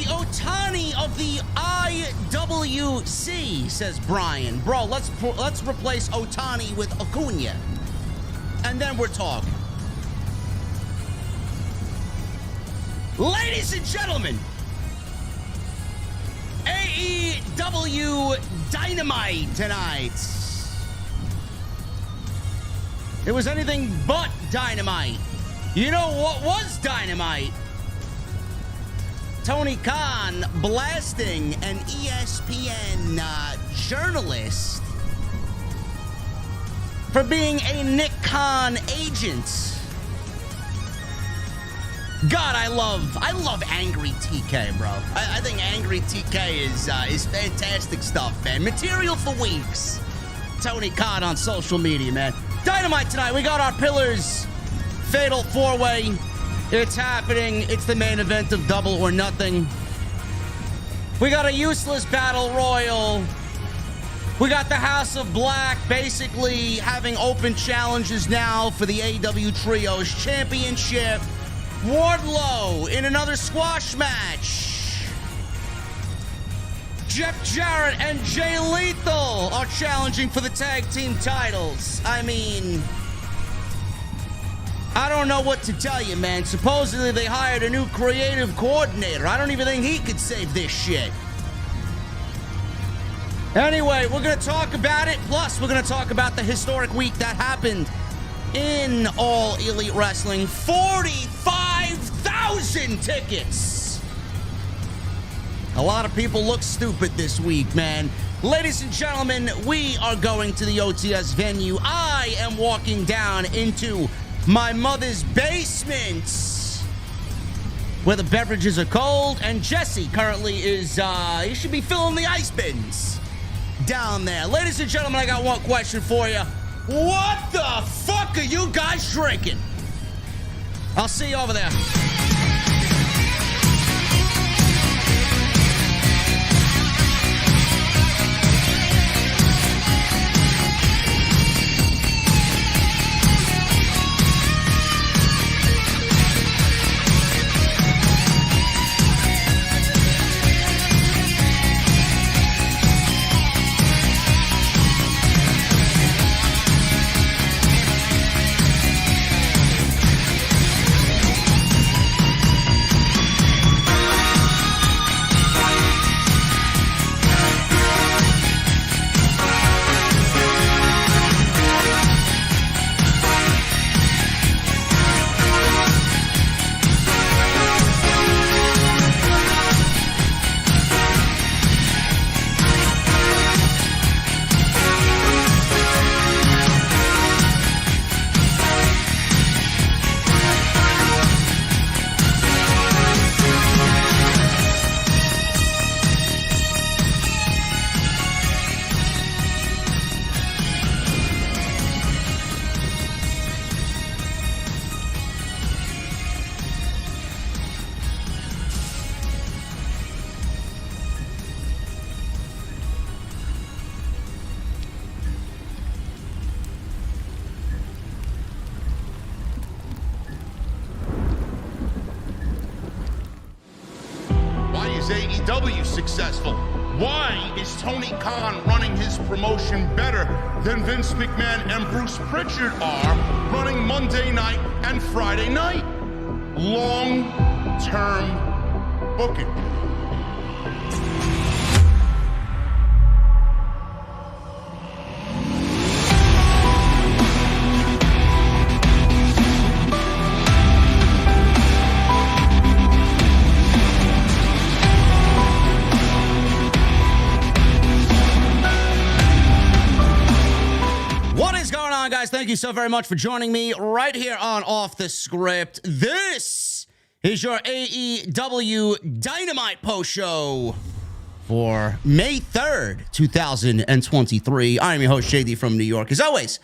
Otani of the IWC, says Brian. Bro, let's replace Otani with Acuna. And then we're talking. Ladies and gentlemen, AEW Dynamite tonight. It was anything but dynamite. You know what was dynamite? Tony Khan blasting an ESPN journalist for being a Nick Khan agent. God, I love angry TK, bro. I think angry TK is fantastic stuff, man. Material for weeks. Tony Khan on social media, man. Dynamite tonight. We got our pillars. Fatal four-way. It's happening. It's the main event of Double or Nothing. We got a useless battle royal. We got the House of Black basically having open challenges now for the AEW Trios Championship. Wardlow in another squash match. Jeff Jarrett and Jay Lethal are challenging for the tag team titles. I mean, I don't know what to tell you, man. Supposedly they hired a new creative coordinator. I don't even think he could save this shit. Anyway, we're going to talk about it. Plus, we're going to talk about the historic week that happened in All Elite Wrestling. 45,000 tickets. A lot of people look stupid this week, man. Ladies and gentlemen, we are going to the OTS venue. I am walking down into my mother's basement where the beverages are cold, and Jesse currently is, he should be filling the ice bins down there. Ladies and gentlemen, I got one question for you. What the fuck are you guys drinking? I'll see you over there. AEW successful? Why is Tony Khan running his promotion better than Vince McMahon and Bruce Pritchard are running Monday night and Friday night? Long-term booking. Guys, thank you so very much for joining me right here on Off the Script. This is your AEW Dynamite post show for May 3rd, 2023. I'm your host, JD from New York. As always,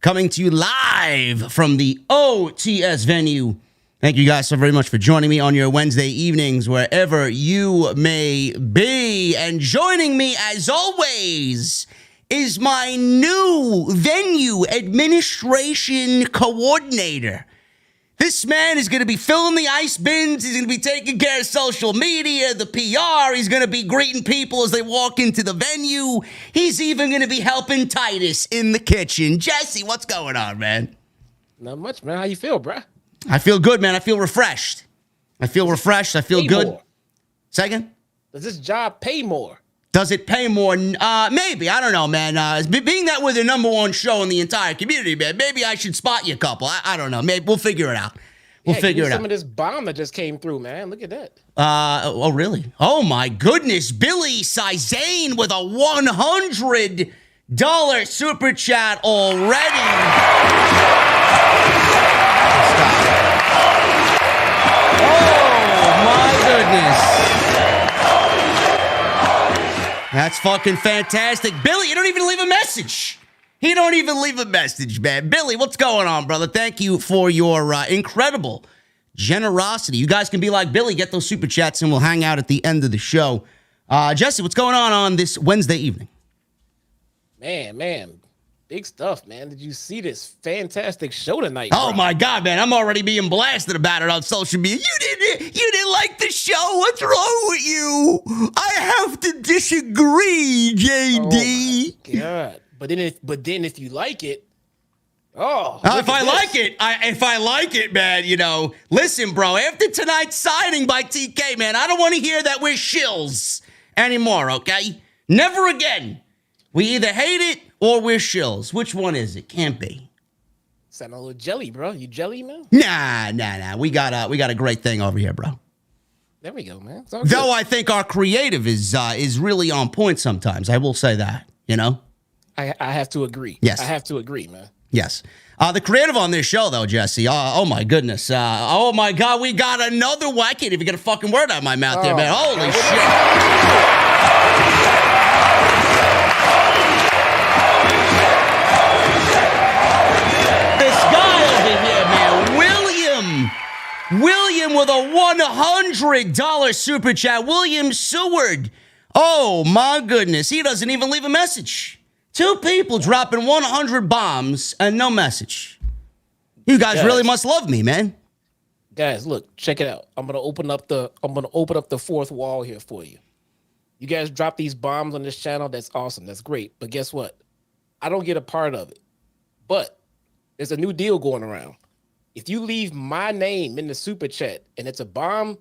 coming to you live from the OTS venue. Thank you guys so very much for joining me on your Wednesday evenings, wherever you may be. And joining me, as always, is my new venue administration coordinator, This man is going to be filling the ice bins. He's going to be taking care of social media, the PR. He's going to be greeting people as they walk into the venue. He's even going to be helping Titus in the kitchen. Jesse, what's going on, man? Not much, man. How you feel, bruh? I feel good, man. I feel refreshed. I feel good. More? Second? Does this job pay more? Does it pay more? Maybe. I don't know, man. Being that we're the number one show in the entire community, man, maybe I should spot you a couple. I don't know. Maybe we'll figure it out. We'll figure it out. Some of this bomb that just came through, man. Look at that. Oh, really? Oh, my goodness. Billy Sizane with a $100 super chat already. Oh, my goodness. That's fucking fantastic. Billy, you don't even leave a message. He don't even leave a message, man. Billy, what's going on, brother? Thank you for your incredible generosity. You guys can be like Billy, get those super chats, and we'll hang out at the end of the show. Jesse, what's going on this Wednesday evening? Man. Big stuff, man. Did you see this fantastic show tonight? Oh, bro? my God, man. I'm already being blasted about it on social media. You didn't like the show. What's wrong with you? I have to disagree, JD. Oh, my God. But then if you like it, if I like it, man, listen, bro, after tonight's signing by TK, man, I don't want to hear that we're shills anymore, okay? Never again. We either hate it or we're shills. Which one is it? Can't be. Sound a little jelly, bro. You jelly, man? Nah. We got a great thing over here, bro. There we go, man. Though I think our creative is really on point sometimes. I will say that, I have to agree. Yes. I have to agree, man. Yes. The creative on this show, though, Jesse, oh, my goodness. Oh, my God, we got another one. I can't even get a fucking word out of my mouth there, man. Holy shit. William with a $100 super chat. William Seward. Oh, my goodness. He doesn't even leave a message. 2 people dropping 100 bombs and no message. You guys really must love me, man. Guys, look, check it out. I'm gonna open up the fourth wall here for you. You guys drop these bombs on this channel. That's awesome. That's great. But guess what? I don't get a part of it. But there's a new deal going around. If you leave my name in the super chat and it's a bomb,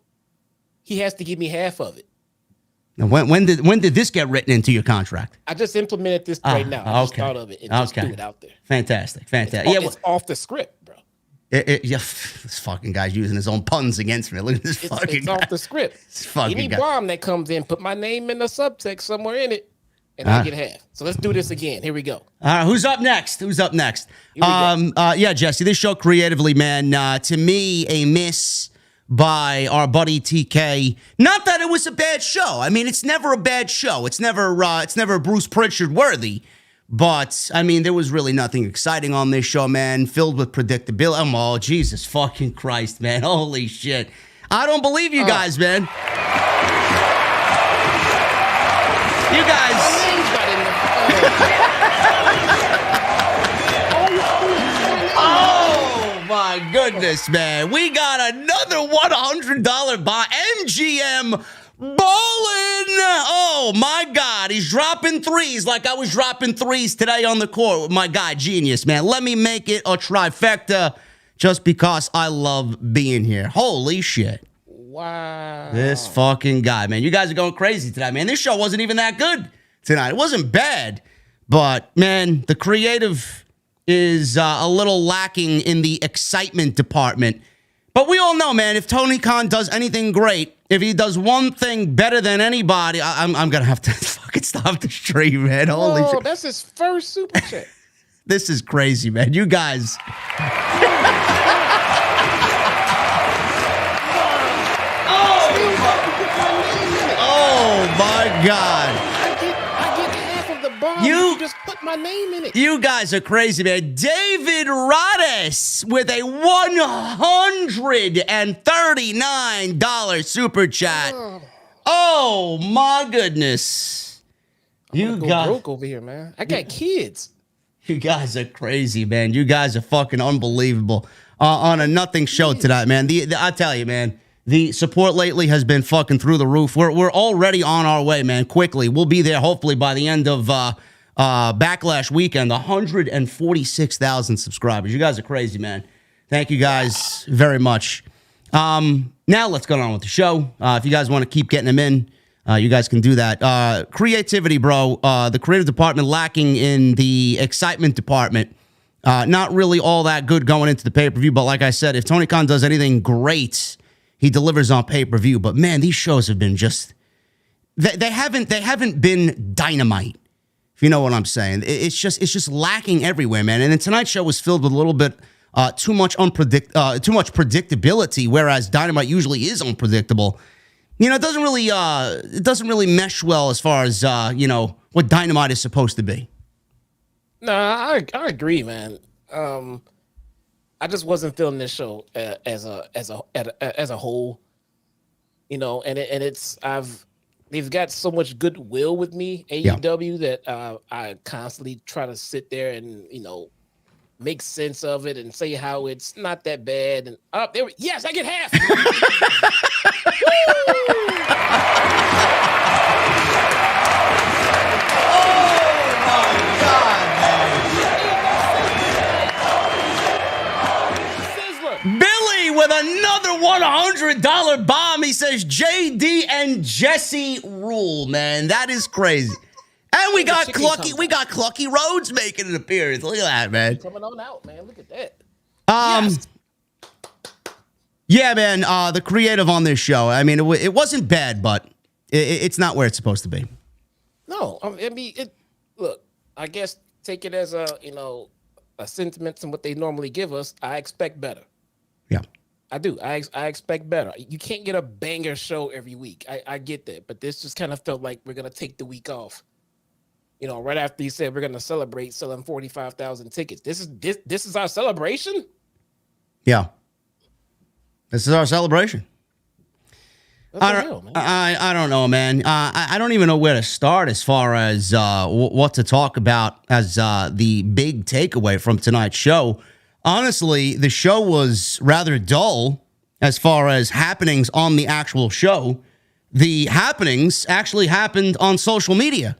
he has to give me half of it. Now, when did this get written into your contract? I just implemented this right now. I just thought of it and just threw it out there. Fantastic. It's off the script, bro. This fucking guy's using his own puns against me. Look at this fucking guy. It's off the script. Any bomb that comes in, put my name in the subtext somewhere in it, and I get half. So let's do this again. Here we go. Who's up next? Yeah, Jesse, this show creatively, man, to me, a miss by our buddy TK. Not that it was a bad show. I mean, it's never a bad show. It's never Bruce Pritchard worthy. But, I mean, there was really nothing exciting on this show, man. Filled with predictability. Oh, Jesus fucking Christ, man. Holy shit. I don't believe you guys, man. You guys. Oh, my goodness, man. We got another $100 buy. MGM Ballin'! Oh, my God. He's dropping threes like I was dropping threes today on the court with my guy, Genius, man. Let me make it a trifecta just because I love being here. Holy shit. Wow. This fucking guy, man. You guys are going crazy tonight, man. This show wasn't even that good tonight. It wasn't bad, but, man, the creative is a little lacking in the excitement department. But we all know, man, if Tony Khan does anything great, if he does one thing better than anybody, I'm going to have to fucking stop the stream, man. Holy shit. That's his first super chat. This is crazy, man. You guys. Oh, my God. I get half of the bomb. You just put my name in it. You guys are crazy, man. David Rades with a $139 super chat. Oh, my goodness. You guys broke over here, man. I got kids. You guys are crazy, man. You guys are fucking unbelievable. on a nothing show tonight, man. I tell you, man, the support lately has been fucking through the roof. We're already on our way, man. Quickly, we'll be there hopefully by the end of Backlash weekend. 146,000 subscribers. You guys are crazy, man. Thank you guys very much. Now let's go on with the show. If you guys want to keep getting them in, you guys can do that. Creativity, bro. The creative department lacking in the excitement department. Not really all that good going into the pay-per-view, but like I said, if Tony Khan does anything great, he delivers on pay-per-view. But man, these shows have been just they haven't been dynamite. If you know what I'm saying. It's just lacking everywhere, man. And then tonight's show was filled with a little bit too much predictability, whereas Dynamite usually is unpredictable. You know, it doesn't really mesh well as far as what Dynamite is supposed to be. No, I agree, man. I just wasn't feeling this show as a whole, you know, they've got so much goodwill with me, AEW, that I constantly try to sit there and, you know, make sense of it and say how it's not that bad. And yes, I get half. Billy with another $100 bomb. He says JD and Jesse rule, man. That is crazy. And we got Clucky Rhodes making an appearance. Look at that, man. Coming on out, man. Look at that. Yes. Yeah, man. The creative on this show. I mean, it wasn't bad, but it's not where it's supposed to be. No, I mean, look. I guess take it as a sentiment and what they normally give us. I expect better. Yeah, I do. I expect better. You can't get a banger show every week. I get that, but this just kind of felt like we're gonna take the week off. You know, right after you said we're gonna celebrate selling 45,000 tickets. This is our celebration. Yeah, this is our celebration. I don't know, man. I don't even know where to start as far as what to talk about as the big takeaway from tonight's show. Honestly, the show was rather dull as far as happenings on the actual show. The happenings actually happened on social media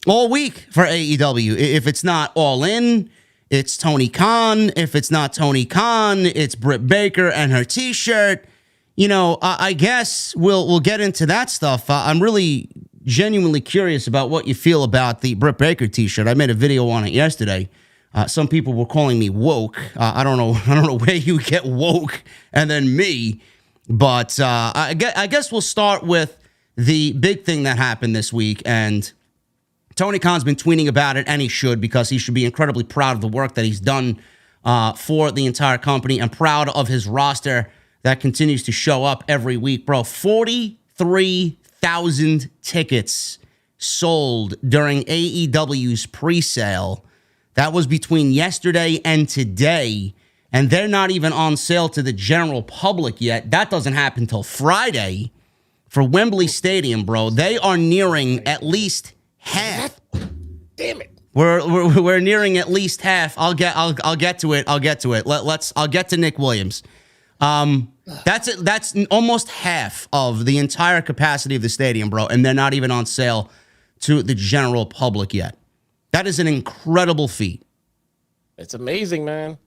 all week for AEW. If it's not All In, it's Tony Khan. If it's not Tony Khan, it's Britt Baker and her T-shirt. You know, I guess we'll get into that stuff. I'm really genuinely curious about what you feel about the Britt Baker T-shirt. I made a video on it yesterday. Some people were calling me woke. I don't know where you get woke and then me, but I guess we'll start with the big thing that happened this week. And Tony Khan's been tweeting about it, and he should, because he should be incredibly proud of the work that he's done for the entire company and proud of his roster that continues to show up every week, bro. 43,000 tickets sold during AEW's pre-sale. That was between yesterday and today, and they're not even on sale to the general public yet. That doesn't happen till Friday for Wembley Stadium, bro. They are nearing at least half. Damn it. We're nearing at least half. I'll get to it. I'll get to it. I'll get to Nick Williams. That's it. That's almost half of the entire capacity of the stadium, bro, and they're not even on sale to the general public yet. That is an incredible feat. It's amazing, man.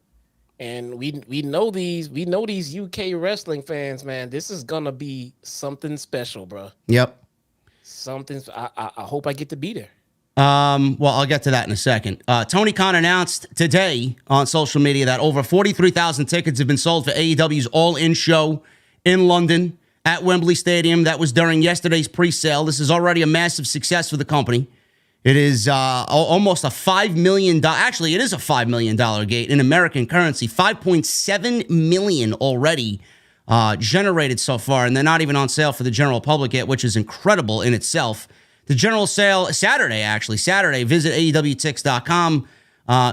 And we know these UK wrestling fans, man. This is gonna be something special, bro. Yep. I hope I get to be there. Well, I'll get to that in a second. Tony Khan announced today on social media that over 43,000 tickets have been sold for AEW's All In show in London at Wembley Stadium. That was during yesterday's pre-sale. This is already a massive success for the company. It is almost a $5 million. Actually, it is a $5 million gate in American currency. 5.7 million already generated so far, and they're not even on sale for the general public yet, which is incredible in itself. The general sale Saturday. Visit AEWTix.com,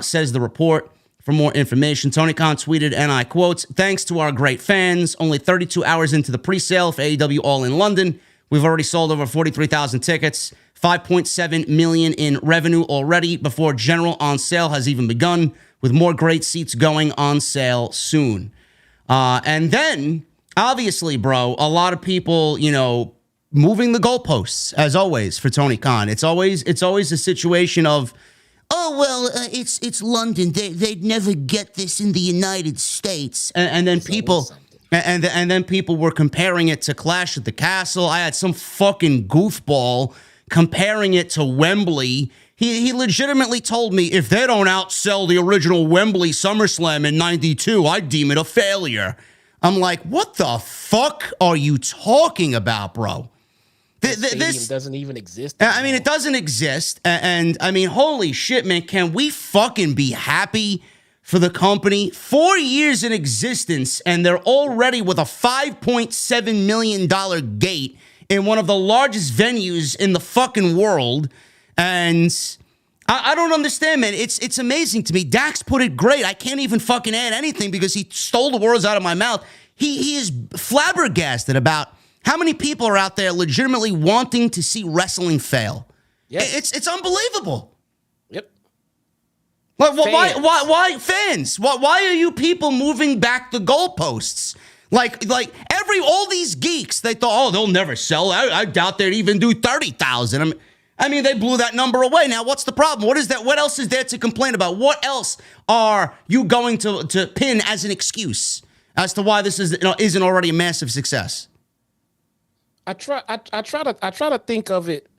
says the report for more information. Tony Khan tweeted, and I quote, "Thanks to our great fans, only 32 hours into the pre-sale for AEW All in London, we've already sold over 43,000 tickets, 5.7 million in revenue already before general on sale has even begun, with more great seats going on sale soon." And then, obviously, bro, a lot of people, moving the goalposts, as always, for Tony Khan. It's always a situation of, oh, well, it's London. They'd never get this in the United States. And then people... And then people were comparing it to Clash at the Castle. I had some fucking goofball comparing it to Wembley. He legitimately told me, if they don't outsell the original Wembley SummerSlam in 92, I deem it a failure. I'm like, what the fuck are you talking about, bro? This doesn't even exist anymore. I mean, it doesn't exist. And I mean, holy shit, man, can we fucking be happy for the company? 4 years in existence, and they're already with a $5.7 million gate in one of the largest venues in the fucking world. And I don't understand, man. It's amazing to me. Dax put it great. I can't even fucking add anything because he stole the words out of my mouth. He is flabbergasted about how many people are out there legitimately wanting to see wrestling fail. Yes. It's unbelievable. Why fans? Why are you people moving back the goalposts? Like all these geeks, they thought, oh, they'll never sell. I doubt they'd even do 30,000. I mean, they blew that number away. Now, what's the problem? What is that? What else is there to complain about? What else are you going to pin as an excuse as to why this isn't already a massive success? I try to think of it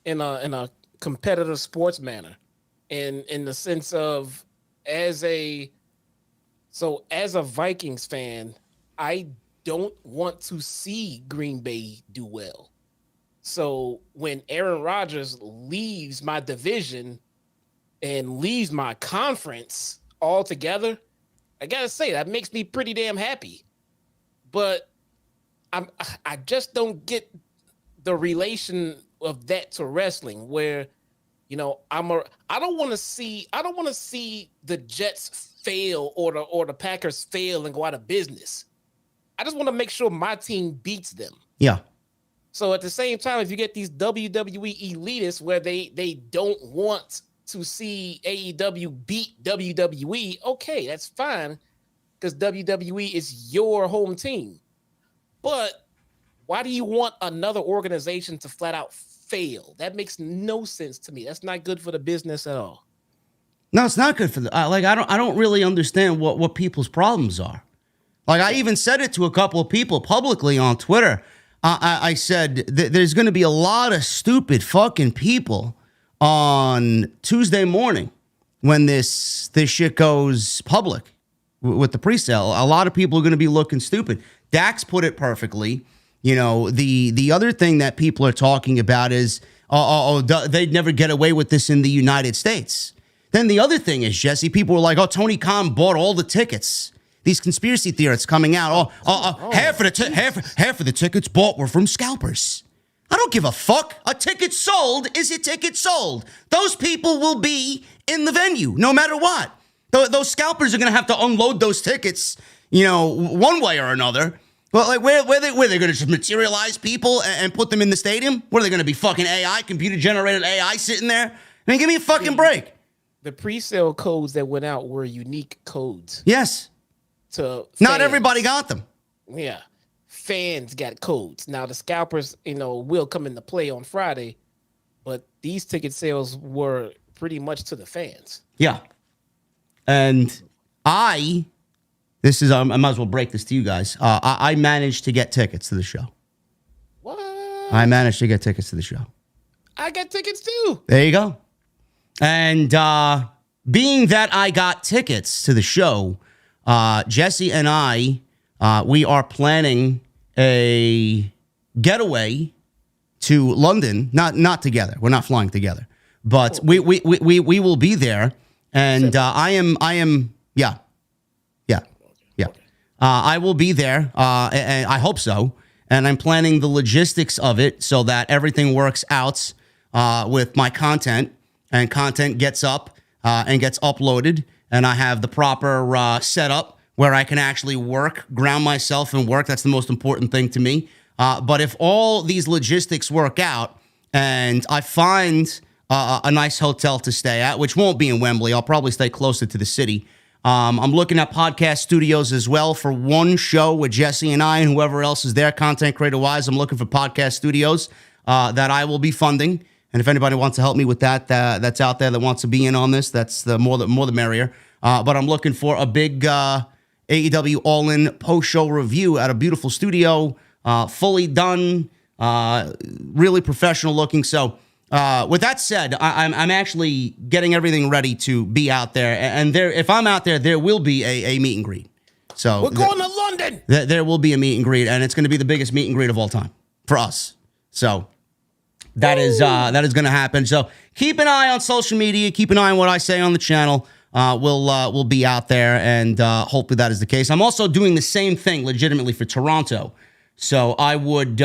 in a competitive sports manner. In the sense of, as a Vikings fan, I don't want to see Green Bay do well. So when Aaron Rodgers leaves my division and leaves my conference altogether, I gotta say that makes me pretty damn happy. But I just don't get the relation of that to wrestling, where I don't want to see the Jets fail or the Packers fail and go out of business. I just want to make sure my team beats them. Yeah. So at the same time, if you get these WWE elitists where they don't want to see AEW beat WWE, okay, that's fine, because WWE is your home team. But why do you want another organization to flat out fail? That makes no sense to me. That's not good for the business at all. No, it's not good for the I don't really understand what people's problems are. Like, I even said it to a couple of people publicly on Twitter. I said there's going to be a lot of stupid fucking people on Tuesday morning when this shit goes public with the pre-sale. A lot of people are going to be looking stupid. Dax put it perfectly. The other thing that people are talking about is, they'd never get away with this in the United States. Then the other thing is, Jesse, people were like, oh, Tony Khan bought all the tickets. These conspiracy theorists coming out. Half of the tickets bought were from scalpers. I don't give a fuck. A ticket sold is a ticket sold. Those people will be in the venue no matter what. Those scalpers are going to have to unload those tickets, one way or another. Well, like, where they going to just materialize people and put them in the stadium? What are they going to be, fucking AI, computer-generated AI sitting there? I mean, give me a fucking break. The pre-sale codes that went out were unique codes. Yes. Not everybody got them. Yeah. Fans got codes. Now, the scalpers, will come into play on Friday, but these ticket sales were pretty much to the fans. Yeah. And I might as well break this to you guys. I managed to get tickets to the show. What? I managed to get tickets to the show. I got tickets too. There you go. And being that I got tickets to the show, Jesse and I, we are planning a getaway to London. Not together. We're not flying together, but we will be there. And I am. Yeah. I will be there, and I hope so. And I'm planning the logistics of it so that everything works out with my content, and content gets up and gets uploaded, and I have the proper setup where I can actually ground myself and work. That's the most important thing to me. But if all these logistics work out and I find a nice hotel to stay at, which won't be in Wembley, I'll probably stay closer to the city. I'm looking at podcast studios as well for one show with Jesse and I and whoever else is there, content creator-wise. I'm looking for podcast studios that I will be funding. And if anybody wants to help me with that, that's out there that wants to be in on this, that's the more the merrier. But I'm looking for a big AEW All-In post-show review at a beautiful studio, fully done, really professional looking. So with that said, I'm actually getting everything ready to be out there. And there, if I'm out there, there will be a meet and greet. So we're going to London. There will be a meet and greet, and it's going to be the biggest meet and greet of all time for us. So that is going to happen. So keep an eye on social media. Keep an eye on what I say on the channel. We'll be out there, and hopefully that is the case. I'm also doing the same thing legitimately for Toronto. So I would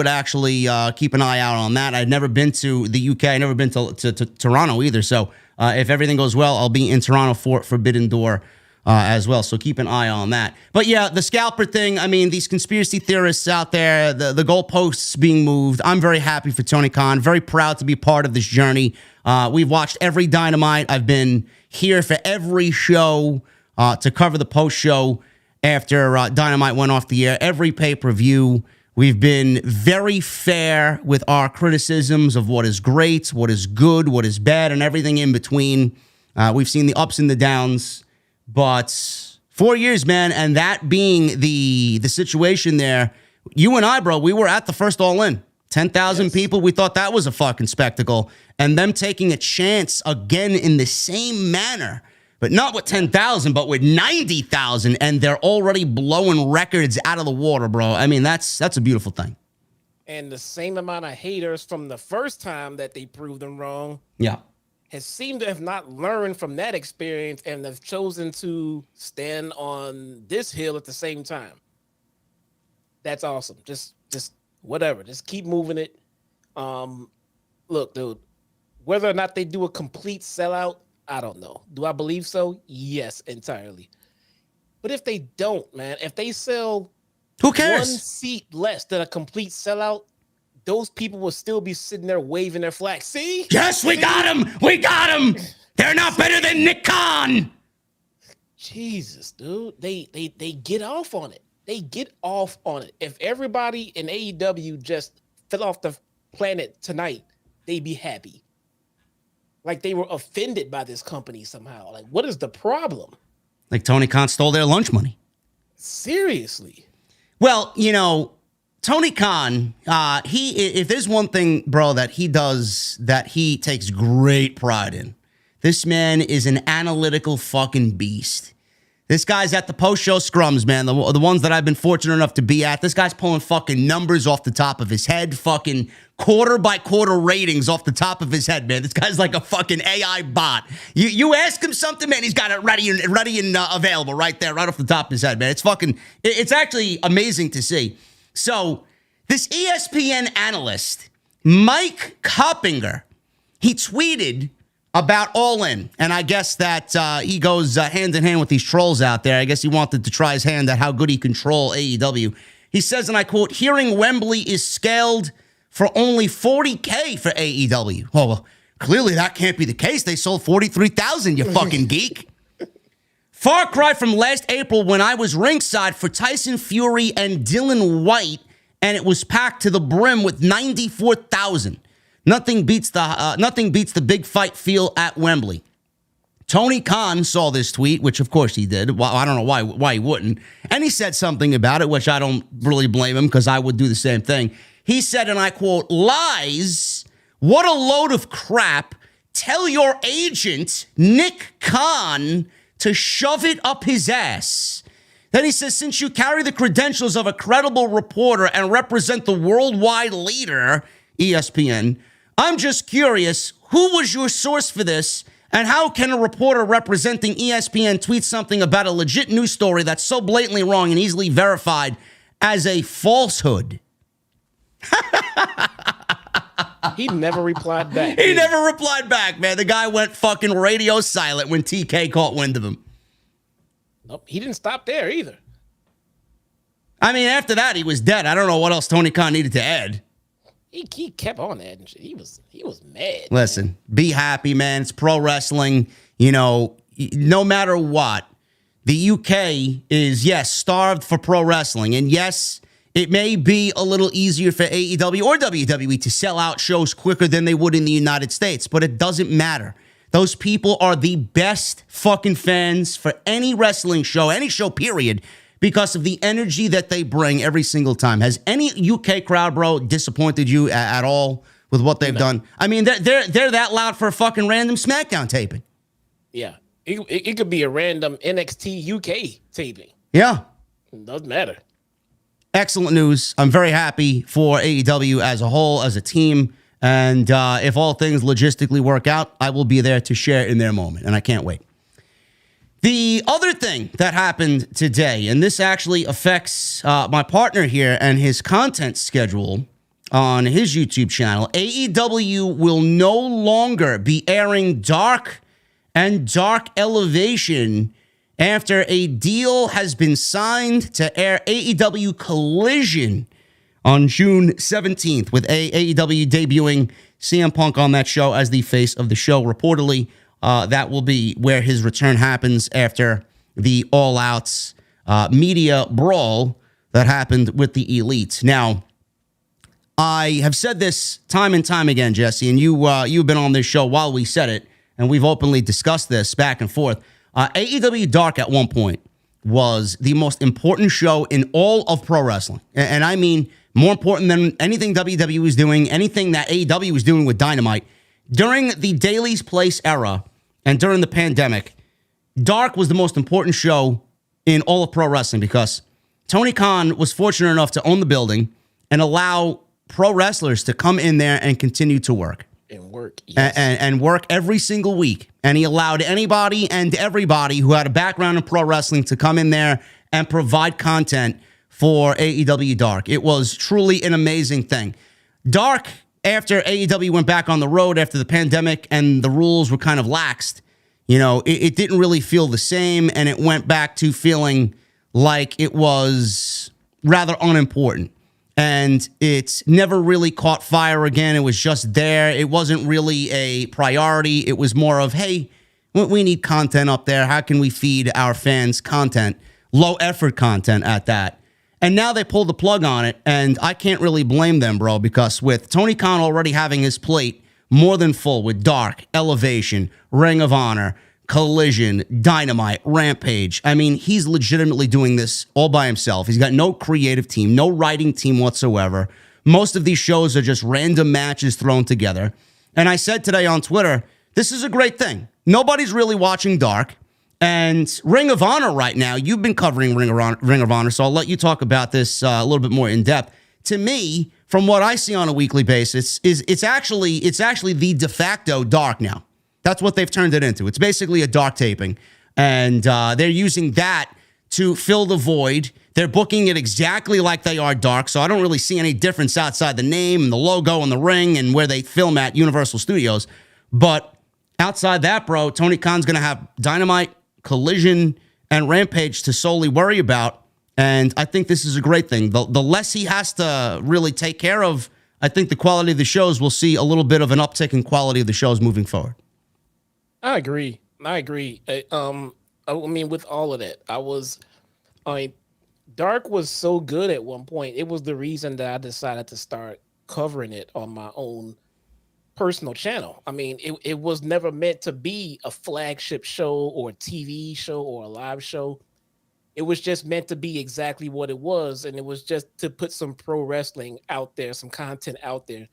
actually keep an eye out on that. I've never been to the UK. I've never been to Toronto either. So if everything goes well, I'll be in Toronto for Forbidden Door as well. So keep an eye on that. But yeah, the scalper thing, I mean, these conspiracy theorists out there, the goalposts being moved. I'm very happy for Tony Khan. Very proud to be part of this journey. We've watched every Dynamite. I've been here for every show to cover the post show after Dynamite went off the air. Every pay-per-view. We've been very fair with our criticisms of what is great, what is good, what is bad, and everything in between. We've seen the ups and the downs, but 4 years, man, and that being the situation there, you and I, bro, we were at the first All-In. 10,000 people, we thought that was a fucking spectacle. And them taking a chance again in the same manner, but not with 10,000, but with 90,000, and they're already blowing records out of the water, bro. I mean, that's a beautiful thing. And the same amount of haters from the first time that they proved them wrong, yeah, has seemed to have not learned from that experience and have chosen to stand on this hill at the same time. That's awesome. Just whatever. Just keep moving it. Look, dude, whether or not they do a complete sellout, I don't know. Do I believe so? Yes, entirely. But if they don't, man, if they sell who cares? 1 seat less than a complete sellout, those people will still be sitting there waving their flag. See? Yes, we got him. We got him. They're not better than Nick Khan. Jesus, dude. They get off on it. They get off on it. If everybody in AEW just fell off the planet tonight, they'd be happy. Like they were offended by this company somehow. Like, what is the problem? Like Tony Khan stole their lunch money. Seriously. Well, you know, Tony Khan, if there's one thing, bro, that he does that he takes great pride in, this man is an analytical fucking beast. This guy's at the post-show scrums, man, the ones that I've been fortunate enough to be at. This guy's pulling fucking numbers off the top of his head, fucking quarter-by-quarter ratings off the top of his head, man. This guy's like a fucking AI bot. You ask him something, man, he's got it ready and available right there, right off the top of his head, man. It's actually amazing to see. So this ESPN analyst, Mike Coppinger, he tweeted about All-In, and I guess that he goes hand in hand with these trolls out there. I guess he wanted to try his hand at how good he control AEW. He says, and I quote, "Hearing Wembley is scaled for only $40K for AEW." Oh, well, clearly that can't be the case. They sold 43,000, you fucking geek. Far cry from last April when I was ringside for Tyson Fury and Dylan White, and it was packed to the brim with 94,000. Nothing beats the big fight feel at Wembley. Tony Khan saw this tweet, which of course he did. Well, I don't know why he wouldn't. And he said something about it, which I don't really blame him because I would do the same thing. He said, and I quote, "Lies, what a load of crap. Tell your agent, Nick Khan, to shove it up his ass." Then he says, "Since you carry the credentials of a credible reporter and represent the worldwide leader, ESPN, I'm just curious, who was your source for this? And how can a reporter representing ESPN tweet something about a legit news story that's so blatantly wrong and easily verified as a falsehood?" He never replied back. He never replied back, man. The guy went fucking radio silent when TK caught wind of him. Nope, he didn't stop there either. I mean, after that, he was dead. I don't know what else Tony Khan needed to add. He kept on adding shit. He was mad. Listen, be happy, man. It's pro wrestling. You know, no matter what, the UK is, yes, starved for pro wrestling. And yes, it may be a little easier for AEW or WWE to sell out shows quicker than they would in the United States, but it doesn't matter. Those people are the best fucking fans for any wrestling show, any show, period, because of the energy that they bring every single time. Has any UK crowd, bro, disappointed you at all with what they've done? I mean, they're that loud for a fucking random SmackDown taping. Yeah. It could be a random NXT UK taping. Yeah. It doesn't matter. Excellent news. I'm very happy for AEW as a whole, as a team. And if all things logistically work out, I will be there to share in their moment. And I can't wait. The other thing that happened today, and this actually affects my partner here and his content schedule on his YouTube channel, AEW will no longer be airing Dark and Dark Elevation after a deal has been signed to air AEW Collision on June 17th, with AEW debuting CM Punk on that show as the face of the show. Reportedly, that will be where his return happens after the all-outs media brawl that happened with the Elite. Now, I have said this time and time again, Jesse, and you've been on this show while we said it, and we've openly discussed this back and forth. AEW Dark at one point was the most important show in all of pro wrestling. And I mean more important than anything WWE was doing, anything that AEW was doing with Dynamite. During the Daily's Place era and during the pandemic, Dark was the most important show in all of pro wrestling because Tony Khan was fortunate enough to own the building and allow pro wrestlers to come in there and continue to work. And work, yes. And work every single week. And he allowed anybody and everybody who had a background in pro wrestling to come in there and provide content for AEW Dark. It was truly an amazing thing. Dark, after AEW went back on the road after the pandemic and the rules were kind of laxed, you know, it didn't really feel the same, and it went back to feeling like it was rather unimportant. And it's never really caught fire again. It was just there. It wasn't really a priority. It was more of, hey, we need content up there. How can we feed our fans content? Low effort content at that. And now they pulled the plug on it. And I can't really blame them, bro, because with Tony Khan already having his plate more than full with Dark, Elevation, Ring of Honor, Collision, Dynamite, Rampage. I mean, he's legitimately doing this all by himself. He's got no creative team, no writing team whatsoever. Most of these shows are just random matches thrown together. And I said today on Twitter, this is a great thing. Nobody's really watching Dark. And Ring of Honor right now, you've been covering Ring of Honor, so I'll let you talk about this a little bit more in depth. To me, from what I see on a weekly basis, it's actually the de facto Dark now. That's what they've turned it into. It's basically a Dark taping. And they're using that to fill the void. They're booking it exactly like they are Dark, so I don't really see any difference outside the name and the logo and the ring and where they film at Universal Studios. But outside that, bro, Tony Khan's going to have Dynamite, Collision, and Rampage to solely worry about. And I think this is a great thing. The less he has to really take care of, I think the quality of the shows, will see a little bit of an uptick in quality of the shows moving forward. I agree. I mean, with all of that, Dark was so good at one point. It was the reason that I decided to start covering it on my own personal channel. I mean, it was never meant to be a flagship show or a TV show or a live show. It was just meant to be exactly what it was. And it was just to put some pro wrestling out there, some content out there.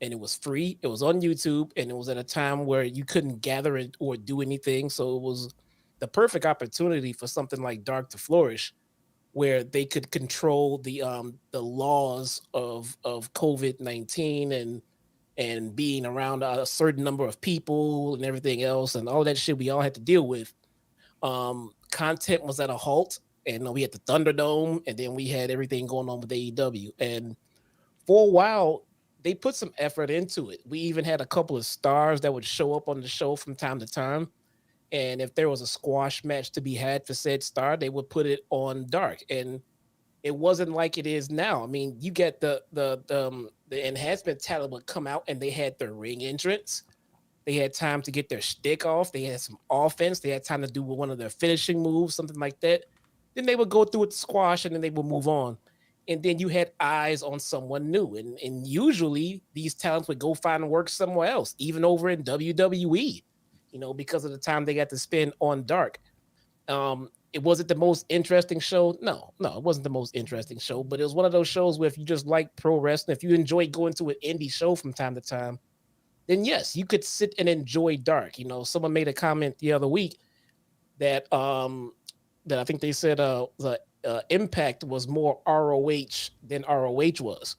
And it was free. It was on YouTube, and it was at a time where you couldn't gather it or do anything. So it was the perfect opportunity for something like Dark to flourish, where they could control the laws of COVID-19 and being around a certain number of people and everything else and all that shit we all had to deal with. Content was at a halt, and we had the Thunderdome, and then we had everything going on with AEW. And for a while, they put some effort into it. We even had a couple of stars that would show up on the show from time to time. And if there was a squash match to be had for said star, they would put it on Dark. And it wasn't like it is now. I mean, you get the enhancement talent would come out and they had their ring entrance. They had time to get their shtick off. They had some offense. They had time to do one of their finishing moves, something like that. Then they would go through it to squash, and then they would move on. And then you had eyes on someone new. And usually these talents would go find work somewhere else, even over in WWE, because of the time they got to spend on Dark. It wasn't the most interesting show. No, it wasn't the most interesting show, but it was one of those shows where if you just like pro wrestling, if you enjoy going to an indie show from time to time, then yes, you could sit and enjoy Dark. Someone made a comment the other week that I think they said the Impact was more ROH than ROH was.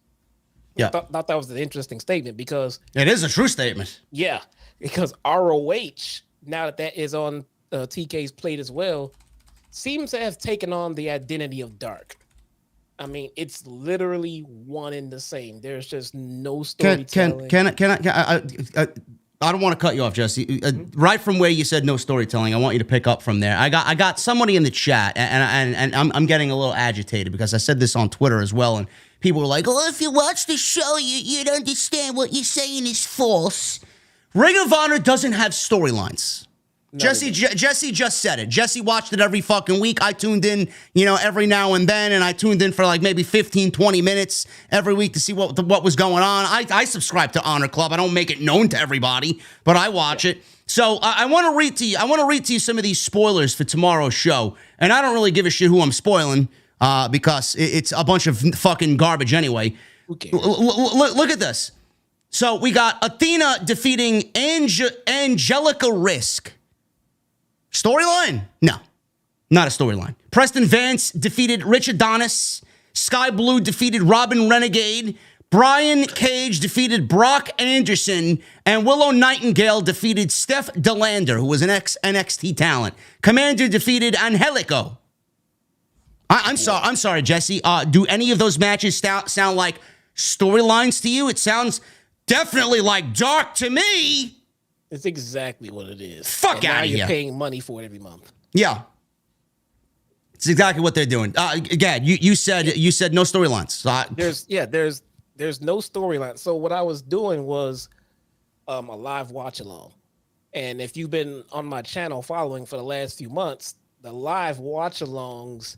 Yeah, I thought that was an interesting statement because it is a true statement. Yeah, because ROH, now that is on TK's plate as well, seems to have taken on the identity of Dark. I mean, it's literally one and the same. There's just no storytelling. I don't want to cut you off, Jesse. Right from where you said no storytelling, I want you to pick up from there. I got somebody in the chat, and I'm getting a little agitated because I said this on Twitter as well, and people were like, "Oh, if you watch the show, you'd understand what you're saying is false." Ring of Honor doesn't have storylines. No, Jesse just said it. Jesse watched it every fucking week. I tuned in, every now and then, and I tuned in for like maybe 15, 20 minutes every week to see what was going on. I subscribe to Honor Club. I don't make it known to everybody, but I watch it. So I want to read to you. I want to read to you some of these spoilers for tomorrow's show, and I don't really give a shit who I'm spoiling because it's a bunch of fucking garbage anyway. Okay. Look at this. So we got Athena defeating Angelica Risk. Storyline? No, not a storyline. Preston Vance defeated Rich Adonis. Sky Blue defeated Robin Renegade. Brian Cage defeated Brock Anderson. And Willow Nightingale defeated Steph DeLander, who was an ex-NXT talent. Commander defeated Angelico. I'm sorry, Jesse. Do any of those matches sound like storylines to you? It sounds definitely like Dark to me. It's exactly what it is. Fuck out of here. You're paying money for it every month. Yeah. It's exactly what they're doing. Again, you said no storylines. There's no storyline. So what I was doing was a live watch along. And if you've been on my channel following for the last few months, the live watch alongs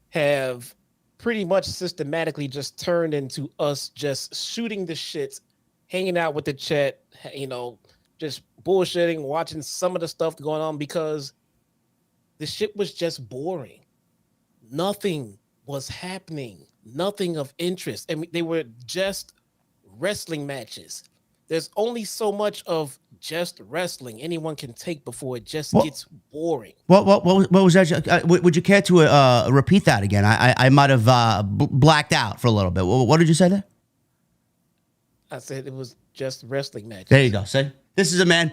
have pretty much systematically just turned into us just shooting the shit, hanging out with the chat, just bullshitting, watching some of the stuff going on because the shit was just boring. Nothing was happening. Nothing of interest. And they were just wrestling matches. There's only so much of just wrestling anyone can take before it just gets boring. What was that? Would you care to repeat that again? I might have blacked out for a little bit. What did you say there? I said it was just wrestling matches. There you go. See? This is a man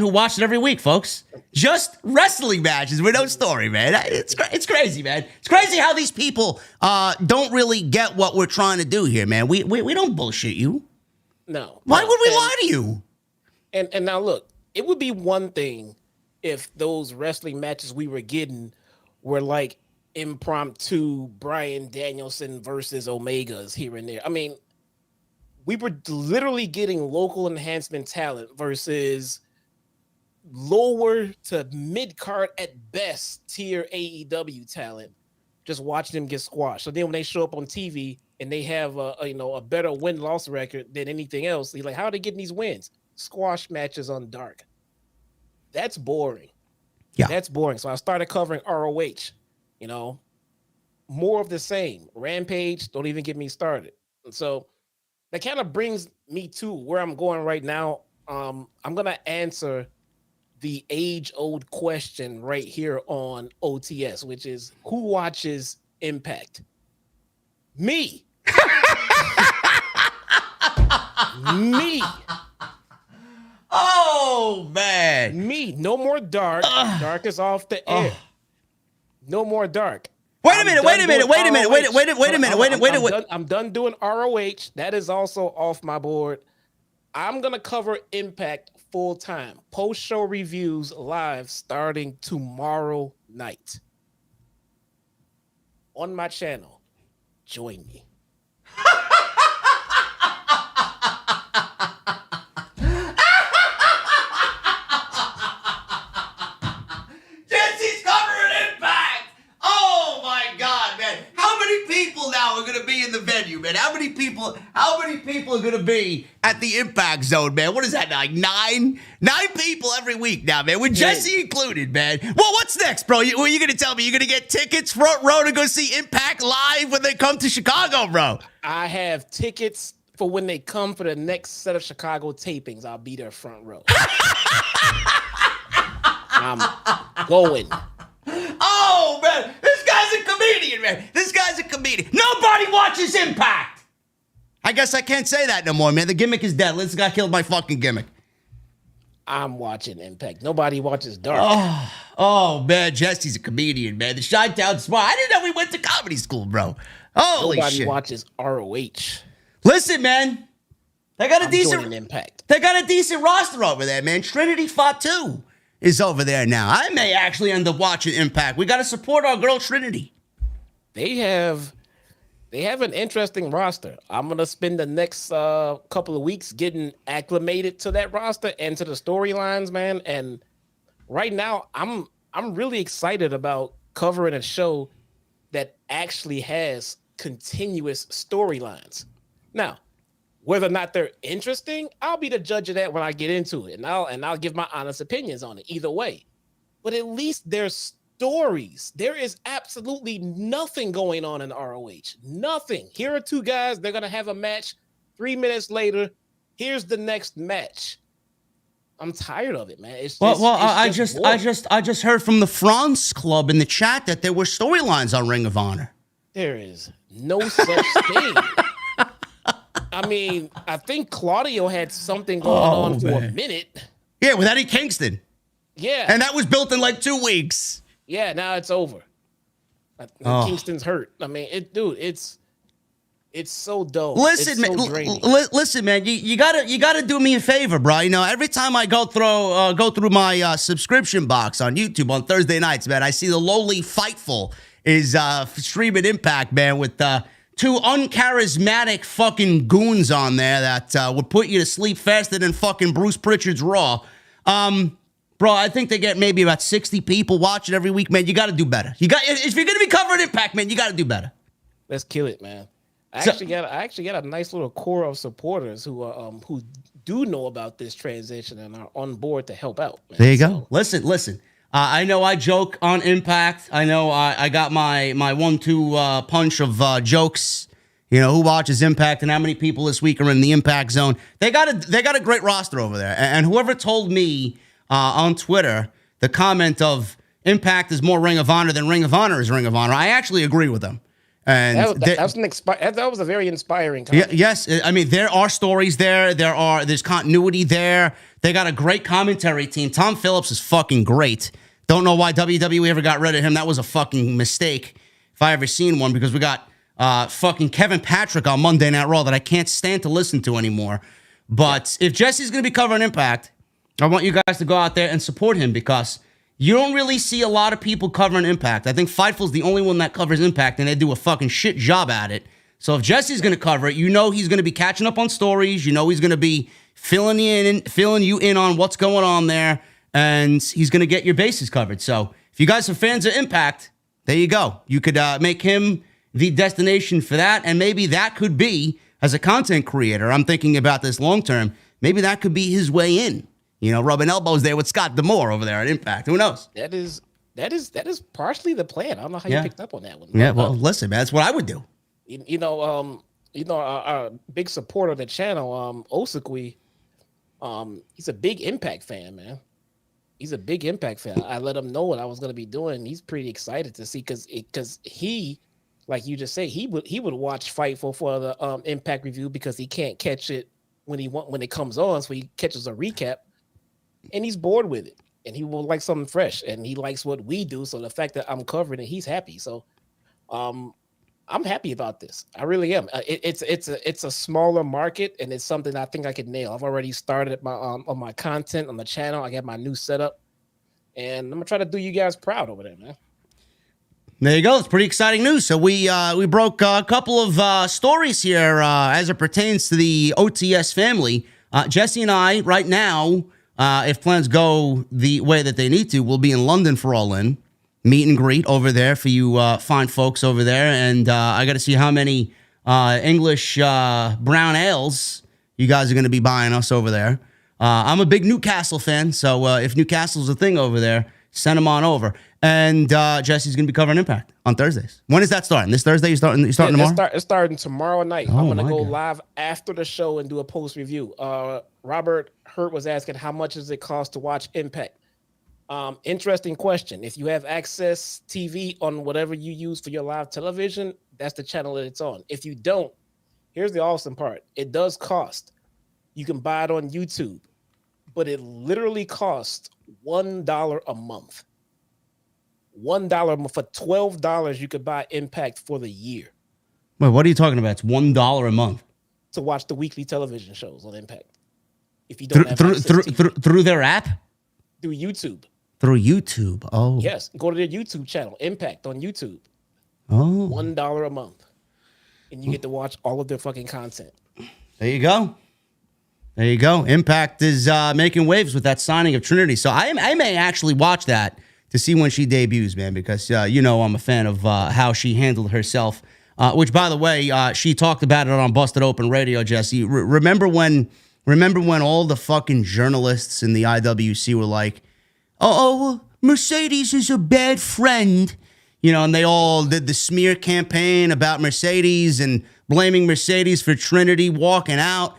who watched it every week, folks. Just wrestling matches with no story, man. It's crazy, man. It's crazy how these people don't really get what we're trying to do here, man. We don't bullshit you. No. Why would we lie to you? And now look, it would be one thing if those wrestling matches we were getting were like impromptu Bryan Danielson versus Omegas here and there. I mean, we were literally getting local enhancement talent versus lower to mid-card at best tier AEW talent. Just watching them get squashed. So then when they show up on TV and they have a better win-loss record than anything else, you're like, how are they getting these wins? Squash matches on Dark. That's boring. Yeah, that's boring. So I started covering ROH. More of the same. Rampage. Don't even get me started. And so that kind of brings me to where I'm going right now. I'm going to answer the age-old question right here on OTS, which is, who watches Impact? Me. Me. Oh, man. Me. No more Dark. Dark is off the air. No more Dark. Wait a minute. I'm done doing ROH. That is also off my board. I'm going to cover Impact full time. Post-show reviews live starting tomorrow night. On my channel. Join me. many people are gonna be at the Impact Zone, man? What is that, like nine people every week now, man, with Jesse included, man? Well, what's next, bro? What are you gonna tell me? You're gonna get tickets front row to go see Impact live when they come to Chicago, bro? I have tickets for when they come for the next set of Chicago tapings. I'll be there front row. I'm going. Oh, man. This guy's a comedian, man. This guy's a comedian. Nobody watches Impact. I guess I can't say that no more, man. The gimmick is dead. This guy killed my fucking gimmick. I'm watching Impact. Nobody watches Dark. Oh, man. Jesse's a comedian, man. The Chi-Town Smart. I didn't know we went to comedy school, bro. Holy Nobody shit. watches ROH. Listen, man. They got a decent Impact. They got a decent roster over there, man. Trinity Fatu is over there now. I may actually end up watching Impact. We got to support our girl Trinity. They have an interesting roster. I'm gonna spend the next couple of weeks getting acclimated to that roster and to the storylines, man. And right now, I'm really excited about covering a show that actually has continuous storylines. Now, whether or not they're interesting, I'll be the judge of that when I get into it, and I'll give my honest opinions on it either way. But at least there's stories. There is absolutely nothing going on in ROH. Nothing. Here are two guys. They're gonna have a match. 3 minutes later, here's the next match. I'm tired of it, man. I just heard from the France Club in the chat that there were storylines on Ring of Honor. There is no such thing. I mean, I think Claudio had something going on for a minute. Yeah, with Eddie Kingston. Yeah. And that was built in like 2 weeks. Yeah, now it's over. Kingston's hurt. I mean, it's so dull. Listen, it's so man. Listen, man. You gotta do me a favor, bro. You know, every time I go through my subscription box on YouTube on Thursday nights, man, I see the lowly Fightful is streaming Impact, man, with 2 uncharismatic fucking goons on there that would put you to sleep faster than fucking Bruce Pritchard's Raw. Bro, I think they get maybe about 60 people watching every week, man. You got to do better. If you're gonna be covering Impact, man, you got to do better. Let's kill it, man. I actually got a nice little core of supporters who do know about this transition and are on board to help out, man. There you go. Listen. I know I joke on Impact. I know I got my 1-2 punch of jokes. You know, who watches Impact and how many people this week are in the Impact Zone. They got a great roster over there. And whoever told me on Twitter the comment of Impact is more Ring of Honor than Ring of Honor is Ring of Honor, I actually agree with them. And that was a very inspiring comment. Yes, I mean, there are stories there. There's continuity there. They got a great commentary team. Tom Phillips is fucking great. Don't know why WWE ever got rid of him. That was a fucking mistake if I ever seen one, because we got fucking Kevin Patrick on Monday Night Raw that I can't stand to listen to anymore. But if Jesse's going to be covering Impact, I want you guys to go out there and support him, because you don't really see a lot of people covering Impact. I think Fightful's the only one that covers Impact, and they do a fucking shit job at it. So if Jesse's going to cover it, you know he's going to be catching up on stories. You know he's going to be filling you in on what's going on there, and he's going to get your bases covered. So if you guys are fans of Impact, there you go. You could make him the destination for that, and maybe that could be, as a content creator, I'm thinking about this long term, maybe that could be his way in. You know, rubbing elbows there with Scott D'Amore over there at Impact. Who knows? That is partially the plan. I don't know how you picked up on that one. Yeah, well, listen, man, that's what I would do. Our big supporter of the channel, Osakui, he's a big Impact fan, man. He's a big Impact fan. I let him know what I was going to be doing. He's pretty excited to see, because he, like you just say, he would watch Fightful for the Impact review, because he can't catch it when it comes on, so he catches a recap, and he's bored with it, and he will like something fresh, and he likes what we do. So the fact that I'm covering it, he's happy. So, I'm happy about this. I really am. It's a smaller market, and it's something I think I could nail. I've already started on my content on the channel. I got my new setup, and I'm gonna try to do you guys proud over there, man. There you go. It's pretty exciting news. So we broke a couple of stories here as it pertains to the OTS family. Jesse and I, right now, if plans go the way that they need to, we'll be in London for All In. Meet and greet over there for you fine folks over there. And I got to see how many English brown ales. You guys are going to be buying us over there. I'm a big Newcastle fan, so if Newcastle's a thing over there, send them on over. And Jesse's going to be covering Impact on Thursdays. When is that starting? This Thursday? You starting tomorrow? It's starting tomorrow night. Oh, I'm going to go God. live after the show and do a post review. Robert Hurt was asking, how much does it cost to watch Impact? Interesting question. If you have access TV on whatever you use for your live television, that's the channel that it's on. If you don't, here's the awesome part. It does cost. You can buy it on YouTube, but it literally costs $1 a month. $1 a month. For $12, you could buy Impact for the year. Wait, what are you talking about? It's $1 a month to watch the weekly television shows on Impact. If you don't have through their app, through YouTube. Through YouTube. Oh, yes. Go to their YouTube channel, Impact on YouTube. Oh, $1 a month, and you get to watch all of their fucking content. There you go. There you go. Impact is making waves with that signing of Trinity. So I may actually watch that to see when she debuts, man, because I'm a fan of how she handled herself. Which, by the way, she talked about it on Busted Open Radio, Jesse. Remember when all the fucking journalists in the IWC were like, oh, Mercedes is a bad friend. And they all did the smear campaign about Mercedes and blaming Mercedes for Trinity walking out.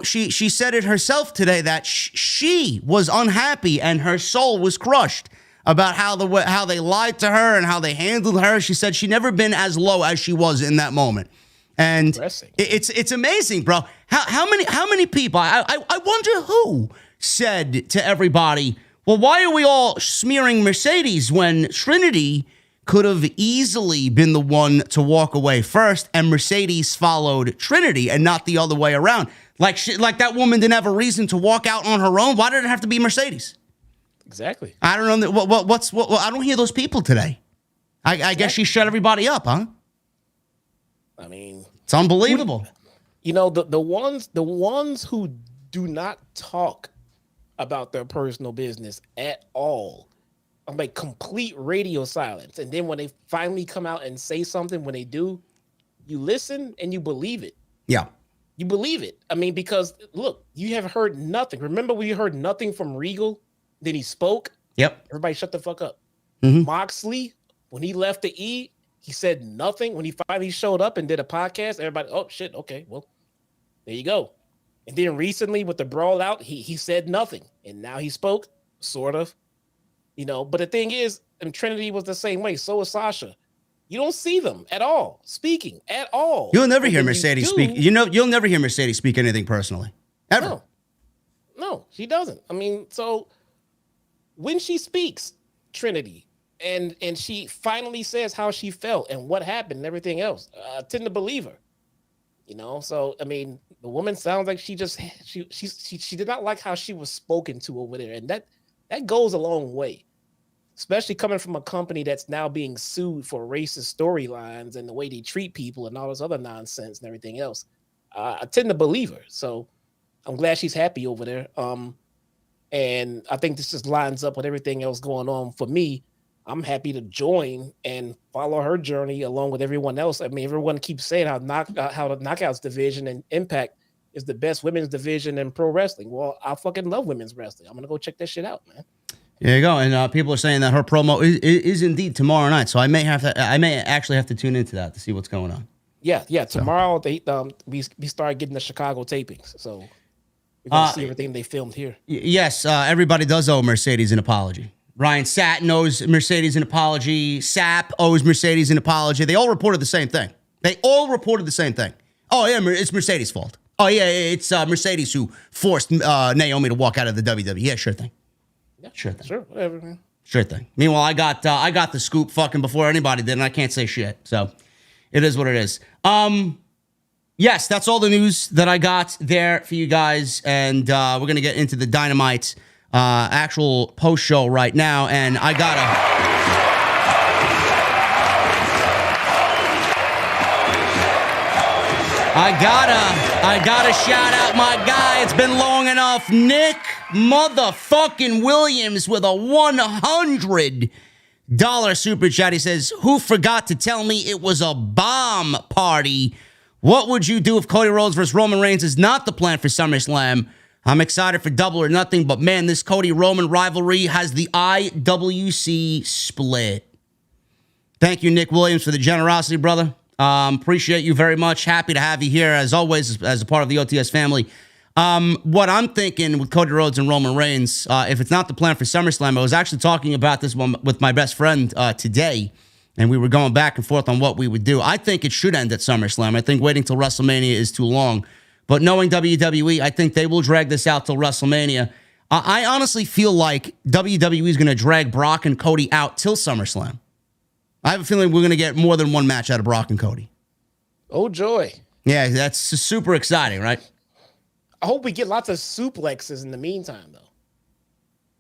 She said it herself today that she was unhappy and her soul was crushed about how they lied to her and how they handled her. She said she never been as low as she was in that moment. And it's amazing, bro. How many people, I wonder who said to everybody, well, why are we all smearing Mercedes when Trinity could have easily been the one to walk away first and Mercedes followed Trinity and not the other way around? Like that woman didn't have a reason to walk out on her own. Why did it have to be Mercedes? Exactly. I don't know. What I don't hear those people today. I guess she shut everybody up, huh? I mean, it's unbelievable. The ones who do not talk about their personal business at all. I'm like complete radio silence. And then when they finally come out and say something, when they do, you listen and you believe it. Yeah. You believe it. I mean, because look, you have heard nothing. Remember when you heard nothing from Regal? Then he spoke. Yep. Everybody shut the fuck up. Mm-hmm. Moxley, when he left the E, he said nothing. When he finally showed up and did a podcast, everybody, oh shit, okay, well, there you go. And then recently with the brawl out, he said nothing. And now he spoke, sort of. But the thing is, and Trinity was the same way. So was Sasha. You don't see them at all speaking at all. You'll never hear Mercedes speak. You'll never hear Mercedes speak anything personally. Ever. No, she doesn't. I mean, so when she speaks, Trinity, and she finally says how she felt and what happened and everything else, I tend to believe her. So I mean, the woman sounds like she did not like how she was spoken to over there, and that goes a long way. Especially coming from a company that's now being sued for racist storylines and the way they treat people and all this other nonsense and everything else. I tend to believe her. So I'm glad she's happy over there. And I think this just lines up with everything else going on for me. I'm happy to join and follow her journey along with everyone else. I mean, everyone keeps saying how the Knockouts division and Impact is the best women's division in pro wrestling. Well, I fucking love women's wrestling. I'm going to go check that shit out, man. There you go. And people are saying that her promo is indeed tomorrow night. So I may actually have to tune into that to see what's going on. Yeah. Tomorrow we start getting the Chicago tapings. So we're going to see everything they filmed here. Yes, everybody does owe Mercedes an apology. Ryan Satin owes Mercedes an apology. Sapp owes Mercedes an apology. They all reported the same thing. Oh, yeah, it's Mercedes' fault. Oh, yeah, it's Mercedes who forced Naomi to walk out of the WWE. Yeah, sure thing. Yeah, sure thing. Sure, whatever, man. Sure thing. Meanwhile, I got the scoop fucking before anybody did, and I can't say shit. So it is what it is. Yes, that's all the news that I got there for you guys, and we're gonna get into the Dynamite actual post show right now, and I gotta shout out my guy. It's been long enough, Nick motherfucking Williams with a $100 super chat. He says, "Who forgot to tell me it was a bomb party What would you do if Cody Rhodes versus Roman Reigns is not the plan for SummerSlam? I'm excited for Double or Nothing, but man, this Cody-Roman rivalry has the IWC split. Thank you, Nick Williams, for the generosity, brother. Appreciate you very much. Happy to have you here, as always, as a part of the OTS family. What I'm thinking with Cody Rhodes and Roman Reigns, if it's not the plan for SummerSlam, I was actually talking about this one with my best friend today, and we were going back and forth on what we would do. I think it should end at SummerSlam. I think waiting till WrestleMania is too long. But knowing WWE, I think they will drag this out till WrestleMania. I honestly feel like WWE is going to drag Brock and Cody out till SummerSlam. I have a feeling we're going to get more than one match out of Brock and Cody. Oh, joy. Yeah, that's super exciting, right? I hope we get lots of suplexes in the meantime, though.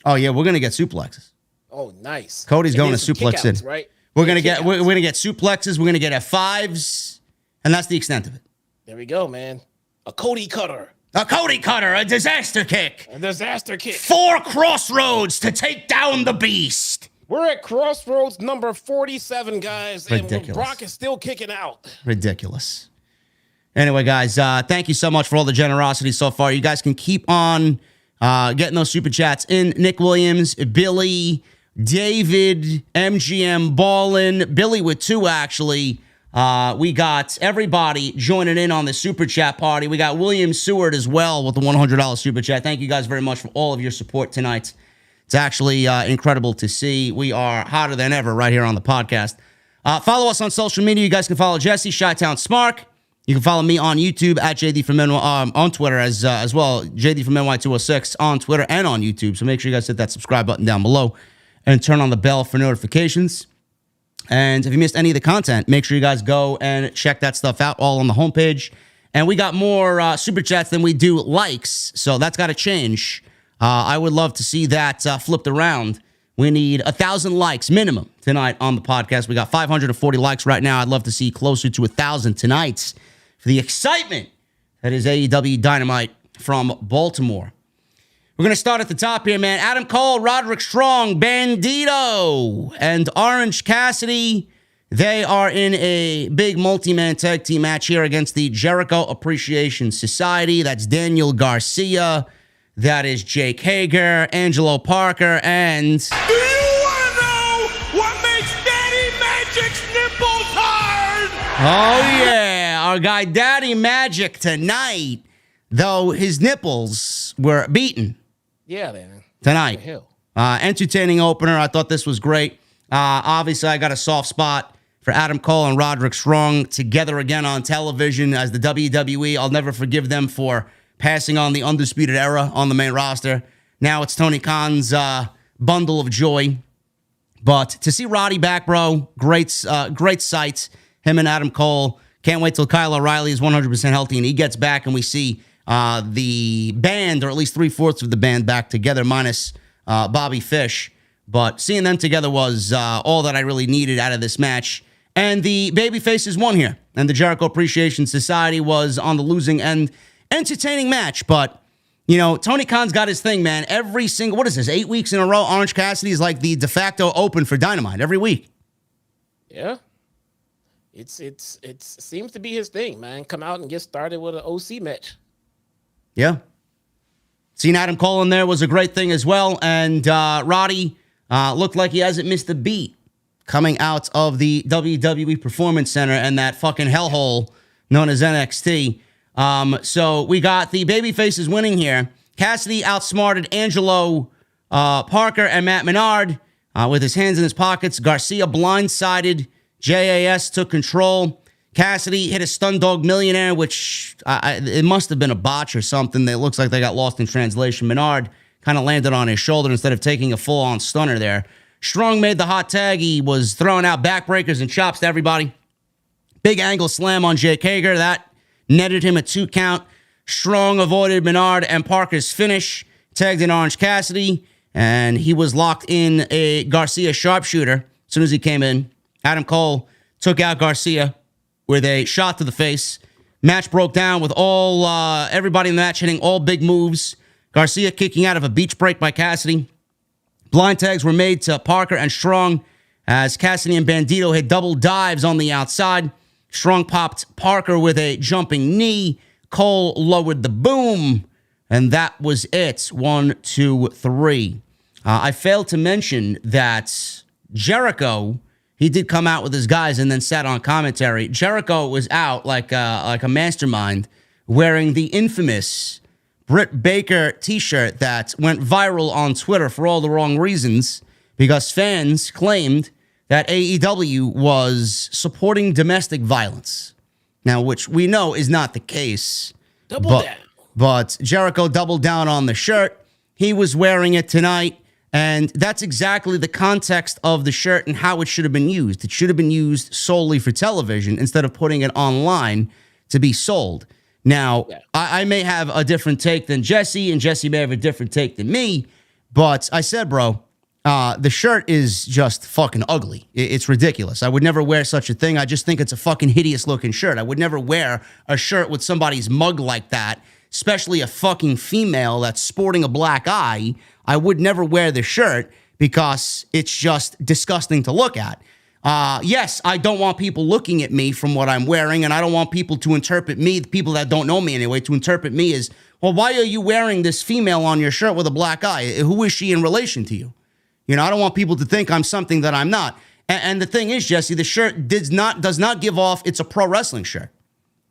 Oh, yeah, we're going to get suplexes. Oh, nice. Cody's going to suplex in. Right? We're going to get suplexes, we're going to get F5s, and that's the extent of it. There we go, man. A Cody cutter. A Cody cutter, a disaster kick. A disaster kick. 4 crossroads to take down the beast. We're at crossroads number 47, guys. Ridiculous. And Brock is still kicking out. Ridiculous. Anyway, guys, thank you so much for all the generosity so far. You guys can keep on getting those super chats in. Nick Williams, Billy, David, MGM, Ballin, Billy with 2, actually. We got everybody joining in on the super chat party. We got William Seward as well with the $100 super chat. Thank you guys very much for all of your support tonight. It's actually incredible to see. We are hotter than ever right here on the podcast. Follow us on social media. You guys can follow Jesse, Chi-Town Smark. You can follow me on YouTube at JD from NY, on Twitter as well. JD from NY206 on Twitter and on YouTube. So make sure you guys hit that subscribe button down below and turn on the bell for notifications. And if you missed any of the content, make sure you guys go and check that stuff out all on the homepage. And we got more super chats than we do likes, so that's got to change. I would love to see that flipped around. We need 1,000 likes minimum tonight on the podcast. We got 540 likes right now. I'd love to see closer to 1,000 tonight for the excitement that is AEW Dynamite from Baltimore. We're going to start at the top here, man. Adam Cole, Roderick Strong, Bandito, and Orange Cassidy. They are in a big multi-man tag team match here against the Jericho Appreciation Society. That's Daniel Garcia. That is Jake Hager, Angelo Parker, and... Do you want to know what makes Daddy Magic's nipples hard? Oh, yeah. Our guy Daddy Magic tonight, though his nipples were beaten. Yeah, man. Tonight. Entertaining opener. I thought this was great. Obviously, I got a soft spot for Adam Cole and Roderick Strong together again on television as the WWE. I'll never forgive them for passing on the Undisputed Era on the main roster. Now it's Tony Khan's bundle of joy. But to see Roddy back, bro, great sight. Him and Adam Cole. Can't wait till Kyle O'Reilly is 100% healthy and he gets back and we see the band, or at least 3/4 of the band, back together, minus Bobby Fish. But seeing them together was all that I really needed out of this match. And the babyfaces won here. And the Jericho Appreciation Society was on the losing end. Entertaining match, but, you know, Tony Khan's got his thing, man. Every single, what is this, 8 weeks in a row, Orange Cassidy is like the de facto open for Dynamite every week. Yeah. It seems to be his thing, man. Come out and get started with an OC match. Yeah. Seeing Adam Cole in there was a great thing as well. And Roddy looked like he hasn't missed a beat coming out of the WWE Performance Center and that fucking hellhole known as NXT. So we got the babyfaces winning here. Cassidy outsmarted Angelo Parker and Matt Menard with his hands in his pockets. Garcia blindsided. JAS took control. Cassidy hit a Stun Dog Millionaire, which it must have been a botch or something. It looks like they got lost in translation. Menard kind of landed on his shoulder instead of taking a full-on stunner there. Strong made the hot tag. He was throwing out backbreakers and chops to everybody. Big angle slam on Jake Hager. That netted him a 2 count. Strong avoided Menard and Parker's finish. Tagged in Orange Cassidy. And he was locked in a Garcia sharpshooter as soon as he came in. Adam Cole took out Garcia with a shot to the face. Match broke down with everybody in the match hitting all big moves. Garcia kicking out of a beach break by Cassidy. Blind tags were made to Parker and Strong as Cassidy and Bandito hit double dives on the outside. Strong popped Parker with a jumping knee. Cole lowered the boom, and that was it. 1, 2, 3. I failed to mention that Jericho, he did come out with his guys and then sat on commentary. Jericho was out like a mastermind wearing the infamous Britt Baker t-shirt that went viral on Twitter for all the wrong reasons because fans claimed that AEW was supporting domestic violence. Now, which we know is not the case. But Jericho doubled down on the shirt. He was wearing it tonight. And that's exactly the context of the shirt and how it should have been used. It should have been used solely for television instead of putting it online to be sold. Now, I may have a different take than Jesse, and Jesse may have a different take than me. But I said, bro, the shirt is just fucking ugly. It's ridiculous. I would never wear such a thing. I just think it's a fucking hideous looking shirt. I would never wear a shirt with somebody's mug like that, especially a fucking female that's sporting a black eye. I would never wear the shirt because it's just disgusting to look at. Yes, I don't want people looking at me from what I'm wearing, and I don't want people to interpret me, the people that don't know me anyway, to interpret me as, well, why are you wearing this female on your shirt with a black eye? Who is she in relation to you? You know, I don't want people to think I'm something that I'm not. And the thing is, Jesse, the shirt does not give off it's a pro wrestling shirt.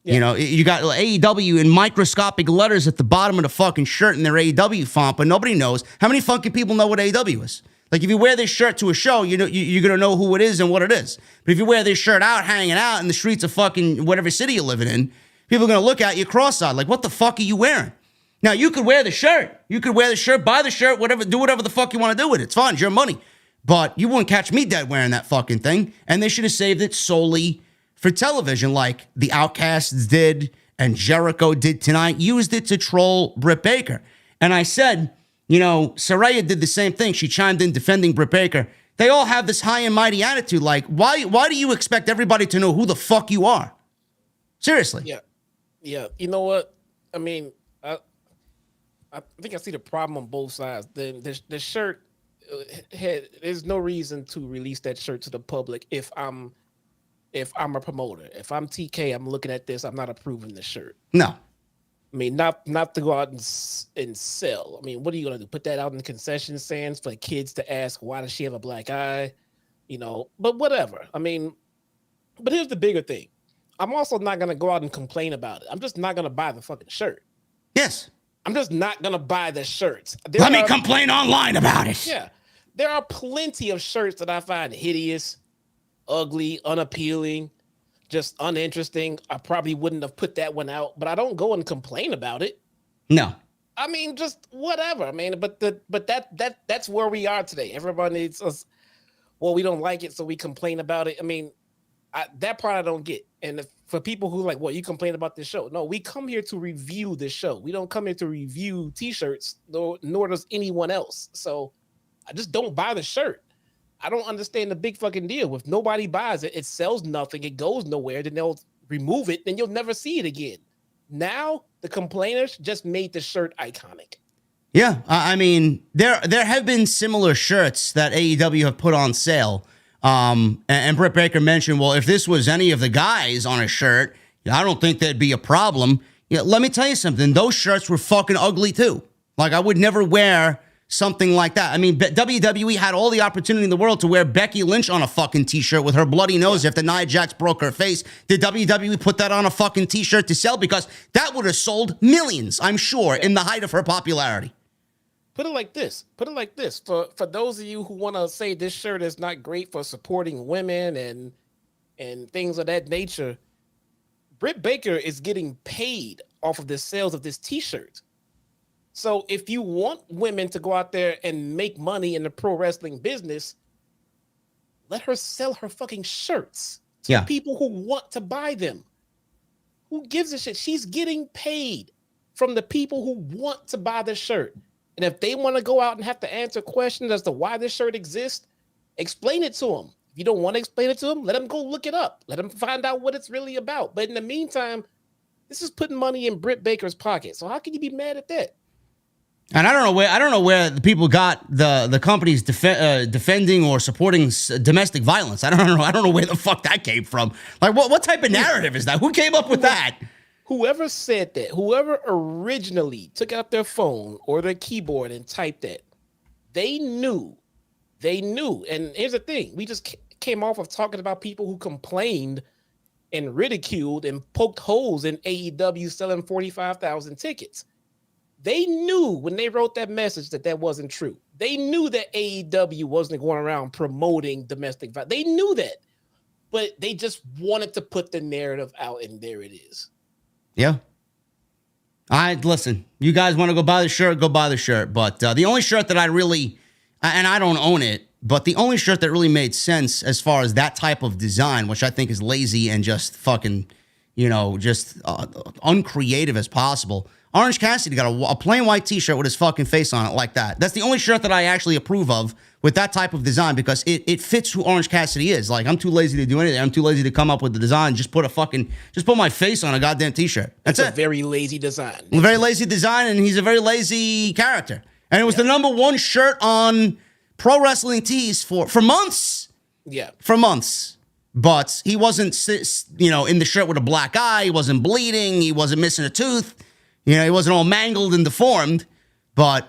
Yeah. You know, you got AEW in microscopic letters at the bottom of the fucking shirt in their AEW font, but nobody knows. How many fucking people know what AEW is? Like, if you wear this shirt to a show, you know, you're going to know who it is and what it is. But if you wear this shirt out, hanging out in the streets of fucking whatever city you're living in, people are going to look at you cross-eyed like, what the fuck are you wearing? Now, you could wear the shirt. You could wear the shirt, buy the shirt, whatever, do whatever the fuck you want to do with it. It's fine. It's your money. But you wouldn't catch me dead wearing that fucking thing. And they should have saved it solely for television like the Outcasts did and Jericho did tonight. Used it to troll Britt Baker. And I said, you know, Saraya did the same thing. She chimed in defending Britt Baker. They all have this high and mighty attitude. Like, why do you expect everybody to know who the fuck you are? Seriously. Yeah. You know what? I mean, I think I see the problem on both sides. The shirt there's no reason to release that shirt to the public if I'm a promoter. If I'm TK, I'm looking at this, I'm not approving the shirt. No. I mean, not to go out and sell. I mean, what are you going to do? Put that out in the concession stands for kids to ask, why does she have a black eye? You know, but whatever. I mean, but here's the bigger thing. I'm also not going to go out and complain about it. I'm just not going to buy the fucking shirt. Yes. I'm just not going to buy the shirts. Let me complain online about it. Yeah. There are plenty of shirts that I find hideous, ugly, unappealing, just uninteresting. I probably wouldn't have put that one out, but I don't go and complain about it. No. I mean, just whatever. I mean, but that's where we are today. Everybody needs us. Well, we don't like it, so we complain about it. I mean, that part I don't get. And for people who like, well, you complain about this show. No, we come here to review this show. We don't come here to review t-shirts, nor does anyone else. So I just don't buy the shirt. I don't understand the big fucking deal. If nobody buys it, it sells nothing, it goes nowhere, then they'll remove it, then you'll never see it again. Now, the complainers just made the shirt iconic. Yeah, I mean, there have been similar shirts that AEW have put on sale. And Britt Baker mentioned, well, if this was any of the guys on a shirt, I don't think there'd be a problem. Yeah, let me tell you something. Those shirts were fucking ugly too. Like, I would never wear something like that. I mean, WWE had all the opportunity in the world to wear Becky Lynch on a fucking t-shirt with her bloody nose after Nia Jax broke her face. Did WWE put that on a fucking t-shirt to sell? Because that would have sold millions, I'm sure, in the height of her popularity. Put it like this. For those of you who want to say this shirt is not great for supporting women and things of that nature, Britt Baker is getting paid off of the sales of this t-shirt. So if you want women to go out there and make money in the pro wrestling business, let her sell her fucking shirts to people who want to buy them. Who gives a shit? She's getting paid from the people who want to buy the shirt. And if they want to go out and have to answer questions as to why this shirt exists, explain it to them. If you don't want to explain it to them, let them go look it up. Let them find out what it's really about. But in the meantime, this is putting money in Britt Baker's pocket. So how can you be mad at that? And I don't know where the people got the companies defending or supporting domestic violence. I don't know where the fuck that came from. Like, what type of narrative is that? Who came up with that? Whoever said that, whoever originally took out their phone or their keyboard and typed that, they knew. And here's the thing: we just came off of talking about people who complained and ridiculed and poked holes in AEW selling 45,000 tickets. They knew when they wrote that message that wasn't true. They knew that AEW wasn't going around promoting domestic violence. They knew that, but they just wanted to put the narrative out, and there it is. Yeah. Listen, you guys want to go buy the shirt, go buy the shirt. But the only shirt that I really, and I don't own it, but the only shirt that really made sense as far as that type of design, which I think is lazy and just fucking, just uncreative as possible. Orange Cassidy got a plain white t-shirt with his fucking face on it like that. That's the only shirt that I actually approve of with that type of design because it fits who Orange Cassidy is. Like, I'm too lazy to do anything. I'm too lazy to come up with the design. Just put my face on a goddamn t-shirt. That's it. A very lazy design. A very lazy design, and he's a very lazy character. And it was the number one shirt on Pro Wrestling Tees for months. Yeah. For months. But he wasn't, in the shirt with a black eye. He wasn't bleeding. He wasn't missing a tooth. He wasn't all mangled and deformed, but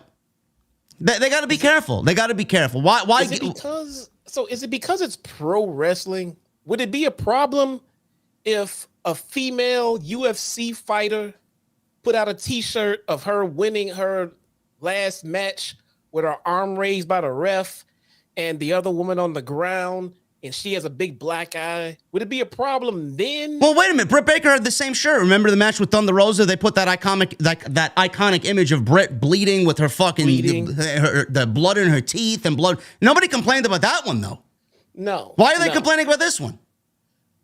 they got to be careful. They got to be careful. Why? Is it because it's pro wrestling? Would it be a problem if a female UFC fighter put out a t-shirt of her winning her last match with her arm raised by the ref and the other woman on the ground, and she has a big black eye? Would it be a problem then? Well, wait a minute. Britt Baker had the same shirt. Remember the match with Thunder Rosa? They put that iconic image of Britt bleeding with her fucking the blood in her teeth and blood. Nobody complained about that one though. No. Why are they complaining about this one?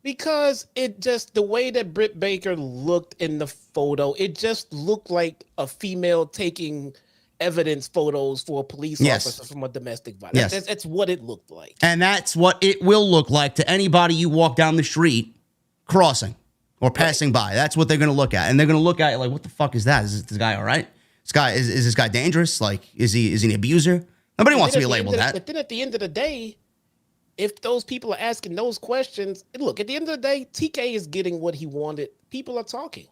Because the way that Britt Baker looked in the photo, it just looked like a female taking evidence photos for a police officer from a domestic violence. Yes. That's what it looked like. And that's what it will look like to anybody you walk down the street crossing or passing by. That's what they're going to look at. And they're going to look at it like, what the fuck is that? Is this guy all right? Is this guy dangerous? Like, is he an abuser? Nobody wants to be labeled that. But then at the end of the day, if those people are asking those questions, look, at the end of the day, TK is getting what he wanted. People are talking.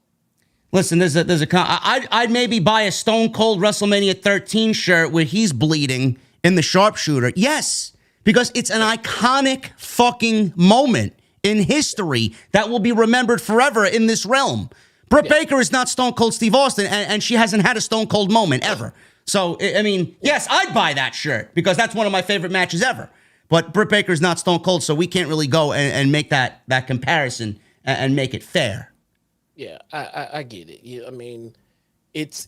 Listen, I'd maybe buy a Stone Cold WrestleMania 13 shirt where he's bleeding in the sharpshooter. Yes, because it's an iconic fucking moment in history that will be remembered forever in this realm. Britt Baker is not Stone Cold Steve Austin, and she hasn't had a Stone Cold moment ever. So, I mean, yes, I'd buy that shirt because that's one of my favorite matches ever. But Britt Baker's not Stone Cold, so we can't really go and make that comparison and make it fair. Yeah, I get it. Yeah, I mean, it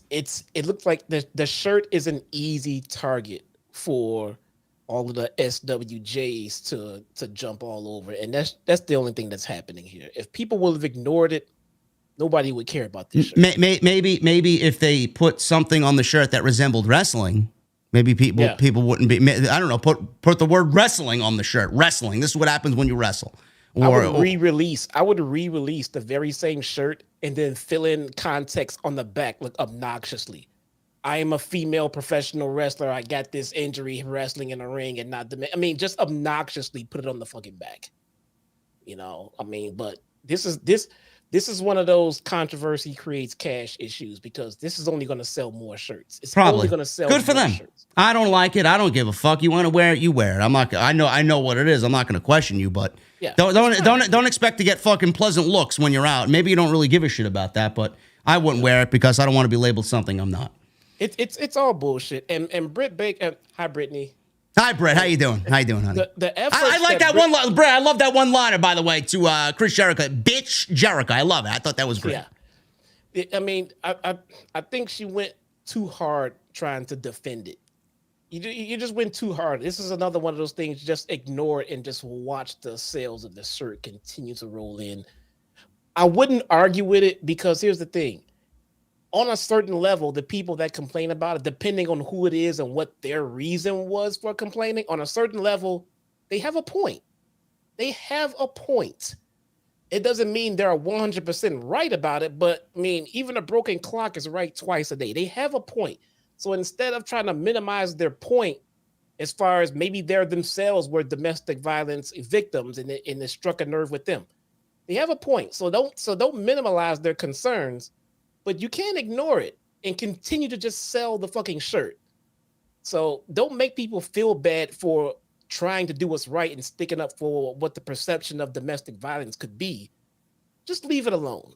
looks like the shirt is an easy target for all of the SWJs to jump all over, and that's the only thing that's happening here. If people would have ignored it, nobody would care about this shirt. Maybe if they put something on the shirt that resembled wrestling, maybe people wouldn't be. I don't know. Put the word wrestling on the shirt. Wrestling. This is what happens when you wrestle. I would re-release the very same shirt and then fill in context on the back, like obnoxiously. I am a female professional wrestler. I got this injury wrestling in a ring and not just obnoxiously put it on the fucking back. But this is one of those controversy creates cash issues because this is only going to sell more shirts. It's probably only going to sell good for them. Shirts. I don't like it. I don't give a fuck. You want to wear it, you wear it. I'm not. I know what it is. I'm not going to question you, but don't expect to get fucking pleasant looks when you're out. Maybe you don't really give a shit about that, but I wouldn't wear it because I don't want to be labeled something I'm not. It's all bullshit. And Britt Baker, hi Brittany. Hi, Brett. How you doing? Honey? I like that one. Brett, I love that one liner, by the way, to Chris Jericho. Bitch Jericho. I love it. I thought that was great. Yeah. I think she went too hard trying to defend it. You just went too hard. This is another one of those things. Just ignore it and just watch the sales of the shirt continue to roll in. I wouldn't argue with it because here's the thing. On a certain level, the people that complain about it, depending on who it is and what their reason was for complaining, on a certain level, they have a point. They have a point. It doesn't mean they're 100% right about it, but even a broken clock is right twice a day. They have a point. So instead of trying to minimize their point, as far as maybe they themselves were domestic violence victims and it struck a nerve with them, they have a point. So don't minimize their concerns, but you can't ignore it and continue to just sell the fucking shirt. So don't make people feel bad for trying to do what's right and sticking up for what the perception of domestic violence could be. Just leave it alone,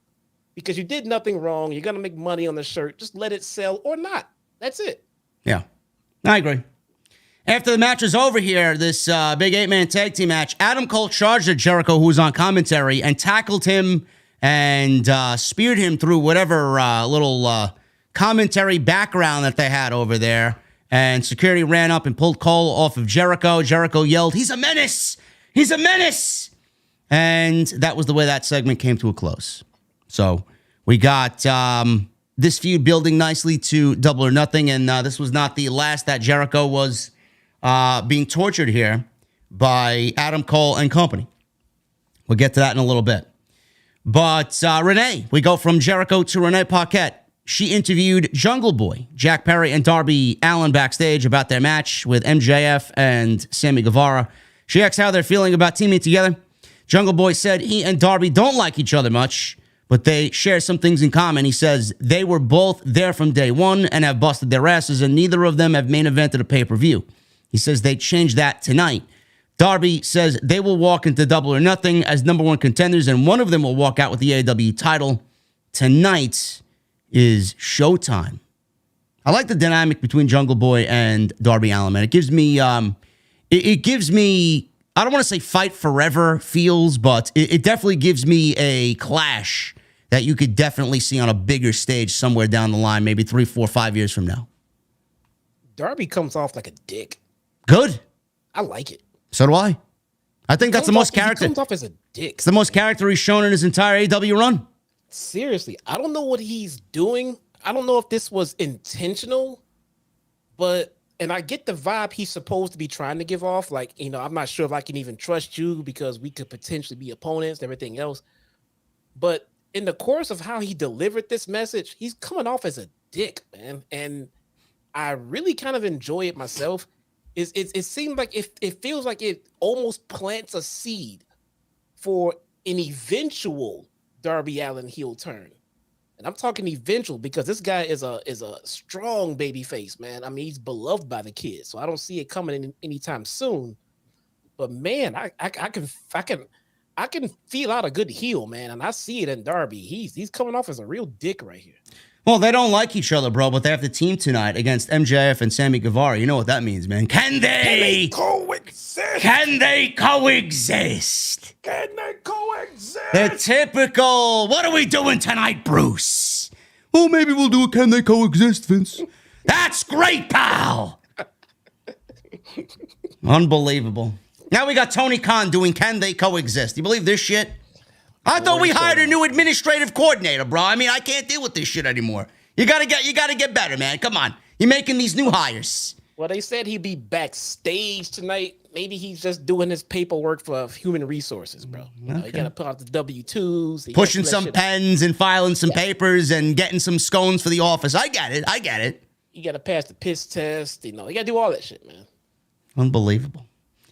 because you did nothing wrong. You're going to make money on the shirt. Just let it sell or not. That's it. Yeah, I agree. After the match was over here, this big 8-man tag team match, Adam Cole charged at Jericho, who was on commentary, and tackled him and speared him through whatever little commentary background that they had over there. And security ran up and pulled Cole off of Jericho. Jericho yelled, "He's a menace! He's a menace!" And that was the way that segment came to a close. So we got this feud building nicely to Double or Nothing, and this was not the last that Jericho was being tortured here by Adam Cole and company. We'll get to that in a little bit. But Renee, we go from Jericho to Renee Paquette. She interviewed Jungle Boy, Jack Perry, and Darby Allin backstage about their match with MJF and Sammy Guevara. She asked how they're feeling about teaming together. Jungle Boy said he and Darby don't like each other much, but they share some things in common. He says they were both there from day one and have busted their asses, and neither of them have main evented a pay-per-view. He says they changed that tonight. Darby says they will walk into Double or Nothing as number one contenders, and one of them will walk out with the AEW title. Tonight is showtime. I like the dynamic between Jungle Boy and Darby Allin, man. It gives me, it gives me, I don't want to say fight forever feels, but it definitely gives me a clash that you could definitely see on a bigger stage somewhere down the line, maybe 3, 4, 5 years from now. Darby comes off like a dick. Good. I like it. So do I. I think that's the most character. He comes off as a dick. It's the most character he's shown in his entire AEW run. Seriously, I don't know what he's doing. I don't know if this was intentional, and I get the vibe he's supposed to be trying to give off. Like, I'm not sure if I can even trust you because we could potentially be opponents and everything else. But in the course of how he delivered this message, he's coming off as a dick, man. And I really kind of enjoy it myself. It seems like it feels like it almost plants a seed for an eventual Darby Allin heel turn. And I'm talking eventual because this guy is a strong baby face, man. I mean, he's beloved by the kids, so I don't see it coming anytime soon. But man, I can feel out a good heel, man, and I see it in Darby. He's coming off as a real dick right here. Well, they don't like each other, bro, but they have to team tonight against MJF and Sammy Guevara. You know what that means, man. Can they coexist? Can they coexist? Can they coexist? The typical, what are we doing tonight, Bruce? Well, maybe we'll do a can they coexist, Vince. That's great, pal. Unbelievable. Now we got Tony Khan doing can they coexist. You believe this shit? I thought we hired a new administrative coordinator, bro. I mean, I can't deal with this shit anymore. You gotta get better, man. Come on. You're making these new hires. Well, they said he'd be backstage tonight. Maybe he's just doing his paperwork for human resources, bro. You gotta put out the W-2s. Pushing some pens and filing some papers and getting some scones for the office. I get it. You gotta pass the piss test. You gotta do all that shit, man. Unbelievable.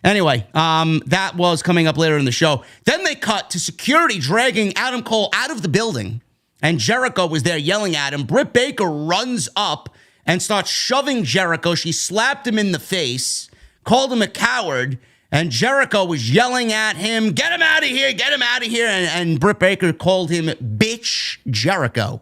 Anyway, that was coming up later in the show. Then they cut to security dragging Adam Cole out of the building, and Jericho was there yelling at him. Britt Baker runs up and starts shoving Jericho. She slapped him in the face, called him a coward, and Jericho was yelling at him, "Get him out of here, get him out of here," and Britt Baker called him Bitch Jericho.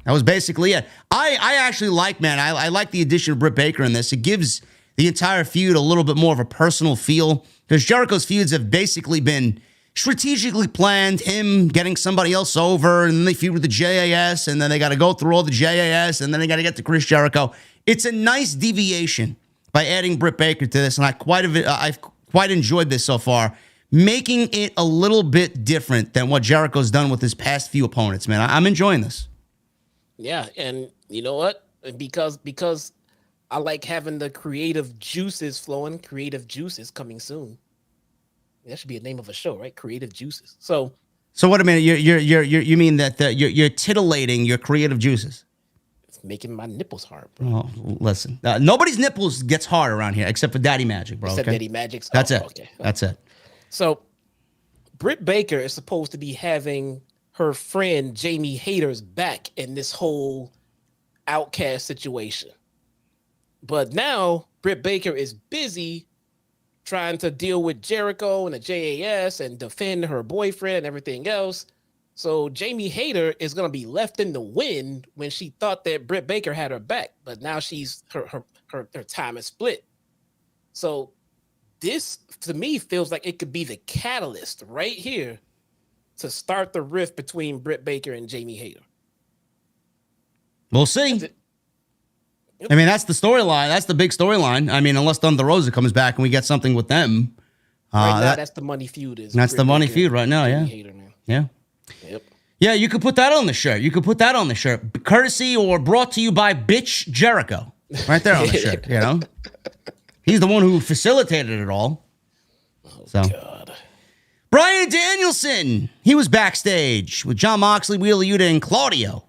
That was basically it. I actually like, man, I like the addition of Britt Baker in this. It gives the entire feud a little bit more of a personal feel, because Jericho's feuds have basically been strategically planned, him getting somebody else over, and then they feud with the JAS, and then they got to go through all the JAS, and then they got to get to Chris Jericho. It's a nice deviation by adding Britt Baker to this, and I've quite enjoyed this so far, making it a little bit different than what Jericho's done with his past few opponents, man. I'm enjoying this. Yeah, and you know what? Because I like having the creative juices flowing. Creative Juices coming soon. That should be a name of a show, right? Creative Juices. So wait a minute. You mean that you're titillating your creative juices? making my nipples hard, bro. Oh, listen, nobody's nipples gets hard around here except for Daddy Magic, bro. Except okay? Daddy Magic's. That's it. Okay. That's it. So, Britt Baker is supposed to be having her friend Jamie Hayter's back in this whole outcast situation. But now Britt Baker is busy trying to deal with Jericho and the JAS and defend her boyfriend and everything else. So Jamie Hayter is going to be left in the wind when she thought that Britt Baker had her back, but now she's her time is split. So this to me feels like it could be the catalyst right here to start the rift between Britt Baker and Jamie Hayter. We'll see. I mean, that's the storyline. That's the big storyline. I mean, unless Thunder Rosa comes back and we get something with them. Right now, that's the money feud. That's Britt the money Baker feud right now, yeah. Hayter, man. Yeah. Yep. Yeah, you could put that on the shirt. You could put that on the shirt. Courtesy or brought to you by Bitch Jericho. Right there on the shirt, you know? He's the one who facilitated it all. Oh, so. God. Bryan Danielson. He was backstage with Jon Moxley, Wheeler Yuta, and Claudio.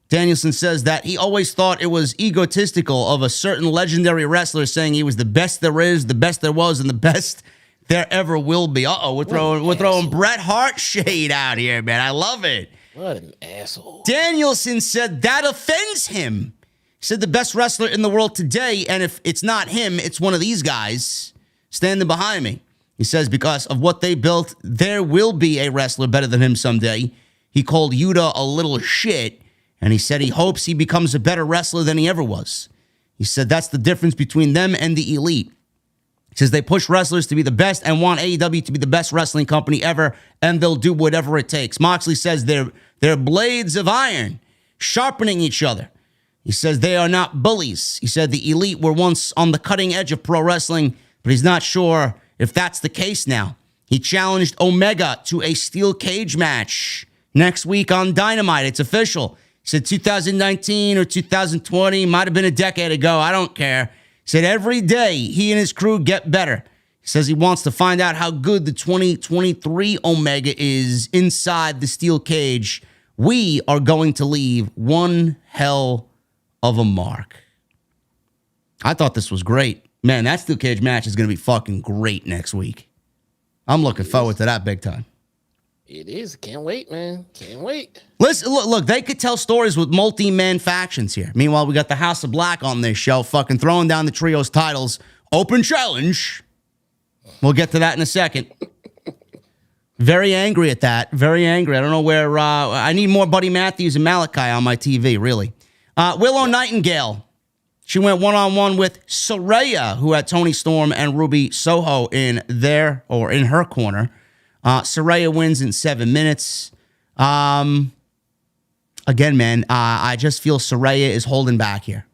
Danielson says that he always thought it was egotistical of a certain legendary wrestler saying he was the best there is, the best there was, and the best there ever will be. We're throwing Bret Hart shade out here, man. I love it. What an asshole. Danielson said that offends him. He said the best wrestler in the world today, and if it's not him, it's one of these guys standing behind me. He says because of what they built, there will be a wrestler better than him someday. He called Yuta a little shit, and he said he hopes he becomes a better wrestler than he ever was. He said that's the difference between them and the elite. He says they push wrestlers to be the best and want AEW to be the best wrestling company ever, and they'll do whatever it takes. Moxley says they're blades of iron, sharpening each other. He says they are not bullies. He said the elite were once on the cutting edge of pro wrestling, but he's not sure if that's the case now. He challenged Omega to a steel cage match next week on Dynamite. It's official. He said 2019 or 2020, might have been a decade ago. I don't care. He said every day he and his crew get better. He says he wants to find out how good the 2023 Omega is inside the steel cage. We are going to leave one hell of a mark. I thought this was great. Man, that steel cage match is going to be fucking great next week. I'm looking forward to that big time. It is. Can't wait, man. Can't wait. Listen, look, they could tell stories with multi-man factions here. Meanwhile, we got the House of Black on this show fucking throwing down the trios titles. Open challenge. We'll get to that in a second. Very angry at that. Very angry. I don't know where... I need more Buddy Matthews and Malachi on my TV, really. Willow Nightingale. She went one-on-one with Saraya, who had Toni Storm and Ruby Soho in her corner. Saraya wins in 7 minutes. Again, man, I just feel Saraya is holding back here.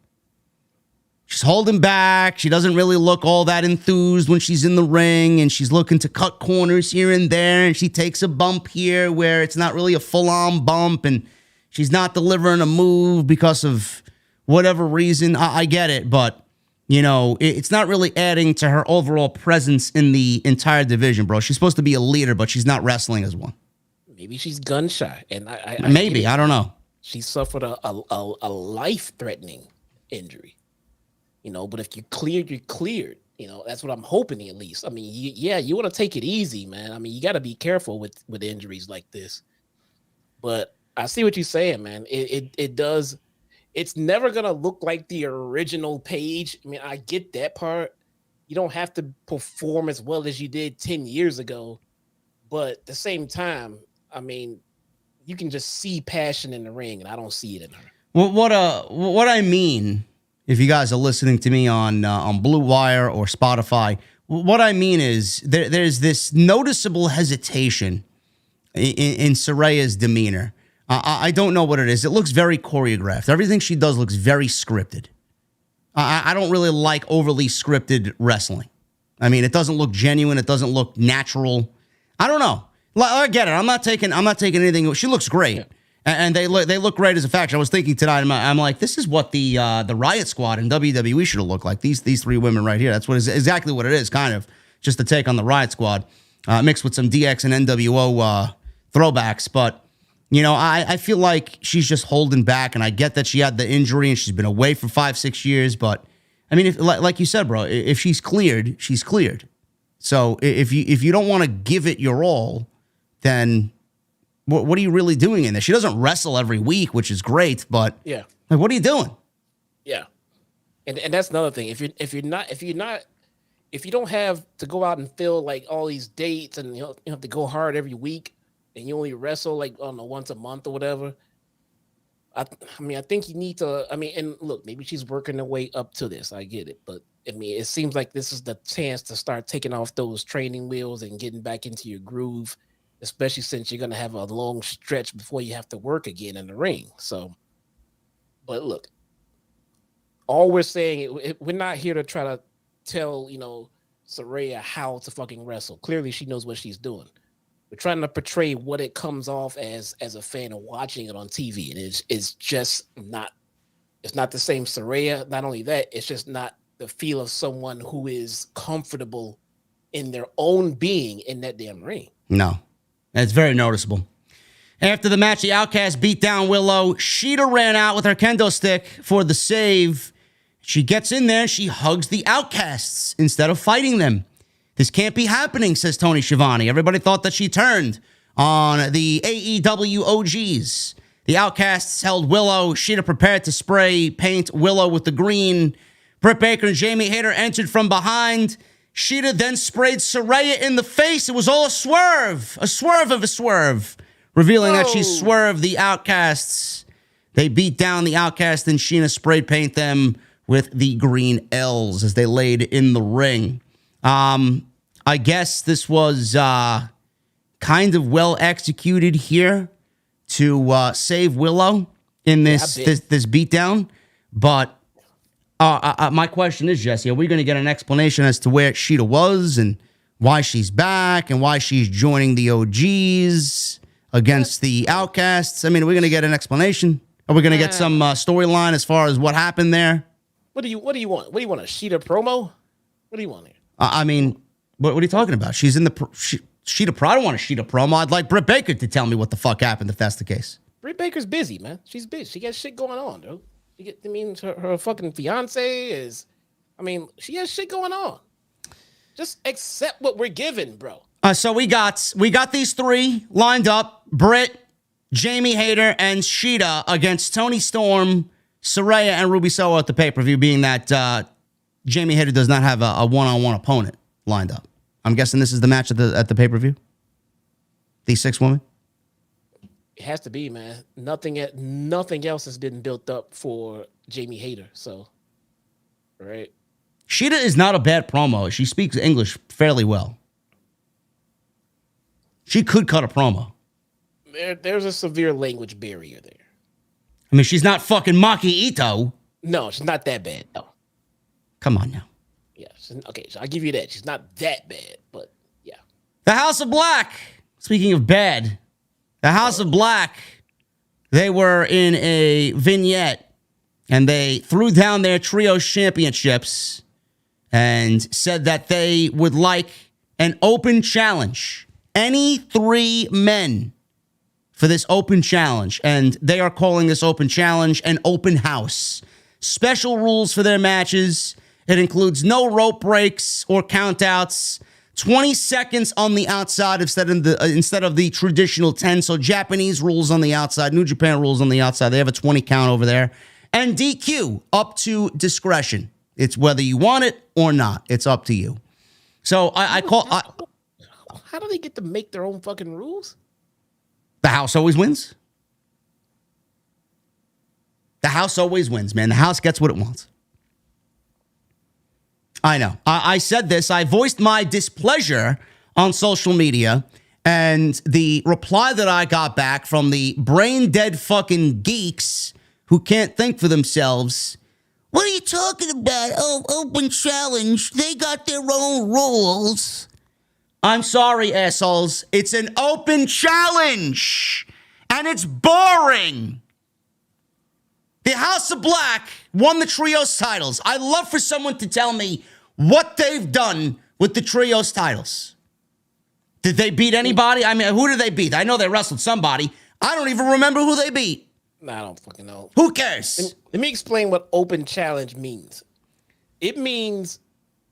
She's holding back. She doesn't really look all that enthused when she's in the ring, and she's looking to cut corners here and there, and she takes a bump here where it's not really a full-on bump, and she's not delivering a move because of whatever reason. I get it, but, you know, it's not really adding to her overall presence in the entire division, bro. She's supposed to be a leader, but she's not wrestling as one. Maybe she's gun shy, and I don't know. She suffered a life-threatening injury, you know. But if you're cleared, you're cleared. You know, that's what I'm hoping at least. I mean, you want to take it easy, man. I mean, you got to be careful with injuries like this. But I see what you're saying, man. It does. It's never gonna look like the original Paige. I mean, I get that part. You don't have to perform as well as you did 10 years ago, but at the same time, I mean, you can just see passion in the ring, and I don't see it in her. Well, what I mean, if you guys are listening to me on Blue Wire or Spotify, what I mean is there's this noticeable hesitation in Saraya's demeanor. I don't know what it is. It looks very choreographed. Everything she does looks very scripted. I don't really like overly scripted wrestling. I mean, it doesn't look genuine. It doesn't look natural. I don't know. I get it. I'm not taking anything. She looks great, yeah. And they look great as a faction. I was thinking tonight. I'm like, this is what the Riot Squad in WWE should have looked like. These three women right here. That's exactly what it is. Kind of just a take on the Riot Squad, mixed with some DX and NWO throwbacks. But You know, I feel like she's just holding back, and I get that she had the injury and she's been away for 5-6 years. But I mean, like you said, bro, if she's cleared, she's cleared. So if you don't want to give it your all, then what are you really doing in there? She doesn't wrestle every week, which is great, but yeah, like, what are you doing? Yeah, and that's another thing. If you don't have to go out and fill like all these dates, and you have to go hard every week, and you only wrestle like once a month or whatever. I mean, I think you need to. I mean, and look, maybe she's working her way up to this. I get it, but I mean, it seems like this is the chance to start taking off those training wheels and getting back into your groove, especially since you're gonna have a long stretch before you have to work again in the ring. So, but look, all we're saying, we're not here to try to tell Saraya how to fucking wrestle. Clearly, she knows what she's doing. We're trying to portray what it comes off as a fan of watching it on TV, and it's just not. It's not the same Saraya. Not only that, it's just not the feel of someone who is comfortable in their own being in that damn ring. No, that's very noticeable. After the match, the Outcast beat down Willow. Sheeta ran out with her kendo stick for the save. She gets in there, she hugs the Outcasts instead of fighting them. This can't be happening, says Tony Schiavone. Everybody thought that she turned on the AEW OGs. The Outcasts held Willow. Sheeta prepared to spray paint Willow with the green. Britt Baker and Jamie Hayter entered from behind. Sheeta then sprayed Saraya in the face. It was all a swerve of a swerve, revealing that she swerved the Outcasts. They beat down the Outcasts, and Sheeta sprayed paint them with the green L's as they laid in the ring. I guess this was kind of well executed here to save Willow in this beatdown. But my question is, Jesse, are we going to get an explanation as to where Sheeta was and why she's back and why she's joining the OGs against the Outcasts? I mean, are we going to get an explanation? Are we going to get some storyline as far as what happened there? What do you want? What do you want? A Sheeta promo? What do you want here? I mean, what are you talking about? She's in the Sheeta Pro. I don't want a Sheeta promo. I'd like Britt Baker to tell me what the fuck happened if that's the case. Britt Baker's busy, man. She's busy. She got shit going on, dude. Her fucking fiance is. I mean, she has shit going on. Just accept what we're given, bro. So we got these three lined up: Britt, Jamie Hayter, and Sheeta against Toni Storm, Saraya, and Ruby Soho at the pay-per-view, being that Jamie Hayter does not have a one-on-one opponent lined up. I'm guessing this is the match at the pay-per-view? These 6 women? It has to be, man. Nothing else has been built up for Jamie Hayter, so, right? Sheeta is not a bad promo. She speaks English fairly well. She could cut a promo. There's a severe language barrier there. I mean, she's not fucking Maki Ito. No, she's not that bad, no. Come on now. Yeah, okay, so I'll give you that. She's not that bad, but yeah. The House of Black. Speaking of bad, the House of Black, they were in a vignette, and they threw down their trios championships and said that they would like an open challenge. Any 3 men for this open challenge, and they are calling this open challenge an open house. Special rules for their matches. It includes no rope breaks or countouts, 20 seconds on the outside instead of the traditional 10. So Japanese rules on the outside, New Japan rules on the outside. They have a 20 count over there. And DQ, up to discretion. It's whether you want it or not. It's up to you. So How do they get to make their own fucking rules? The house always wins. The house always wins, man. The house gets what it wants. I know. I said this. I voiced my displeasure on social media, and the reply that I got back from the brain-dead fucking geeks who can't think for themselves, what are you talking about? Oh, open challenge. They got their own rules. I'm sorry, assholes. It's an open challenge, and it's boring. The House of Black won the trios titles. I'd love for someone to tell me what they've done with the trios titles. Did they beat anybody? I mean, who did they beat? I know they wrestled somebody. I don't even remember who they beat. Nah, I don't fucking know. Who cares? Let me explain what open challenge means. It means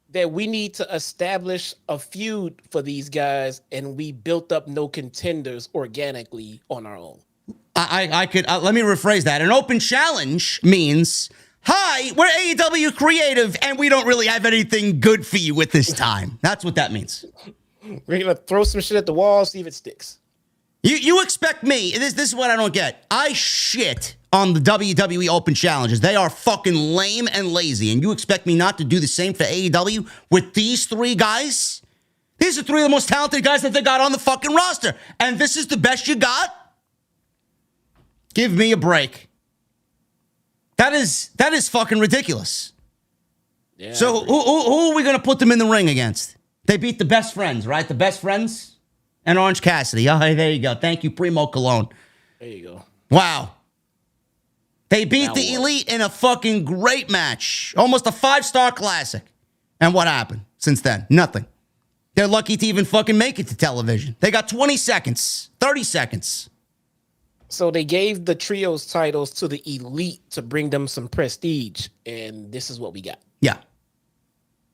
that we need to establish a feud for these guys, and we built up no contenders organically on our own. I could let me rephrase that. An open challenge means, hi, we're AEW Creative, and we don't really have anything good for you at this time. That's what that means. We're gonna throw some shit at the wall, see if it sticks. You expect me? This is what I don't get. I shit on the WWE Open Challenges. They are fucking lame and lazy, and you expect me not to do the same for AEW with these three guys? These are three of the most talented guys that they got on the fucking roster, and this is the best you got? Give me a break. That is fucking ridiculous. Yeah, so who are we gonna put them in the ring against? They beat the Best Friends, right? The Best Friends and Orange Cassidy. Oh, hey, there you go. Thank you, Primo Cologne. There you go. Wow. They beat the Elite in a fucking great match. Almost a 5-star classic. And what happened since then? Nothing. They're lucky to even fucking make it to television. They got 20 seconds, 30 seconds. So they gave the trios titles to the Elite to bring them some prestige, and this is what we got. Yeah.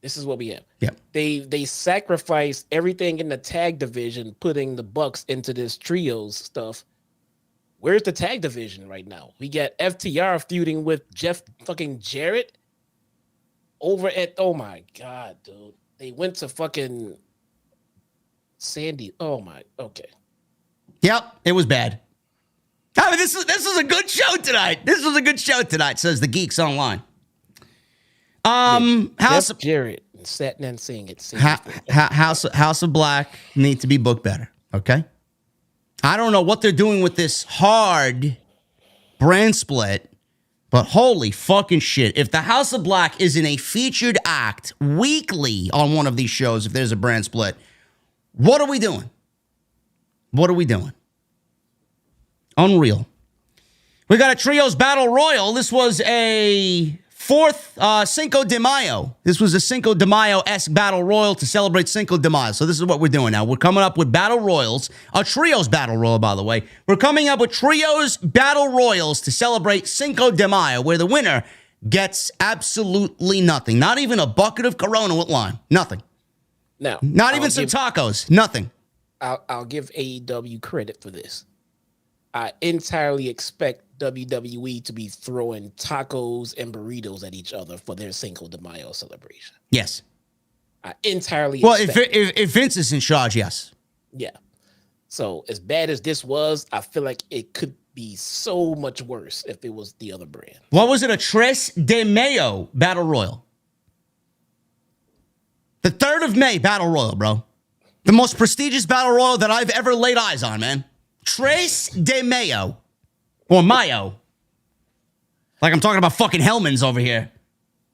This is what we have. Yeah. They sacrificed everything in the tag division, putting the Bucks into this trios stuff. Where's the tag division right now? We got FTR feuding with Jeff fucking Jarrett over at, oh my God, dude. They went to fucking Sandy. Oh my, okay. Yep, it was bad. I mean, this was a good show tonight. This was a good show tonight, says the Geeks Online. Jeff Jarrett and Satin and Sing it. House of Black need to be booked better, okay? I don't know what they're doing with this hard brand split, but holy fucking shit. If the House of Black is in a featured act weekly on one of these shows, if there's a brand split, what are we doing? What are we doing? Unreal. We got a Trios Battle Royal. This was a fourth Cinco de Mayo. This was a Cinco de Mayo-esque Battle Royal to celebrate Cinco de Mayo. So this is what we're doing now. We're coming up with Battle Royals. A Trios Battle Royal, by the way. We're coming up with Trios Battle Royals to celebrate Cinco de Mayo, where the winner gets absolutely nothing. Not even a bucket of Corona with lime. Nothing. Now, not even some tacos. Nothing. I'll give AEW credit for this. I entirely expect WWE to be throwing tacos and burritos at each other for their Cinco de Mayo celebration. Yes. I entirely expect if Vince is in charge, yes. Yeah. So as bad as this was, I feel like it could be so much worse if it was the other brand. What was it? A Tres de Mayo Battle Royal. The 3rd of May Battle Royal, bro. The most prestigious Battle Royal that I've ever laid eyes on, man. Tres de Mayo. Or Mayo. Like I'm talking about fucking Hellmans over here.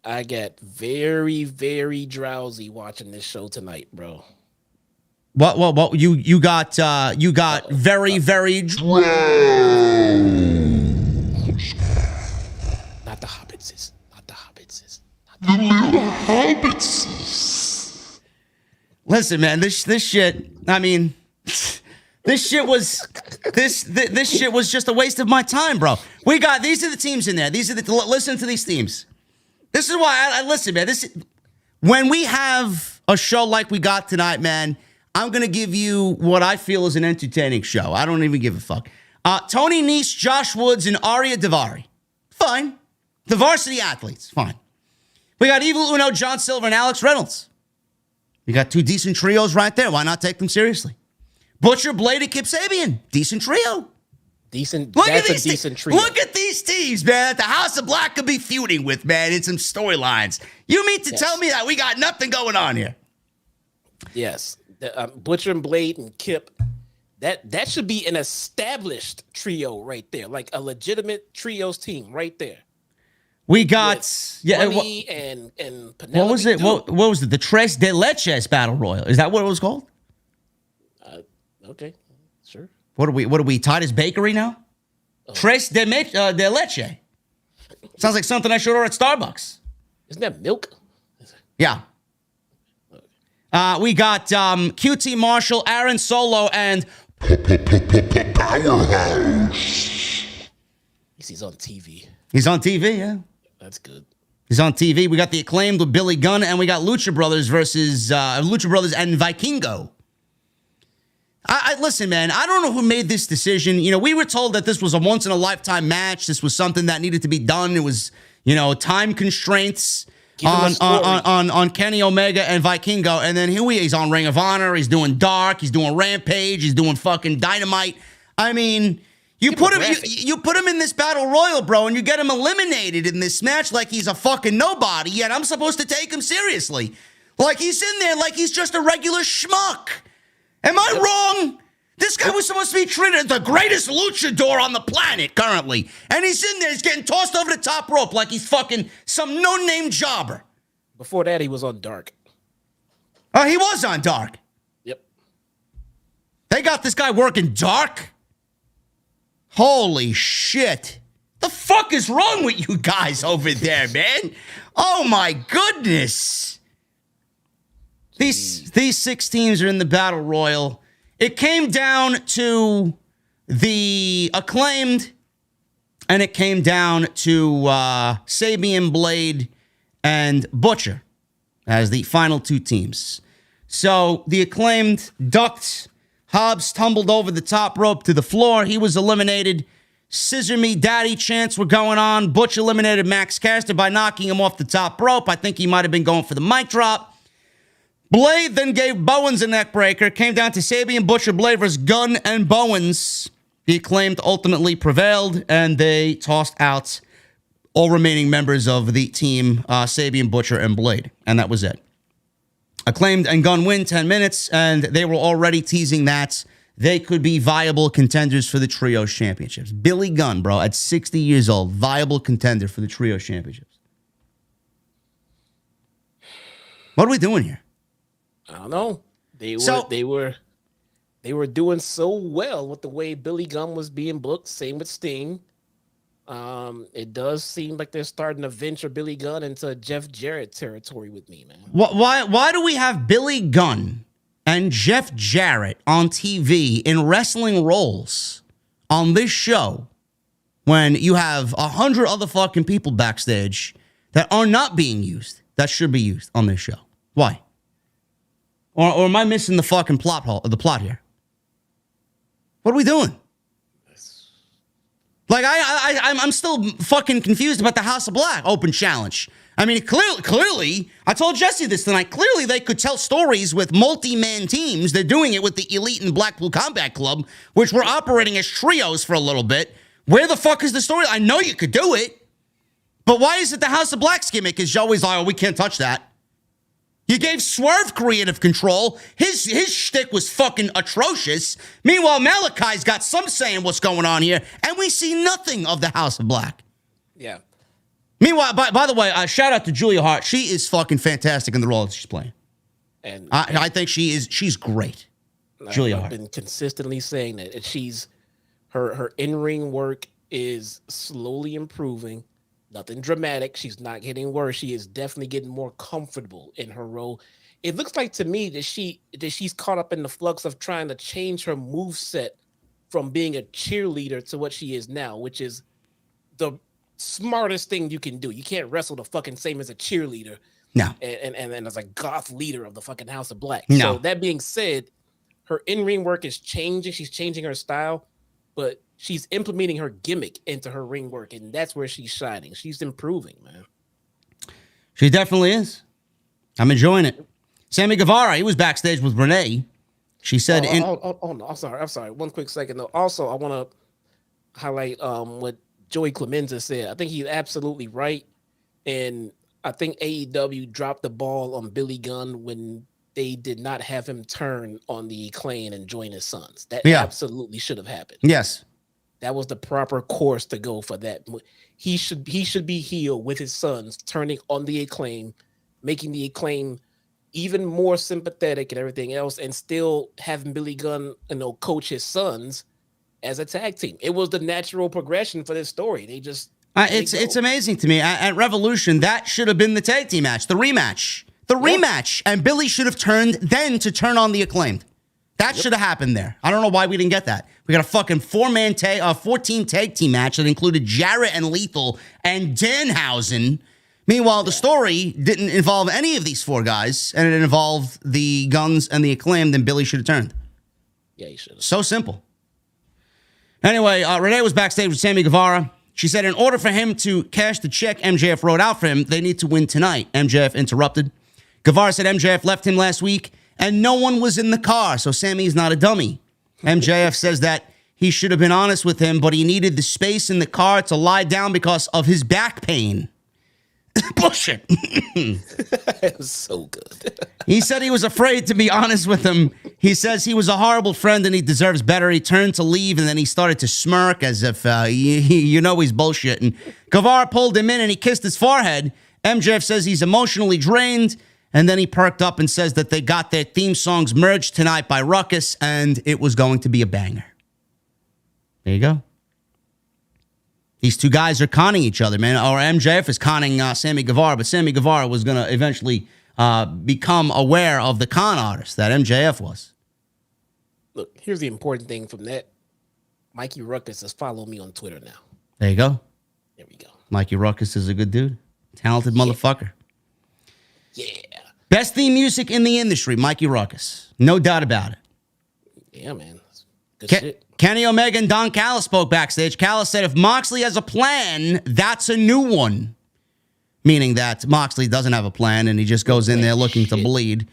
I got very, very drowsy watching this show tonight, bro. What? You got very, very drowsy. Not the Hobbitses. Not the Hobbitses. The little Hobbitses. Listen, man, this shit, I mean... This shit was just a waste of my time, bro. These are the teams in there. Listen to these teams. This is why I listen, man. When we have a show like we got tonight, man, I'm gonna give you what I feel is an entertaining show. I don't even give a fuck. Tony Nese, Josh Woods, and Arya Daivari. Fine. The varsity athletes. Fine. We got Evil Uno, John Silver, and Alex Reynolds. We got 2 decent trios right there. Why not take them seriously? Butcher, Blade, and Kip Sabian. Decent trio. That's a decent trio. Look at these teams, man, that the House of Black could be feuding with, man, in some storylines. You mean to tell me that we got nothing going on here? Yes. Butcher and Blade and Kip. That should be an established trio right there. Like a legitimate trios team right there. We got Bunny and Penelope. What was it? What was it? The Tres de Leches Battle Royal. Is that what it was called? Okay, sure. What are we? Titus Bakery now? Oh. Tres de Leche. Sounds like something I should order at Starbucks. Isn't that milk? Yeah. We got QT Marshall, Aaron Solo, and Powerhouse. He's on TV. He's on TV, yeah. That's good. He's on TV. We got the Acclaimed with Billy Gunn, and we got Lucha Brothers versus Lucha Brothers and Vikingo. I listen, man, I don't know who made this decision. You know, we were told that this was a once-in-a-lifetime match. This was something that needed to be done. It was, you know, time constraints on Kenny Omega and Vikingo. And then here he's on Ring of Honor. He's doing Dark. He's doing Rampage. He's doing fucking Dynamite. I mean, you put him in this battle royal, bro, and you get him eliminated in this match like he's a fucking nobody, yet I'm supposed to take him seriously. Like he's in there like he's just a regular schmuck. Am I wrong? This guy was supposed to be treated as the greatest luchador on the planet currently. And he's in there, he's getting tossed over the top rope like he's fucking some no-name jobber. Before that, he was on Dark. Oh, he was on Dark. Yep. They got this guy working Dark? Holy shit. The fuck is wrong with you guys over there, man? Oh my goodness. These 6 teams are in the Battle Royal. It came down to the Acclaimed, and it came down to Sabian, Blade, and Butcher as the final 2 teams. So the Acclaimed ducked. Hobbs tumbled over the top rope to the floor. He was eliminated. Scissor Me Daddy chants were going on. Butch eliminated Max Caster by knocking him off the top rope. I think he might have been going for the mic drop. Blade then gave Bowens a neck breaker. Came down to Sabian, Butcher, Blade versus Gunn and Bowens. The Acclaimed ultimately prevailed, and they tossed out all remaining members of the team, Sabian, Butcher, and Blade. And that was it. Acclaimed and Gunn win 10 minutes, and they were already teasing that they could be viable contenders for the Trios Championships. Billy Gunn, bro, at 60 years old, viable contender for the Trios Championships. What are we doing here? I don't know. They were doing so well with the way Billy Gunn was being booked. Same with Sting. It does seem like they're starting to venture Billy Gunn into Jeff Jarrett territory with me, man. Why do we have Billy Gunn and Jeff Jarrett on TV in wrestling roles on this show when you have 100 other fucking people backstage that are not being used, that should be used on this show? Why? Or am I missing the fucking plot here? What are we doing? Like, I'm still fucking confused about the House of Black open challenge. I mean, clearly, I told Jesse this tonight, clearly they could tell stories with multi-man teams. They're doing it with the Elite and Blackpool Combat Club, which were operating as trios for a little bit. Where the fuck is the story? I know you could do it, but why is it the House of Black's gimmick is always like, oh, we can't touch that? You gave Swerve creative control. His shtick was fucking atrocious. Meanwhile, Malachi's got some saying what's going on here, and we see nothing of the House of Black. Yeah. Meanwhile, by the way, shout out to Julia Hart. She is fucking fantastic in the role that she's playing. And I think she's great. Julia Hart. I've been consistently saying that she's her in-ring work is slowly improving. Nothing dramatic. She's not getting worse. She is definitely getting more comfortable in her role. It looks like to me that she's caught up in the flux of trying to change her moveset from being a cheerleader to what she is now, which is the smartest thing you can do. You can't wrestle the fucking same as a cheerleader. No. And as a goth leader of the fucking House of Black. No. So that being said, her in-ring work is changing. She's changing her style, but she's implementing her gimmick into her ring work, and that's where she's shining. She's improving, man. She definitely is. I'm enjoying it. Sammy Guevara, he was backstage with Renee. She said, no, I'm sorry. One quick second, though. Also, I want to highlight what Joey Clemenza said. I think he's absolutely right, and I think AEW dropped the ball on Billy Gunn when they did not have him turn on the Acclaim and join his sons. That absolutely should have happened. Yes. That was the proper course to go for that. He should be heel with his sons, turning on the Acclaim, making the Acclaim even more sympathetic and everything else, and still having Billy Gunn, coach his sons as a tag team. It was the natural progression for this story. They just it's amazing to me. At Revolution, that should have been the tag team match, the rematch. The rematch, and Billy should have turned on the Acclaimed. That should have happened there. I don't know why we didn't get that. We got a fucking 14 tag team match that included Jarrett and Lethal and Danhausen. Meanwhile, the story didn't involve any of these four guys, and it involved the Guns and the Acclaimed, and Billy should have turned. Yeah, he should have. So simple. Anyway, Renee was backstage with Sammy Guevara. She said in order for him to cash the check MJF wrote out for him, they need to win tonight. MJF interrupted. Guevara said MJF left him last week, and no one was in the car, so Sammy's not a dummy. MJF says that he should have been honest with him, but he needed the space in the car to lie down because of his back pain. Bullshit. It was so good. He said he was afraid to be honest with him. He says he was a horrible friend and he deserves better. He turned to leave and then he started to smirk as if, he's bullshitting. Guevara pulled him in and he kissed his forehead. MJF says he's emotionally drained. And then he perked up and says that they got their theme songs merged tonight by Ruckus and it was going to be a banger. There you go. These two guys are conning each other, man. Or MJF is conning Sammy Guevara, but Sammy Guevara was going to eventually become aware of the con artist that MJF was. Look, here's the important thing from that. Mikey Ruckus has followed me on Twitter now. There you go. There we go. Mikey Ruckus is a good dude. Talented motherfucker. Yeah. Best theme music in the industry, Mikey Ruckus. No doubt about it. Yeah, man. Good shit. Kenny Omega and Don Callis spoke backstage. Callis said if Moxley has a plan, that's a new one. Meaning that Moxley doesn't have a plan and he just goes in there looking to bleed.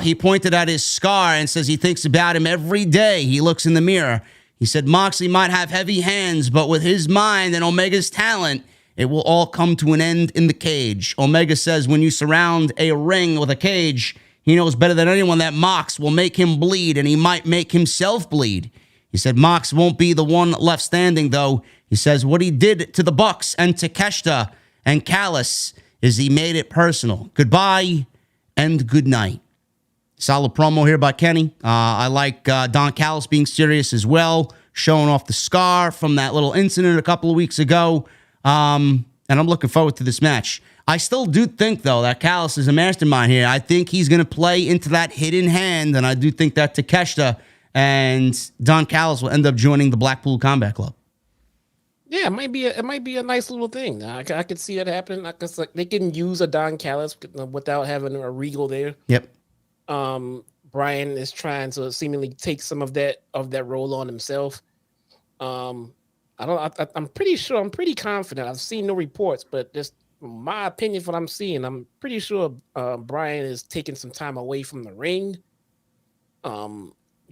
He pointed at his scar and says he thinks about him every day. He looks in the mirror. He said Moxley might have heavy hands, but with his mind and Omega's talent, it will all come to an end in the cage. Omega says when you surround a ring with a cage, he knows better than anyone that Mox will make him bleed and he might make himself bleed. He said Mox won't be the one left standing, though. He says what he did to the Bucks and Takeshita and Callis is he made it personal. Goodbye and good night. Solid promo here by Kenny. I like Don Callis being serious as well, showing off the scar from that little incident a couple of weeks ago. And I'm looking forward to this match. I still do think, though, that Callis is a mastermind here. I think he's going to play into that hidden hand, and I do think that Takeshita and Don Callis will end up joining the Blackpool Combat Club. Yeah, it might be a nice little thing. I could see it happening. They can use a Don Callis without having a Regal there. Yep. Brian is trying to seemingly take some of that role on himself. I'm pretty confident. I've seen no reports, but just my opinion of what I'm seeing, I'm pretty sure Brian is taking some time away from the ring.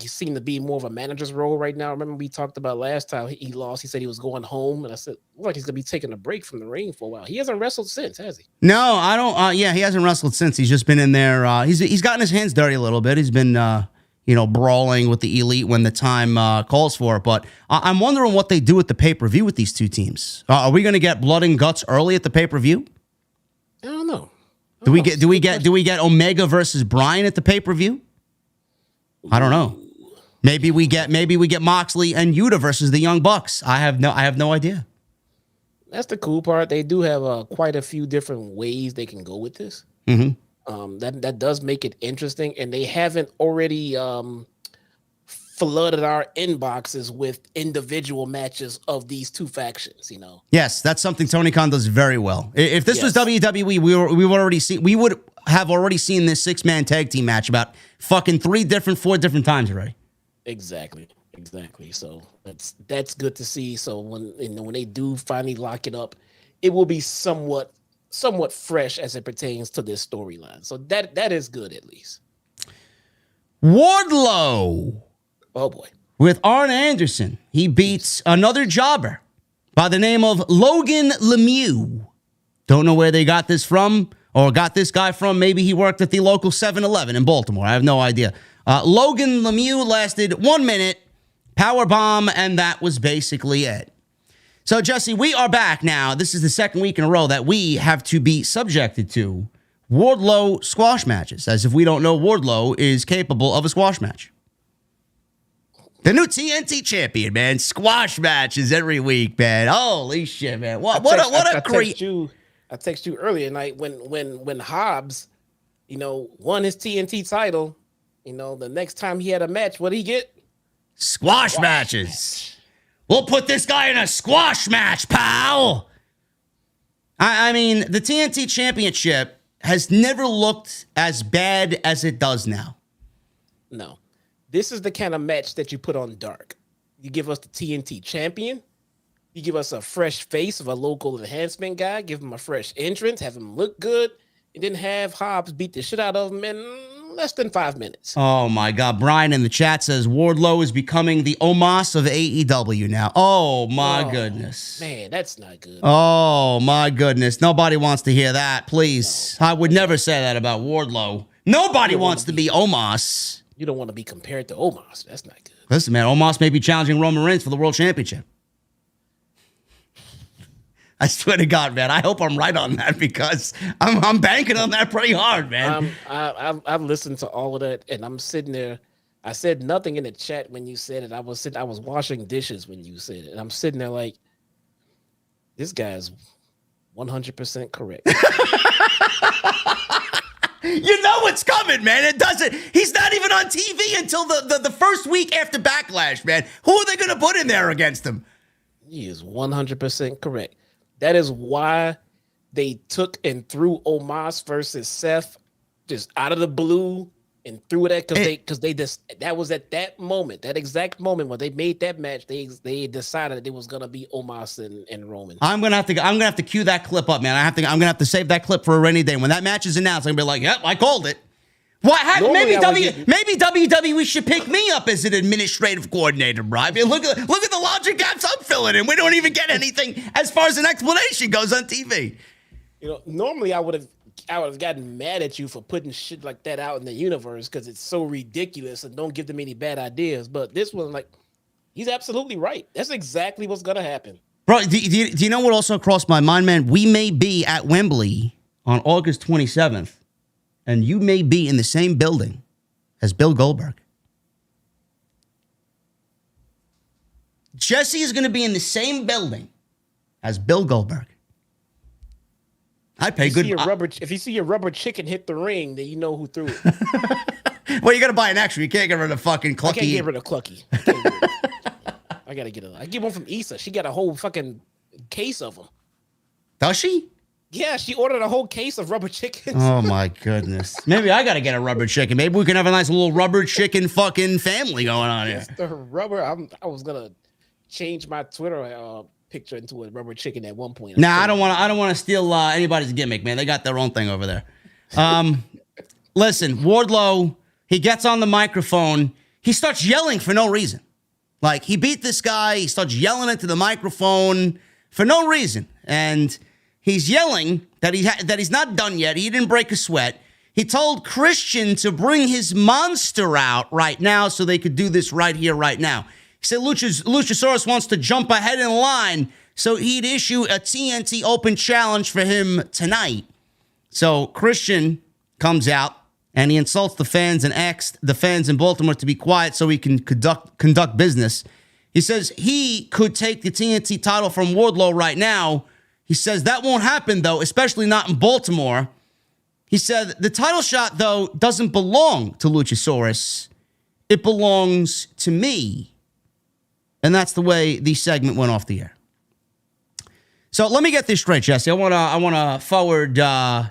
He seemed to be more of a manager's role right now. Remember we talked about last time he lost. He said he was going home, and I said, "Look like he's gonna be taking a break from the ring for a while." He hasn't wrestled since, has he? No, I don't. Yeah, he hasn't wrestled since. He's just been in there. He's gotten his hands dirty a little bit. He's been brawling with the Elite when the time calls for it. But I'm wondering what they do with the pay-per-view with these two teams. Are we going to get blood and guts early at the pay-per-view? I don't know. Do we get Omega versus Bryan at the pay-per-view? I don't know. Maybe we get Moxley and Yuta versus the Young Bucks. I have no idea. That's the cool part. They do have quite a few different ways they can go with this. Mm-hmm. That does make it interesting, and they haven't already flooded our inboxes with individual matches of these two factions. Yes, that's something Tony Khan does very well. If this was WWE, we would have already seen this 6-man tag team match about fucking 4 different times already. Exactly. So that's good to see. So when they do finally lock it up, it will be somewhat fresh as it pertains to this storyline. So that is good at least. Wardlow. Oh boy. With Arn Anderson, he beats another jobber by the name of Logan Lemieux. Don't know where they got this from or got this guy from. Maybe he worked at the local 7-Eleven in Baltimore. I have no idea. Logan Lemieux lasted 1 minute, powerbomb, and that was basically it. So, Jesse, we are back now. This is the second week in a row that we have to be subjected to Wardlow squash matches, as if we don't know Wardlow is capable of a squash match. The new TNT champion, man. Squash matches every week, man. Holy shit, man. What a great... I texted you earlier tonight when Hobbs, won his TNT title. You know, the next time he had a match, what did he get? Squash matches. We'll put this guy in a squash match, pal. I mean, the TNT Championship has never looked as bad as it does now. No. This is the kind of match that you put on Dark. You give us the TNT champion. You give us a fresh face of a local enhancement guy. Give him a fresh entrance. Have him look good. And then have Hobbs beat the shit out of him in less than 5 minutes. Oh, my God. Brian in the chat says Wardlow is becoming the Omos of AEW now. Oh, my goodness. Man, that's not good. Oh, my goodness. Nobody wants to hear that, please. No. I would never say that about Wardlow. Nobody wants to be Omos. You don't want to be compared to Omos. That's not good. Listen, man, Omos may be challenging Roman Reigns for the World Championship. I swear to God, man, I hope I'm right on that because I'm banking on that pretty hard, man. I've listened to all of that, and I'm sitting there. I said nothing in the chat when you said it. I was washing dishes when you said it, and I'm sitting there like, this guy's 100% correct. You know what's coming, man. It doesn't. He's not even on TV until the first week after Backlash, man. Who are they going to put in there against him? He is 100% correct. That is why they took and threw Omos versus Seth just out of the blue and threw it at because they just that was at that moment, that exact moment when they made that match, they decided that it was gonna be Omos and Roman. I'm gonna have to cue that clip up, man. I'm gonna have to save that clip for a rainy day. When that match is announced, I'm gonna be like, yep, I called it. Maybe WWE should pick me up as an administrative coordinator, bro. I mean, look at the logic gaps I'm filling in. We don't even get anything as far as an explanation goes on TV. You know, normally I would have gotten mad at you for putting shit like that out in the universe because it's so ridiculous and don't give them any bad ideas. But this one, like, he's absolutely right. That's exactly what's gonna happen. Bro, do you know what also crossed my mind, man? We may be at Wembley on August 27th. And you may be in the same building as Bill Goldberg. Jesse is going to be in the same building as Bill Goldberg. I pay good. If you see your rubber chicken hit the ring, then you know who threw it. Well, you got to buy an extra. You can't get rid of fucking Clucky. I can't get rid of Clucky. I got to get it. I get one from Issa. She got a whole fucking case of them. Does she? Yeah, she ordered a whole case of rubber chickens. Oh, my goodness. Maybe I got to get a rubber chicken. Maybe we can have a nice little rubber chicken fucking family going on here. The rubber, I was going to change my Twitter picture into a rubber chicken at one point. Nah, I don't want to steal anybody's gimmick, man. They got their own thing over there. Listen, Wardlow, he gets on the microphone. He starts yelling for no reason. Like, he beat this guy. He starts yelling into the microphone for no reason. And he's yelling that he's not done yet. He didn't break a sweat. He told Christian to bring his monster out right now so they could do this right here, right now. He said Luchasaurus wants to jump ahead in line, so he'd issue a TNT Open Challenge for him tonight. So Christian comes out, and he insults the fans and asks the fans in Baltimore to be quiet so he can conduct business. He says he could take the TNT title from Wardlow right now. He says that won't happen, though, especially not in Baltimore. He said the title shot, though, doesn't belong to Luchasaurus. It belongs to me. And that's the way the segment went off the air. So let me get this straight, Jesse. I want to forward, I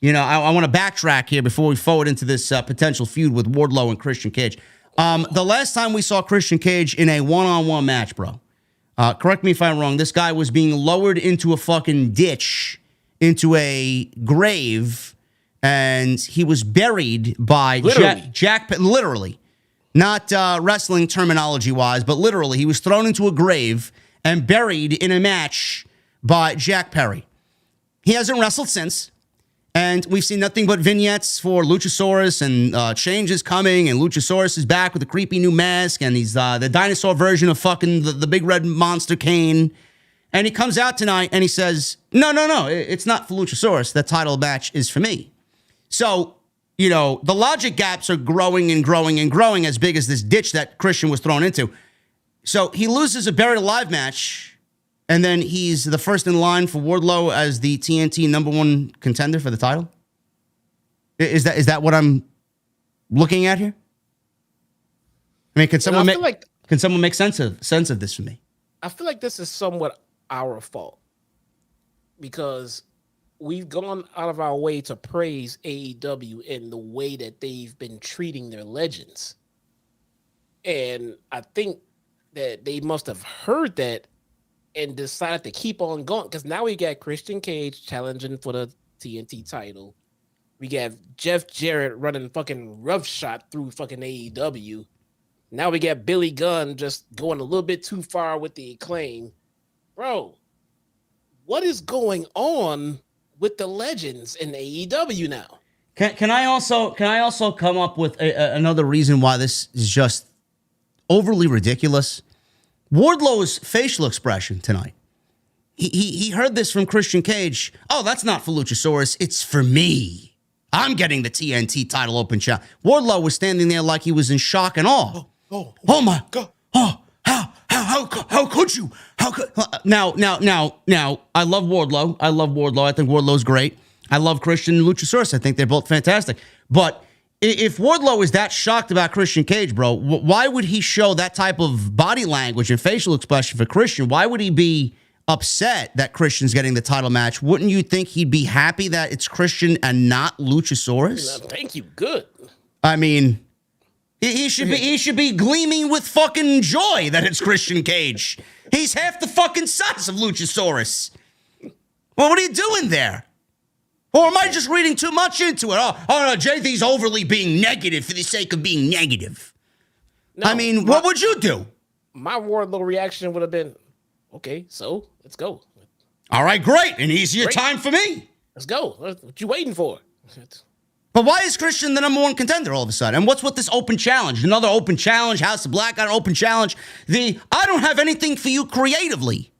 want to backtrack here before we forward into this potential feud with Wardlow and Christian Cage. The last time we saw Christian Cage in a one-on-one match, bro, correct me if I'm wrong, this guy was being lowered into a fucking ditch, into a grave, and he was buried by Jack, literally, not wrestling terminology-wise, but literally, he was thrown into a grave and buried in a match by Jack Perry. He hasn't wrestled since, and we've seen nothing but vignettes for Luchasaurus, and changes coming, and Luchasaurus is back with a creepy new mask, and he's the dinosaur version of fucking the big red monster Kane. And he comes out tonight, and he says, no, it's not for Luchasaurus. That title match is for me. So, the logic gaps are growing and growing and growing as big as this ditch that Christian was thrown into. So he loses a buried alive match, and then he's the first in line for Wardlow as the TNT #1 contender for the title? Is that what I'm looking at here? I mean, can someone make sense of this for me? I feel like this is somewhat our fault because we've gone out of our way to praise AEW in the way that they've been treating their legends. And I think that they must have heard that and decided to keep on going. Because now we got Christian Cage challenging for the TNT title. We got Jeff Jarrett running fucking roughshod through fucking AEW. Now we got Billy Gunn just going a little bit too far with the Acclaim. Bro, what is going on with the legends in AEW now? Can I also come up with another reason why this is just overly ridiculous? Wardlow's facial expression tonight. He heard this from Christian Cage. Oh, that's not for Luchasaurus. It's for me. I'm getting the TNT title open challenge. Wardlow was standing there like he was in shock and awe. Oh my God. Oh, how could you? How could now? I love Wardlow. I think Wardlow's great. I love Christian and Luchasaurus. I think they're both fantastic. But if Wardlow is that shocked about Christian Cage, bro, why would he show that type of body language and facial expression for Christian? Why would he be upset that Christian's getting the title match? Wouldn't you think he'd be happy that it's Christian and not Luchasaurus? Thank you. Good. I mean, he should be gleaming with fucking joy that it's Christian Cage. He's half the fucking size of Luchasaurus. Well, what are you doing there? Or am I just reading too much into it? Oh no, JD's overly being negative for the sake of being negative. No, I mean, what would you do? My Wardlow reaction would have been, okay, so let's go. All right, great. An easier time for me. Let's go. What you waiting for? But why is Christian the number one contender all of a sudden? And what's with this open challenge? Another open challenge, House of Black got an open challenge. I don't have anything for you creatively.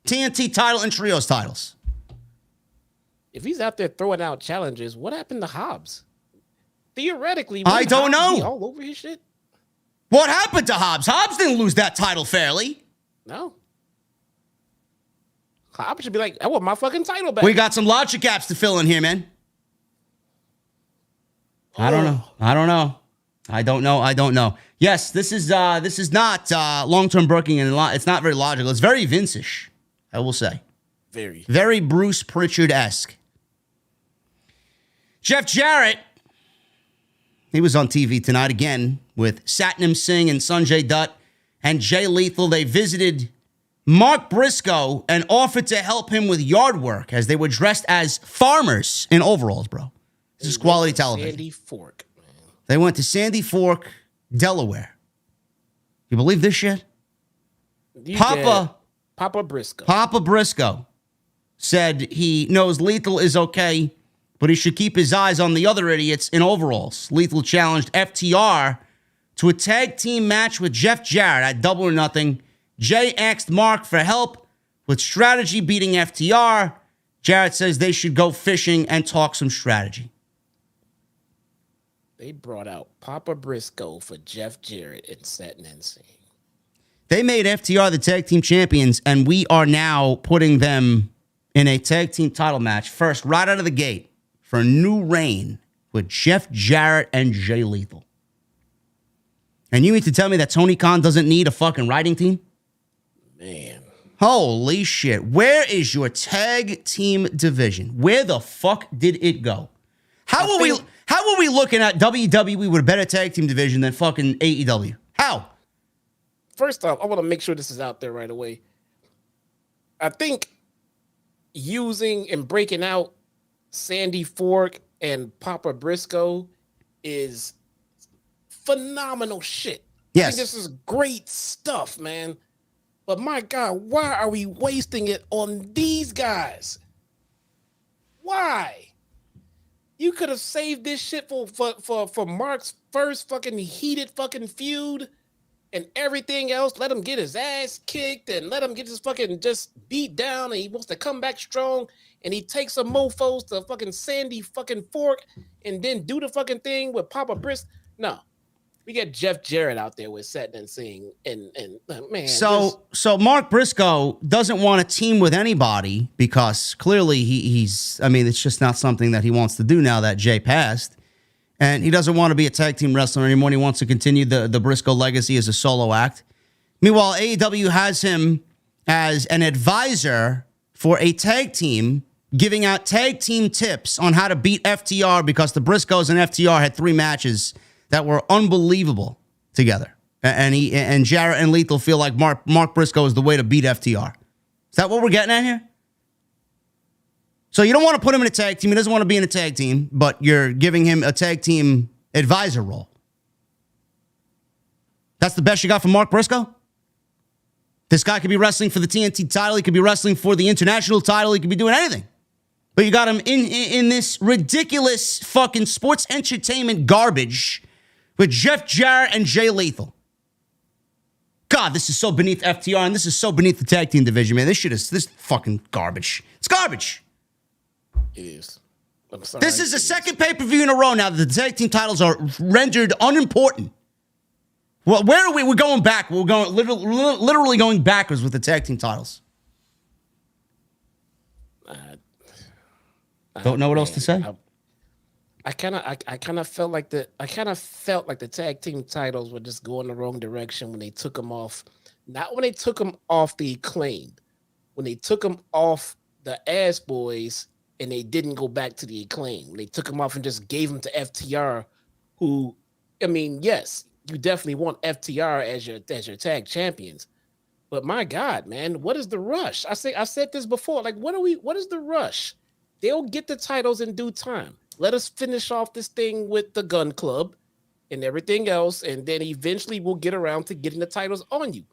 TNT title and trios titles. If he's out there throwing out challenges, what happened to Hobbs? Theoretically, I don't know. All over his shit. What happened to Hobbs? Hobbs didn't lose that title fairly. No. Hobbs should be like, I want my fucking title back. We got some logic gaps to fill in here, man. I don't know. Yes, this is not long-term booking, and it's not very logical. It's very Vince-ish, I will say. Very Bruce Pritchard-esque. Jeff Jarrett, he was on TV tonight again with Satnam Singh and Sanjay Dutt and Jay Lethal. They visited Mark Briscoe and offered to help him with yard work as they were dressed as farmers in overalls, bro. This is quality television. Sandy Fork, man. They went to Sandy Fork, Delaware. You believe this shit? Papa Briscoe said he knows Lethal is okay, but he should keep his eyes on the other idiots in overalls. Lethal challenged FTR to a tag team match with Jeff Jarrett at Double or Nothing. Jay asked Mark for help with strategy beating FTR. Jarrett says they should go fishing and talk some strategy. They brought out Papa Briscoe for Jeff Jarrett and Satnam Singh. They made FTR the tag team champions, and we are now putting them in a tag team title match first, right out of the gate, for a new reign with Jeff Jarrett and Jay Lethal. And you mean to tell me that Tony Khan doesn't need a fucking writing team? Man. Holy shit. Where is your tag team division? Where the fuck did it go? How are we looking at WWE with a better tag team division than fucking AEW? How? First off, I want to make sure this is out there right away. I think using and breaking out Sandy Fork and Papa Briscoe is phenomenal shit. Yes. I think this is great stuff, man. But my God, why are we wasting it on these guys? Why? You could have saved this shit for Mark's first fucking heated fucking feud and everything else. Let him get his ass kicked and let him get his fucking just beat down, and he wants to come back strong, and he takes some mofos to fucking Sandy fucking Fork and then do the fucking thing with Papa Brisk. No. We got Jeff Jarrett out there with Satnam Singh and man. So Mark Briscoe doesn't want to team with anybody because clearly he's. I mean, it's just not something that he wants to do now that Jay passed. And he doesn't want to be a tag team wrestler anymore. And he wants to continue the Briscoe legacy as a solo act. Meanwhile, AEW has him as an advisor for a tag team, giving out tag team tips on how to beat FTR because the Briscoes and FTR had 3 matches that were unbelievable together. And Jarrett and Lethal feel like Mark Briscoe is the way to beat FTR. Is that what we're getting at here? So you don't want to put him in a tag team. He doesn't want to be in a tag team, but you're giving him a tag team advisor role. That's the best you got from Mark Briscoe? This guy could be wrestling for the TNT title. He could be wrestling for the international title. He could be doing anything. But you got him in this ridiculous fucking sports entertainment garbage with Jeff Jarrett and Jay Lethal. God, this is so beneath FTR, and this is so beneath the tag team division, man. This fucking garbage. It's garbage. It is. I'm sorry. This is the second pay-per-view in a row now that the tag team titles are rendered unimportant. Well, where are we? We're going back. We're going literally going backwards with the tag team titles. Don't know what else to say. I kind of felt like the tag team titles were just going the wrong direction when they took them off. Not when they took them off the Acclaimed, when they took them off the Ass Boys and they didn't go back to the Acclaim. When they took them off and just gave them to FTR, who, I mean, yes, you definitely want FTR as your tag champions, but my God, man, what is the rush? I said this before. Like, what is the rush? They'll get the titles in due time. Let us finish off this thing with the Gun Club and everything else, and then eventually we'll get around to getting the titles on you.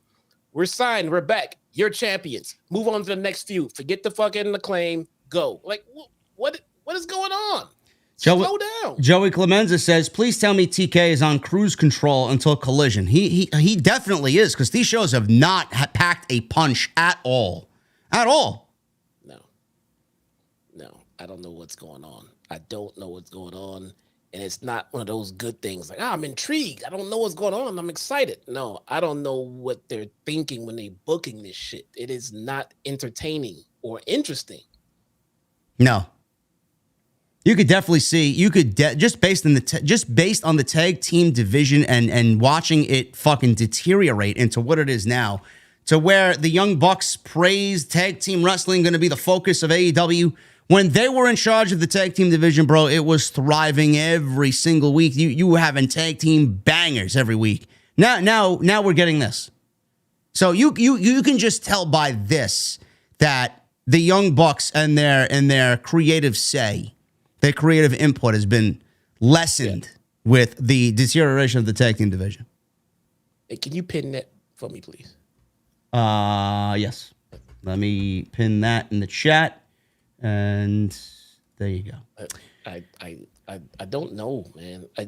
We're signed. We're back. You're champions. Move on to the next feud. Forget the fucking Acclaim. Go. Like, what is going on? Slow down. Joey Clemenza says, please tell me TK is on cruise control until Collision. He definitely is, because these shows have not packed a punch at all. At all. No, I don't know what's going on. I don't know what's going on. And it's not one of those good things like, I'm intrigued. I don't know what's going on. I'm excited. No, I don't know what they're thinking when they're booking this shit. It is not entertaining or interesting. No. You could definitely see, just based on the tag team division and watching it fucking deteriorate into what it is now, to where the Young Bucks praised tag team wrestling going to be the focus of AEW. When they were in charge of the tag team division, bro, it was thriving every single week. You were having tag team bangers every week. Now we're getting this. So you can just tell by this that the Young Bucks and their creative say, their creative input has been lessened with the deterioration of the tag team division. Hey, can you pin that for me, please? Yes. Let me pin that in the chat. And there you go. I don't know, man. I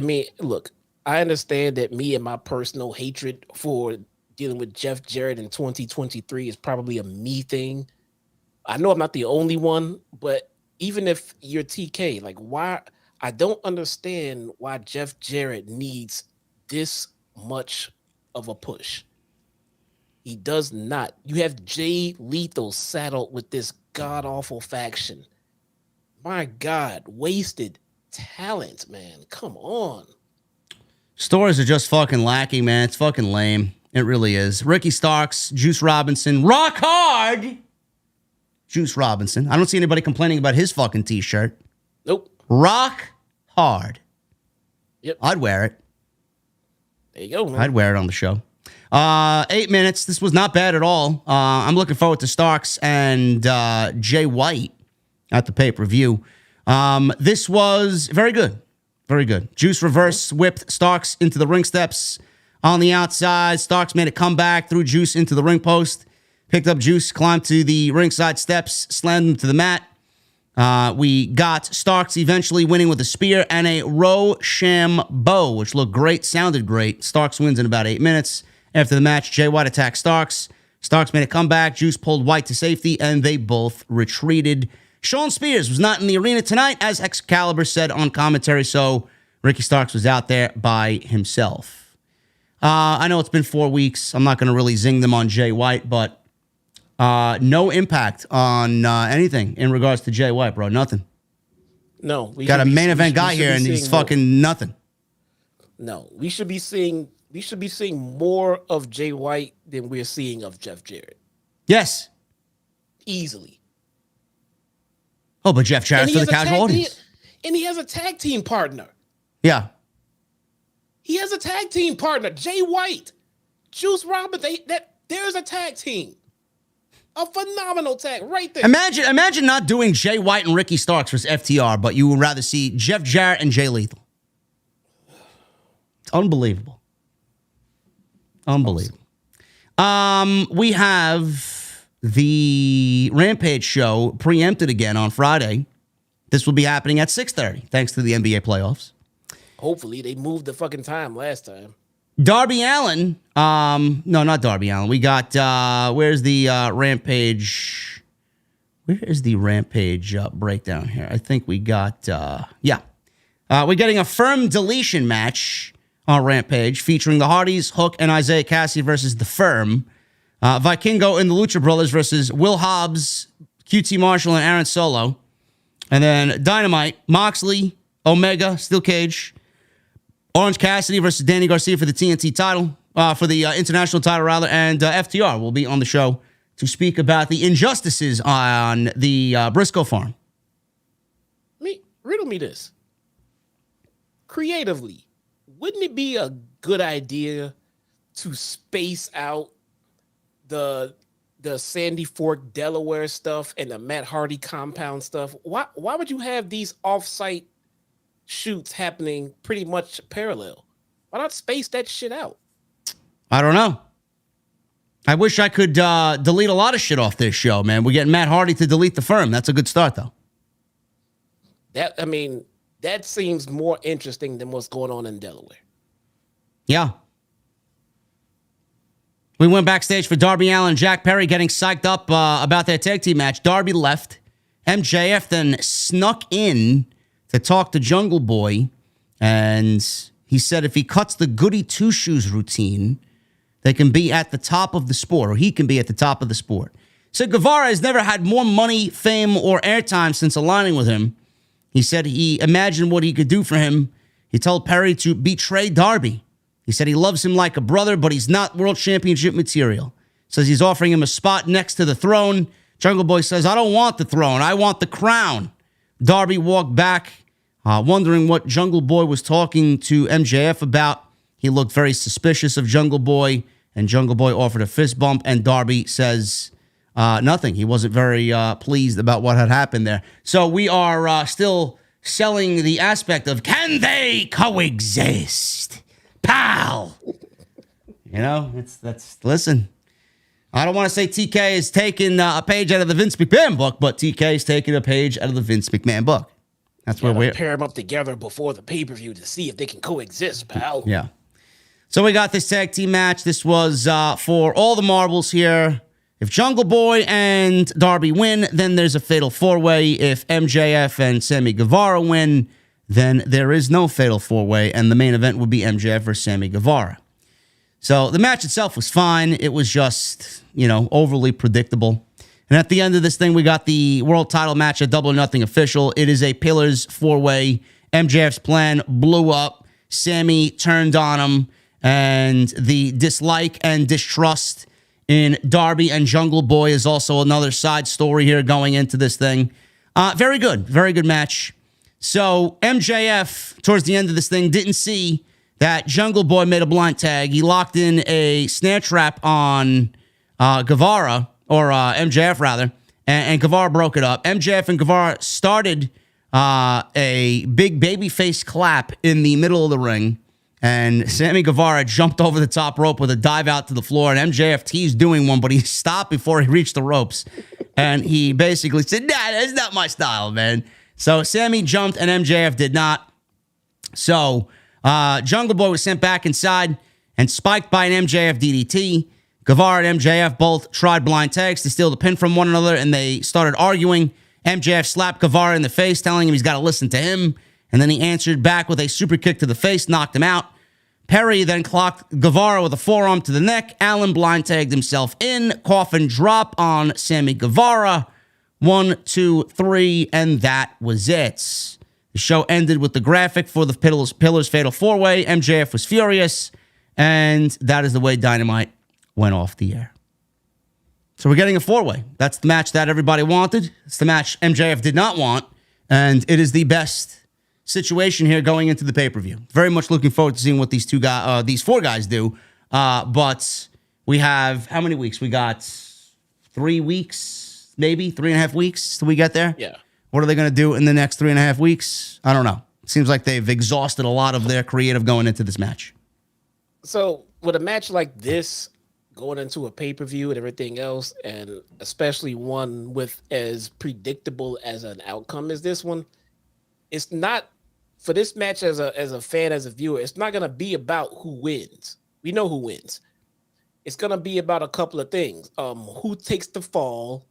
mean, look, I understand that me and my personal hatred for dealing with Jeff Jarrett in 2023 is probably a me thing. I know I'm not the only one, but even if you're TK, like, why? I don't understand why Jeff Jarrett needs this much of a push. He does not. You have Jay Lethal saddled with this god-awful faction. My God, wasted talent, man. Come on. Stories are just fucking lacking, man. It's fucking lame. It really is. Ricky Starks, Juice Robinson, rock hard. Juice Robinson. I don't see anybody complaining about his fucking t-shirt. Nope. Rock hard. Yep. I'd wear it. There you go, man. I'd wear it on the show. 8 minutes. This was not bad at all. I'm looking forward to Starks and Jay White at the pay-per-view. This was very good. Very good. Juice reverse whipped Starks into the ring steps on the outside. Starks made a comeback, threw Juice into the ring post, picked up Juice, climbed to the ringside steps, slammed him to the mat. We got Starks eventually winning with a spear and a Rochambeau, which looked great, sounded great. Starks wins in about 8 minutes. After the match, Jay White attacked Starks. Starks made a comeback. Juice pulled White to safety, and they both retreated. Shawn Spears was not in the arena tonight, as Excalibur said on commentary, so Ricky Starks was out there by himself. I know it's been 4 weeks. I'm not going to really zing them on Jay White, but no impact on anything in regards to Jay White, bro. Nothing. No. We got a main event guy here, and he's fucking nothing. No, we should be seeing more of Jay White than we're seeing of Jeff Jarrett. Yes. Easily. Oh, but Jeff Jarrett's for the casual audience. And he has a tag team partner. Yeah. He has a tag team partner, Jay White, Juice Robinson. There's a tag team. A phenomenal tag right there. Imagine not doing Jay White and Ricky Starks versus FTR, but you would rather see Jeff Jarrett and Jay Lethal. It's unbelievable. Unbelievable. We have the Rampage show preempted again on Friday. This will be happening at 6:30, thanks to the NBA playoffs. Hopefully, they moved the fucking time last time. Darby Allin. No, not Darby Allin. We got, where's the Rampage? Where is the Rampage breakdown here? I think we got, we're getting a firm deletion match on Rampage featuring the Hardys, Hook, and Isaiah Cassidy versus The Firm. Vikingo and the Lucha Brothers versus Will Hobbs, QT Marshall, and Aaron Solo. And then Dynamite, Moxley, Omega, Steel Cage, Orange Cassidy versus Danny Garcia for the TNT title, for the international title, rather, and FTR will be on the show to speak about the injustices on the Briscoe farm. Riddle me this. Creatively, wouldn't it be a good idea to space out the Sandy Fork, Delaware stuff and the Matt Hardy compound stuff? Why would you have these off-site shoots happening pretty much parallel? Why not space that shit out? I don't know. I wish I could delete a lot of shit off this show, man. We're getting Matt Hardy to delete The Firm. That's a good start, though. That seems more interesting than what's going on in Delaware. Yeah. We went backstage for Darby Allin and Jack Perry getting psyched up about their tag team match. Darby left. MJF then snuck in to talk to Jungle Boy, and he said if he cuts the goody two-shoes routine, they can be at the top of the sport, or he can be at the top of the sport. So Guevara has never had more money, fame, or airtime since aligning with him. He said he imagined what he could do for him. He told Perry to betray Darby. He said he loves him like a brother, but he's not world championship material. Says he's offering him a spot next to the throne. Jungle Boy says, I don't want the throne. I want the crown. Darby walked back, wondering what Jungle Boy was talking to MJF about. He looked very suspicious of Jungle Boy, and Jungle Boy offered a fist bump, and Darby says nothing. He wasn't very pleased about what had happened there. So we are still selling the aspect of, can they coexist? Pal! You know, listen. I don't want to say TK is taking a page out of the Vince McMahon book, but TK is taking a page out of the Vince McMahon book. That's where we're pair them up together before the pay-per-view to see if they can coexist, pal. Yeah. So we got this tag team match. This was for all the marbles here. If Jungle Boy and Darby win, then there's a fatal four-way. If MJF and Sammy Guevara win, then there is no fatal four-way, and the main event would be MJF versus Sammy Guevara. So the match itself was fine. It was just, overly predictable. And at the end of this thing, we got the world title match at Double or Nothing official. It is a Pillars four-way. MJF's plan blew up. Sammy turned on him, and the dislike and distrust in Darby and Jungle Boy is also another side story here going into this thing. Very good match. So MJF, towards the end of this thing, didn't see that Jungle Boy made a blind tag. He locked in a snare trap on Guevara, or MJF rather, and Guevara broke it up. MJF and Guevara started a big babyface clap in the middle of the ring, and Sammy Guevara jumped over the top rope with a dive out to the floor, and MJF teased doing one, but he stopped before he reached the ropes, and he basically said, nah, that's not my style, man. So Sammy jumped and MJF did not. So Jungle Boy was sent back inside and spiked by an MJF DDT. Guevara and MJF both tried blind tags to steal the pin from one another, and they started arguing. MJF slapped Guevara in the face, telling him he's got to listen to him. And then he answered back with a super kick to the face, knocked him out. Perry then clocked Guevara with a forearm to the neck. Allen blind tagged himself in. Coffin drop on Sammy Guevara. 1, 2, 3, and that was it. The show ended with the graphic for the Pillars Fatal 4-Way. MJF was furious, and that is the way Dynamite went off the air. So we're getting a 4-Way. That's the match that everybody wanted. It's the match MJF did not want, and it is the best situation here going into the pay-per-view. Very much looking forward to seeing what these four guys do. But we have, how many weeks? We got 3 weeks, maybe 3.5 weeks till we get there. Yeah. What are they going to do in the next 3.5 weeks? I don't know. Seems like they've exhausted a lot of their creative going into this match. So with a match like this, going into a pay-per-view and everything else, and especially one with as predictable as an outcome as this one, it's not, for this match as a fan, as a viewer, it's not going to be about who wins. We know who wins. It's going to be about a couple of things. Who takes the fall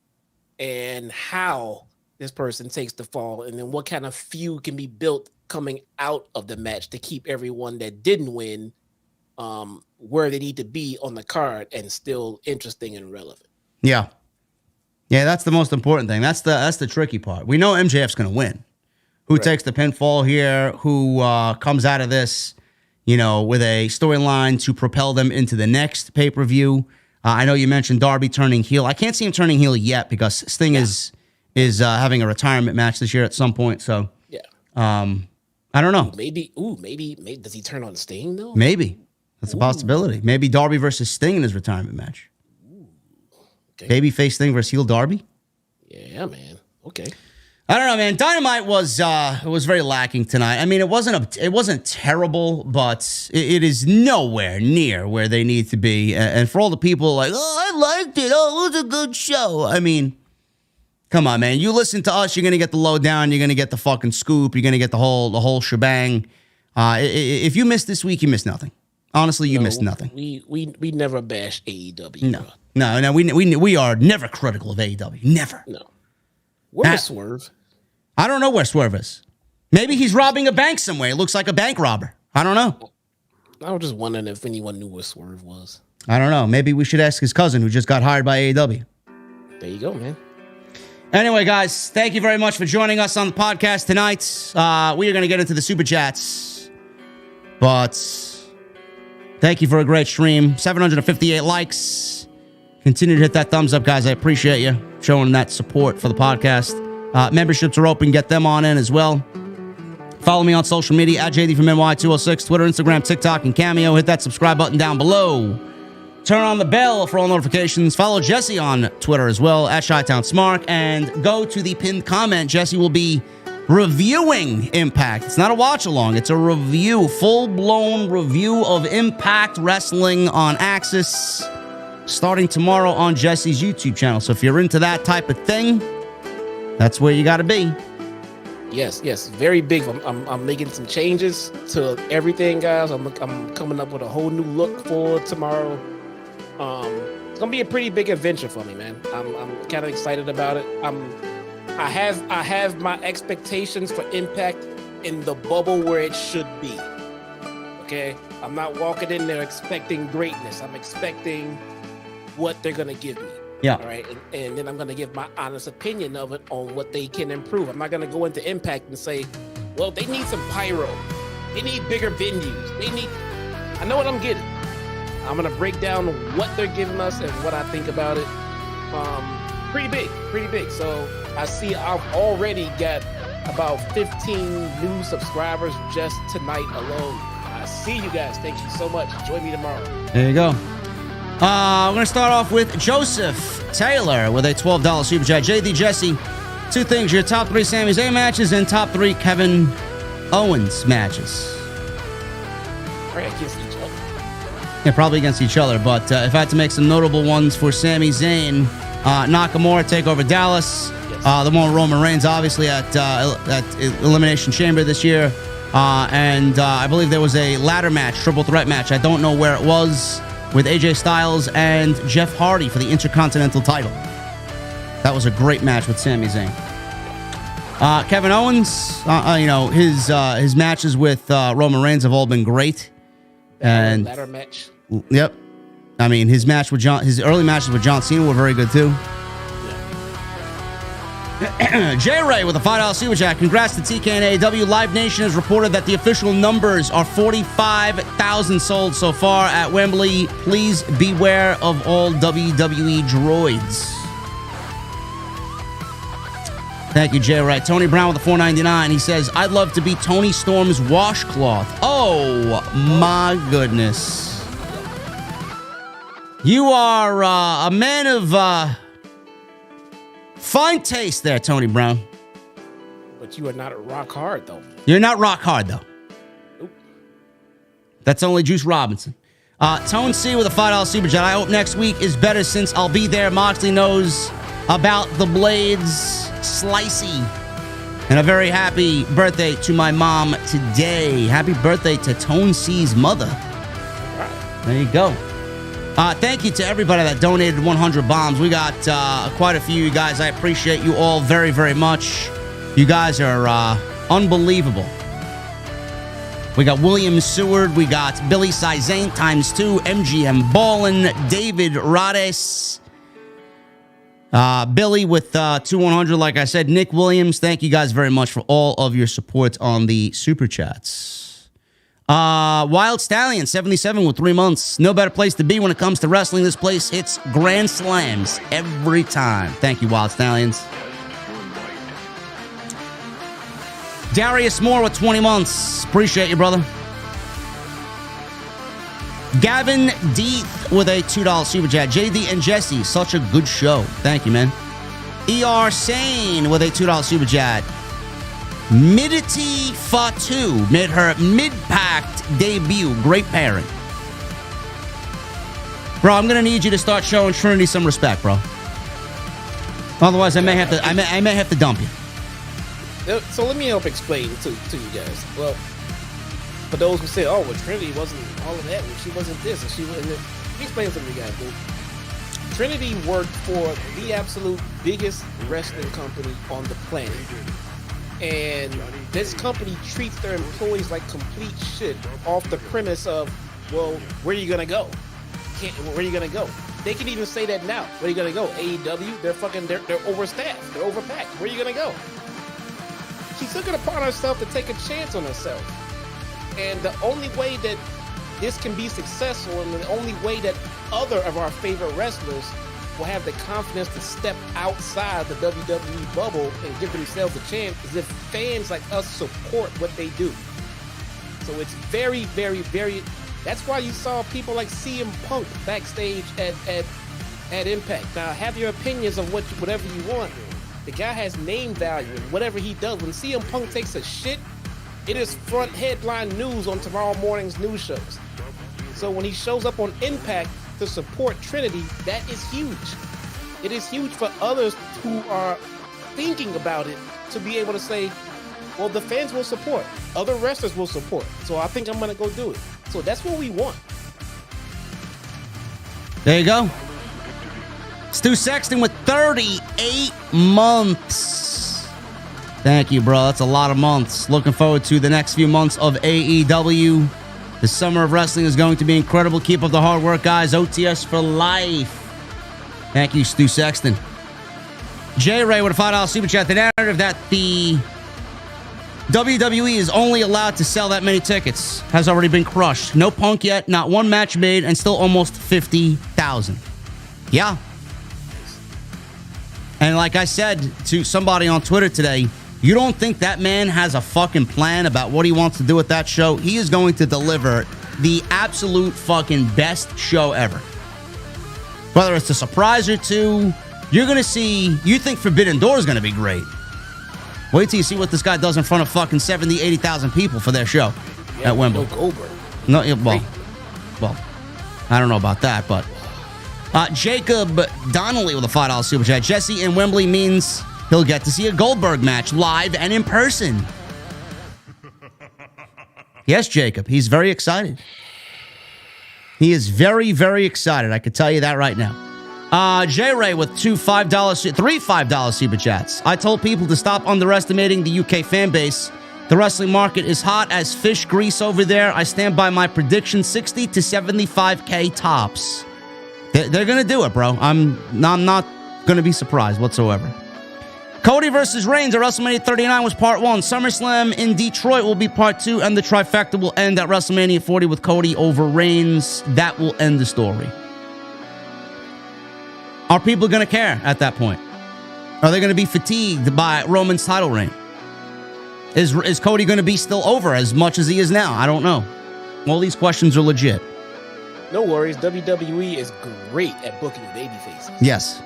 and how this person takes the fall, and then what kind of feud can be built coming out of the match to keep everyone that didn't win where they need to be on the card and still interesting and relevant. Yeah, that's the most important thing. That's the tricky part. We know MJF's going to win. Who takes the pinfall here? Who comes out of this, with a storyline to propel them into the next pay-per-view? I know you mentioned Darby turning heel. I can't see him turning heel yet because Sting is having a retirement match this year at some point. So I don't know. Maybe does he turn on Sting though? Maybe. That's a possibility. Maybe Darby versus Sting in his retirement match. Okay. Babyface Sting versus heel Darby? Yeah, man. Okay. I don't know, man. Dynamite was very lacking tonight. I mean, it wasn't terrible, but it is nowhere near where they need to be. And for all the people like, I liked it. Oh, it was a good show. I mean, come on, man. You listen to us, you're gonna get the lowdown. You're gonna get the fucking scoop. You're gonna get the whole shebang. If you missed this week, you missed nothing. Honestly, you missed nothing. We never bash AEW. No. We are never critical of AEW. Never. No. Where's Swerve? I don't know where Swerve is. Maybe he's robbing a bank somewhere. He looks like a bank robber. I don't know. I was just wondering if anyone knew where Swerve was. I don't know. Maybe we should ask his cousin who just got hired by AEW. There you go, man. Anyway, guys, thank you very much for joining us on the podcast tonight. We are going to get into the Super Chats. But thank you for a great stream. 758 likes. Continue to hit that thumbs up, guys. I appreciate you showing that support for the podcast. Memberships are open. Get them on in as well. Follow me on social media at JD from NY206, Twitter, Instagram, TikTok, and Cameo. Hit that subscribe button down below. Turn on the bell for all notifications. Follow Jesse on Twitter as well, at ChyTownSmark. And go to the pinned comment. Jesse will be reviewing Impact. It's not a watch-along. It's a review, full-blown review of Impact Wrestling on Axis, starting tomorrow on Jesse's YouTube channel. So if you're into that type of thing, that's where you got to be. Yes, very big. I'm making some changes to everything, guys. I'm coming up with a whole new look for tomorrow. It's gonna be a pretty big adventure for me, man. I'm kind of excited about it. I have my expectations for Impact in the bubble where it should be. Okay, I'm not walking in there expecting greatness. I'm expecting what they're gonna give me. Yeah. All right. And then I'm going to give my honest opinion of it on what they can improve. I'm not going to go into Impact and say, well, they need some pyro. They need bigger venues. I know what I'm getting. I'm going to break down what they're giving us and what I think about it. Pretty big. So I see I've already got about 15 new subscribers just tonight alone. I see you guys. Thank you so much. Join me tomorrow. There you go. We're going to start off with Joseph Taylor with a $12 super chat. JD Jesse, two things: your top 3 Sami Zayn matches and top 3 Kevin Owens matches. Right against each other. Yeah, probably against each other. But if I had to make some notable ones for Sami Zayn, Nakamura take over Dallas. Yes. The one with Roman Reigns, obviously at Elimination Chamber this year, and I believe there was a ladder match, triple threat match. I don't know where it was, with AJ Styles and Jeff Hardy for the Intercontinental title. That was a great match with Sami Zayn. Kevin Owens, his matches with Roman Reigns have all been great. And ladder match. Yep. I mean, his early matches with John Cena were very good too. Yeah. J Ray with a $5 super chat. Congrats to TK and AEW. Live Nation has reported that the official numbers are 45,000 sold so far at Wembley. Please beware of all WWE droids. Thank you, J Ray. Tony Brown with a $4.99. He says, I'd love to be Tony Storm's washcloth. Oh, my goodness. You are a man of fine taste there, Tony Brown. But you are not rock hard, though. You're not rock hard, though. Nope. That's only Juice Robinson. Tone C with a $5 super chat. I hope next week is better since I'll be there. Moxley knows about the blades. Slicey. And a very happy birthday to my mom today. Happy birthday to Tone C's mother. There you go. Thank you to everybody that donated 100 bombs. We got quite a few of you guys. I appreciate you all very, very much. You guys are unbelievable. We got William Seward. We got Billy Sizane ×2. MGM Ballin. David Rades. Billy with 200. Like I said, Nick Williams. Thank you guys very much for all of your support on the Super Chats. Wild Stallion 77 with 3 months. No better place to be when it comes to wrestling. This place hits grand slams every time. Thank you, Wild Stallions. Darius Moore with 20 months. Appreciate you, brother. Gavin Deeth with a $2 super chat. JD and Jesse, such a good show. Thank you, man. ER Sane with a $2 super chat. Midity Fatu made her mid-packed debut. Great pairing. Bro, I'm gonna need you to start showing Trinity some respect, bro. Otherwise, I may have to dump you. So let me help explain to you guys. Well, for those who say, "Oh, well, Trinity wasn't all of that. Well, she wasn't this, and she wasn't." Let me explain something to you guys, dude. Trinity worked for the absolute biggest wrestling company on the planet. And this company treats their employees like complete shit off the premise of, well, where are you gonna go? Where are you gonna go? They can even say that now. Where are you gonna go? AEW? They're overstaffed. They're overpacked. Where are you gonna go? She took it upon herself to take a chance on herself. And the only way that this can be successful, and the only way that other of our favorite wrestlers will have the confidence to step outside the WWE bubble and give themselves a chance, is if fans like us support what they do. So it's very, very, very. That's why you saw people like CM Punk backstage at Impact. Now, have your opinions of whatever you want. The guy has name value, and whatever he does, when CM Punk takes a shit, it is front headline news on tomorrow morning's news shows. So when he shows up on Impact to support Trinity, that is huge. It is huge for others who are thinking about it to be able to say, well, the fans will support. Other wrestlers will support. So I think I'm going to go do it. So that's what we want. There you go. Stu Sexton with 38 months. Thank you, bro. That's a lot of months. Looking forward to the next few months of AEW. The summer of wrestling is going to be incredible. Keep up the hard work, guys. OTS for life. Thank you, Stu Sexton. J Ray with a $5 super chat. The narrative that the WWE is only allowed to sell that many tickets has already been crushed. No Punk yet, not one match made, and still almost 50,000. Yeah. And like I said to somebody on Twitter today, you don't think that man has a fucking plan about what he wants to do with that show? He is going to deliver the absolute fucking best show ever. Whether it's a surprise or two, you're going to see, you think Forbidden Door is going to be great. Wait till you see what this guy does in front of fucking 70, 80,000 people for their show at Wembley. No Goldberg. No, well, I don't know about that, but Jacob Donnelly with a $5 super chat. Jesse in Wembley means he'll get to see a Goldberg match live and in person. Yes, Jacob. He's very excited. He is very, very excited. I can tell you that right now. J Ray with three $5 super chats. I told people to stop underestimating the UK fan base. The wrestling market is hot as fish grease over there. I stand by my prediction, 60 to 75K tops. They're going to do it, bro. I'm not going to be surprised whatsoever. Cody versus Reigns at WrestleMania 39 was part 1. SummerSlam in Detroit will be part 2, and the trifecta will end at WrestleMania 40 with Cody over Reigns. That will end the story. Are people going to care at that point? Are they going to be fatigued by Roman's title reign? Is Cody going to be still over as much as he is now? I don't know. All these questions are legit. No worries. WWE is great at booking babyfaces. Yes.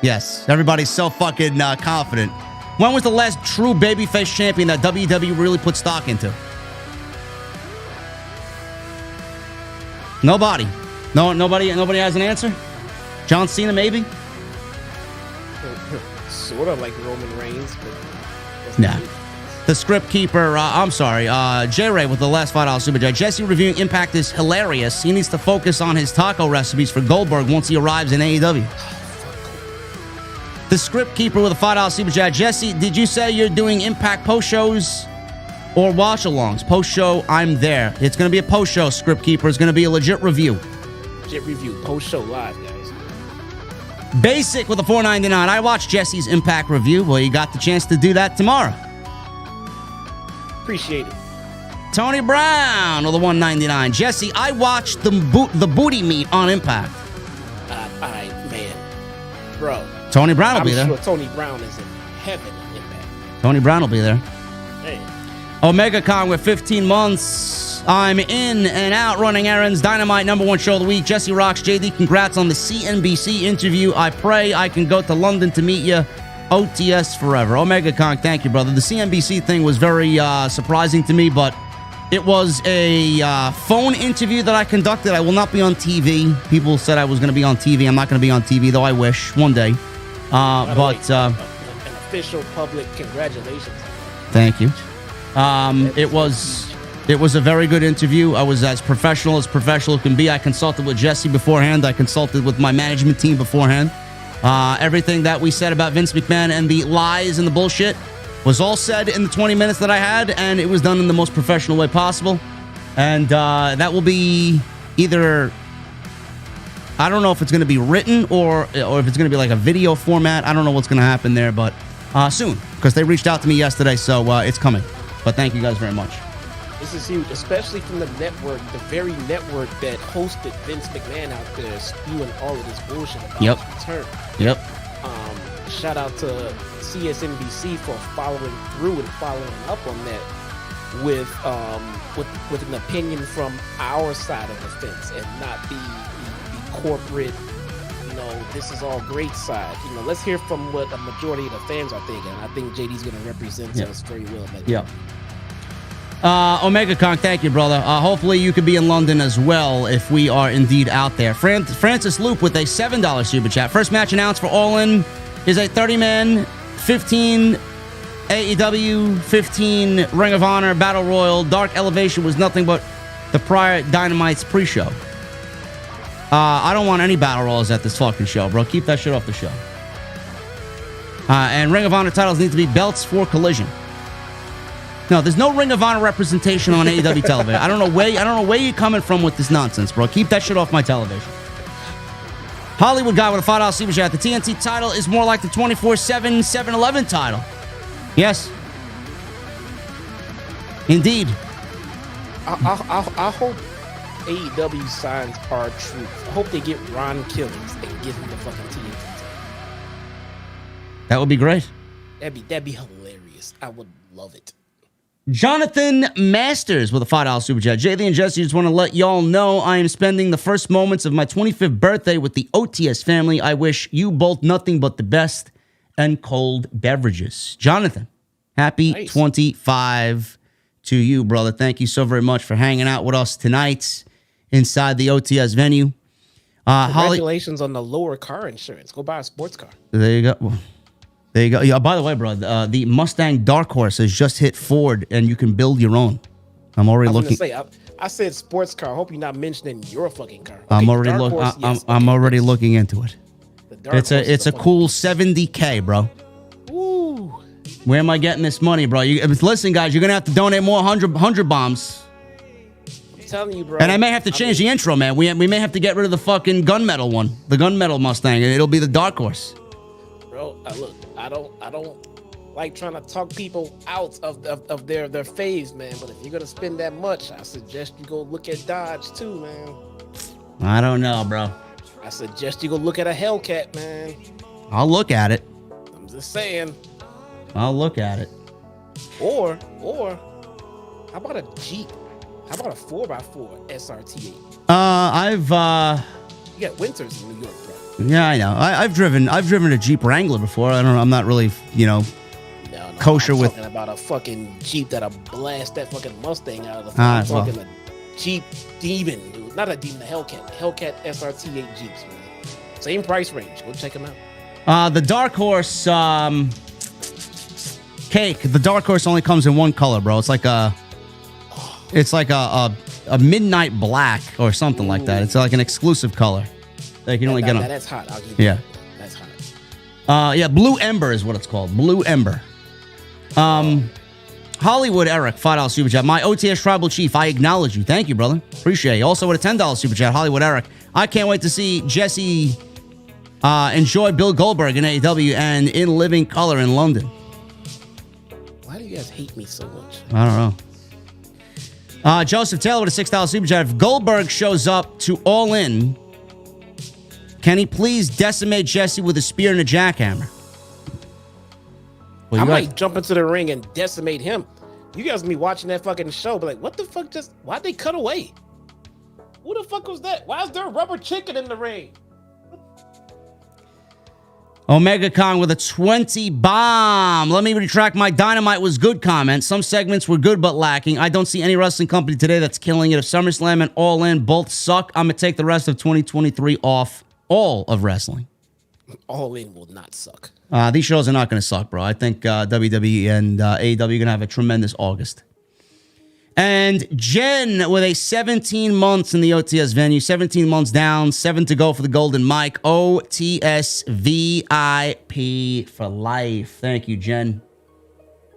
Yes. Everybody's so fucking confident. When was the last true babyface champion that WWE really put stock into? Nobody. Nobody has an answer? John Cena, maybe? Sort of like Roman Reigns, but... Nah. The script keeper, I'm sorry, J-Ray with the last $5 super chat. Jesse reviewing Impact is hilarious. He needs to focus on his taco recipes for Goldberg once he arrives in AEW. The script keeper with a $5 super chat. Jesse, did you say you're doing Impact post shows or watch alongs? Post show, I'm there. It's going to be a post show, script keeper. It's going to be a legit review. Legit review, post show live, guys. Basic with a $4.99. I watched Jesse's Impact review. Well, you got the chance to do that tomorrow. Appreciate it. Tony Brown with a $1.99. Jesse, I watched the booty meat on Impact. Man. Bro. Tony Brown will be there. I'm sure Tony Brown is in heaven in Impact. Tony Brown will be there. Hey. Omega Con with 15 months. I'm in and out running errands. Dynamite #1 show of the week. Jesse rocks. JD, congrats on the CNBC interview. I pray I can go to London to meet you. OTS forever. Omega Con, thank you, brother. The CNBC thing was very surprising to me, but it was a phone interview that I conducted. I will not be on TV. People said I was going to be on TV. I'm not going to be on TV, though I wish one day. An official public congratulations. Thank you. It was a very good interview. I was as professional can be. I consulted with Jesse beforehand. I consulted with my management team beforehand. Everything that we said about Vince McMahon and the lies and the bullshit was all said in the 20 minutes that I had, and it was done in the most professional way possible. And that will be either, I don't know if it's going to be written or if it's going to be like a video format. I don't know what's going to happen there, but soon, because they reached out to me yesterday, so it's coming. But thank you guys very much. This is huge, especially from the network, the very network that hosted Vince McMahon out there spewing all of this bullshit about his return. Yep. Shout out to CSNBC for following through and following up on that with an opinion from our side of the fence and not the corporate, this is all great side. Let's hear from what a majority of the fans are thinking. I think JD's going to represent us very well. Yeah. Omega Kong, thank you, brother. Hopefully you could be in London as well if we are indeed out there. Francis Loop with a $7 super chat. First match announced for All In is a 30-man, 15 AEW, 15 Ring of Honor Battle Royal. Dark Elevation was nothing but the prior Dynamite's pre-show. I don't want any Battle Royals at this fucking show, bro. Keep that shit off the show. And Ring of Honor titles need to be belts for Collision. No, there's no Ring of Honor representation on AEW television. I don't know where you're coming from with this nonsense, bro. Keep that shit off my television. Hollywood guy with a $5 super chat. The TNT title is more like the 24/7 7-Eleven title. Yes. Indeed. I hope AEW signs our truth. I hope they get Ron Killings and give him the fucking TNT title. That would be great. That'd be hilarious. I would love it. Jonathan Masters with a $5 super chat. JD and Jesse, just want to let y'all know I am spending the first moments of my 25th birthday with the OTS family. I wish you both nothing but the best and cold beverages. Jonathan, happy 25 to you, brother. Thank you so very much for hanging out with us tonight inside the OTS venue. Congratulations on the lower car insurance. Go buy a sports car. There you go. There you go. Yeah, by the way, bro, the Mustang Dark Horse has just hit Ford, and you can build your own. I'm already looking. I said sports car. I hope you're not mentioning your fucking car. Okay, I'm already looking. I'm already looking into it. It's a cool $70K, bro. Woo. Where am I getting this money, bro? Listen, guys, you're gonna have to donate more 100 bombs. I'm telling you, bro. And I may have to change the intro, man. We may have to get rid of the fucking gunmetal one, the gunmetal Mustang, and it'll be the Dark Horse. bro. Look, I don't like trying to talk people out of their faves, man. But if you're gonna spend that much, I suggest you go look at Dodge too, man. I don't know, bro. I suggest you go look at a Hellcat, man. I'll look at it. I'm just saying. I'll look at it. Or how about a Jeep? How about a 4x4 SRT8? You got winters in New York, bro. Yeah, I know. I've driven a Jeep Wrangler before. I'm not really, No, kosher I'm with. talking about a fucking Jeep that'll blast that fucking Mustang out of the phone. I'm talking a Jeep Demon, dude. Not a Demon, a Hellcat. Hellcat SRT8 Jeeps, man. Same price range. Go check them out. The Dark Horse cake. The Dark Horse only comes in one color, bro. It's like a midnight black or something like that. It's like an exclusive color. They can only get on. That's hot. I'll give you that. That's hot. Blue Ember is what it's called. Blue Ember. Hollywood Eric, $5 super chat. My OTS tribal chief, I acknowledge you. Thank you, brother. Appreciate you. Also with a $10 super chat, Hollywood Eric. I can't wait to see Jesse enjoy Bill Goldberg in AEW and in living color in London. Why do you guys hate me so much? I don't know. Joseph Taylor with a $6 super chat. If Goldberg shows up to All In, can he please decimate Jesse with a spear and a jackhammer? Well, I might jump into the ring and decimate him. You guys be watching that fucking show, but like, what the fuck? Why'd they cut away? Who the fuck was that? Why is there a rubber chicken in the ring? Omega Kong with a 20 bomb. Let me retract my Dynamite was good comment. Some segments were good but lacking. I don't see any wrestling company today that's killing it. If SummerSlam and All In both suck, I'm going to take the rest of 2023 off all of wrestling. All In will not suck. These shows are not going to suck, bro. I think WWE and AEW are going to have a tremendous August. And Jen with a 17 months in the OTS venue, 17 months down, 7 to go for the Golden Mike. OTS VIP for life. Thank you, Jen.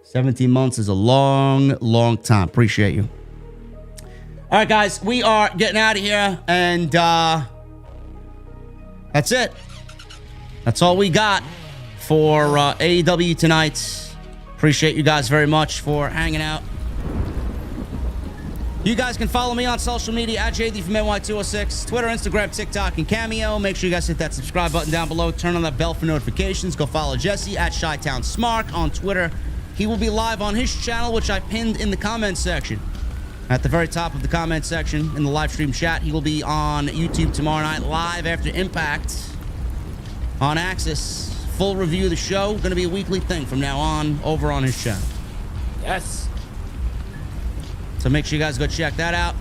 17 months is a long, long time. Appreciate you. All right, guys, we are getting out of here, and that's it. That's all we got for AEW tonight. Appreciate you guys very much for hanging out. You guys can follow me on social media at JD from NY206, Twitter, Instagram, TikTok, and Cameo. Make sure you guys hit that subscribe button down below. Turn on that bell for notifications. Go follow Jesse at Chi-Town Smark on Twitter. He will be live on his channel, which I pinned in the comments section. At the very top of the comment section in the live stream chat, he will be on YouTube tomorrow night live after Impact on Axis. Full review of the show. Going to be a weekly thing from now on over on his channel. Yes. So make sure you guys go check that out.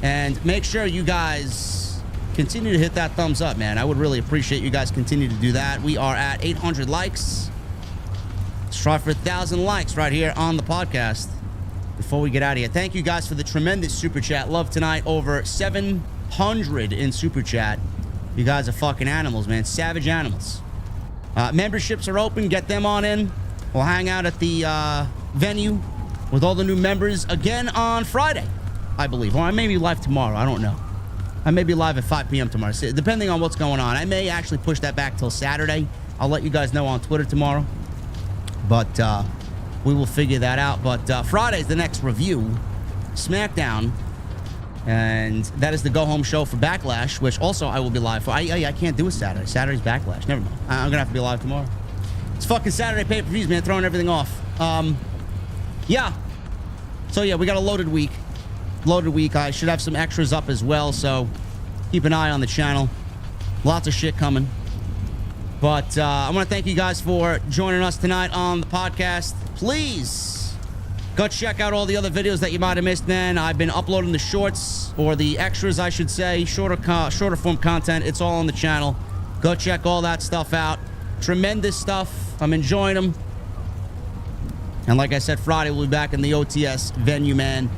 And make sure you guys continue to hit that thumbs up, man. I would really appreciate you guys continue to do that. We are at 800 likes. Let's try for 1,000 likes right here on the podcast before we get out of here. Thank you guys for the tremendous super chat love tonight. Over 700 in super chat. You guys are fucking animals, man. Savage animals. Memberships are open. Get them on in. We'll hang out at the venue with all the new members again on Friday, I believe. Or I may be live tomorrow. I don't know. I may be live at 5 p.m. tomorrow, depending on what's going on. I may actually push that back till Saturday. I'll let you guys know on Twitter tomorrow. But we will figure that out. But Friday's the next review. SmackDown. And that is the go-home show for Backlash, which also I will be live for. I can't do a Saturday. Saturday's Backlash. Never mind. I'm going to have to be live tomorrow. It's fucking Saturday pay-per-views, man. Throwing everything off. Yeah. So, yeah, we got a loaded week. Loaded week. I should have some extras up as well, so keep an eye on the channel. Lots of shit coming. But I want to thank you guys for joining us tonight on the podcast. Please go check out all the other videos that you might have missed, man. I've been uploading the shorts, or the extras, I should say, shorter form content. It's all on the channel. Go check all that stuff out. Tremendous stuff. I'm enjoying them. And like I said, Friday we'll be back in the OTS venue, man.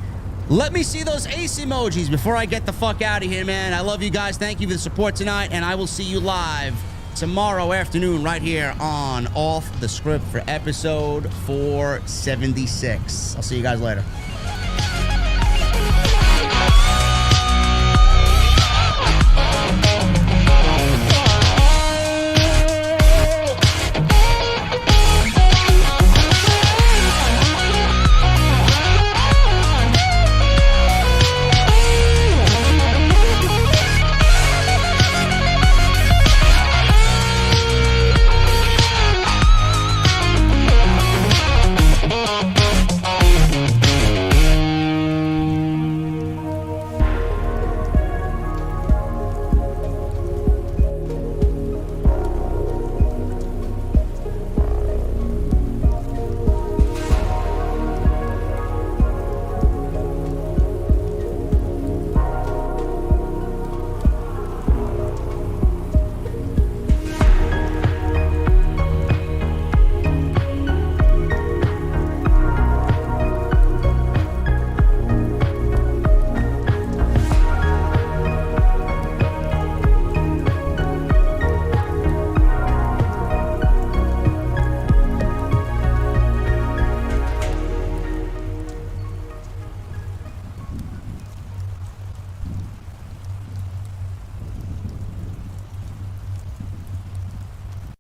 Let me see those ace emojis before I get the fuck out of here, man. I love you guys. Thank you for the support tonight, and I will see you live tomorrow afternoon right here on Off the Script for episode 476. I'll see you guys later.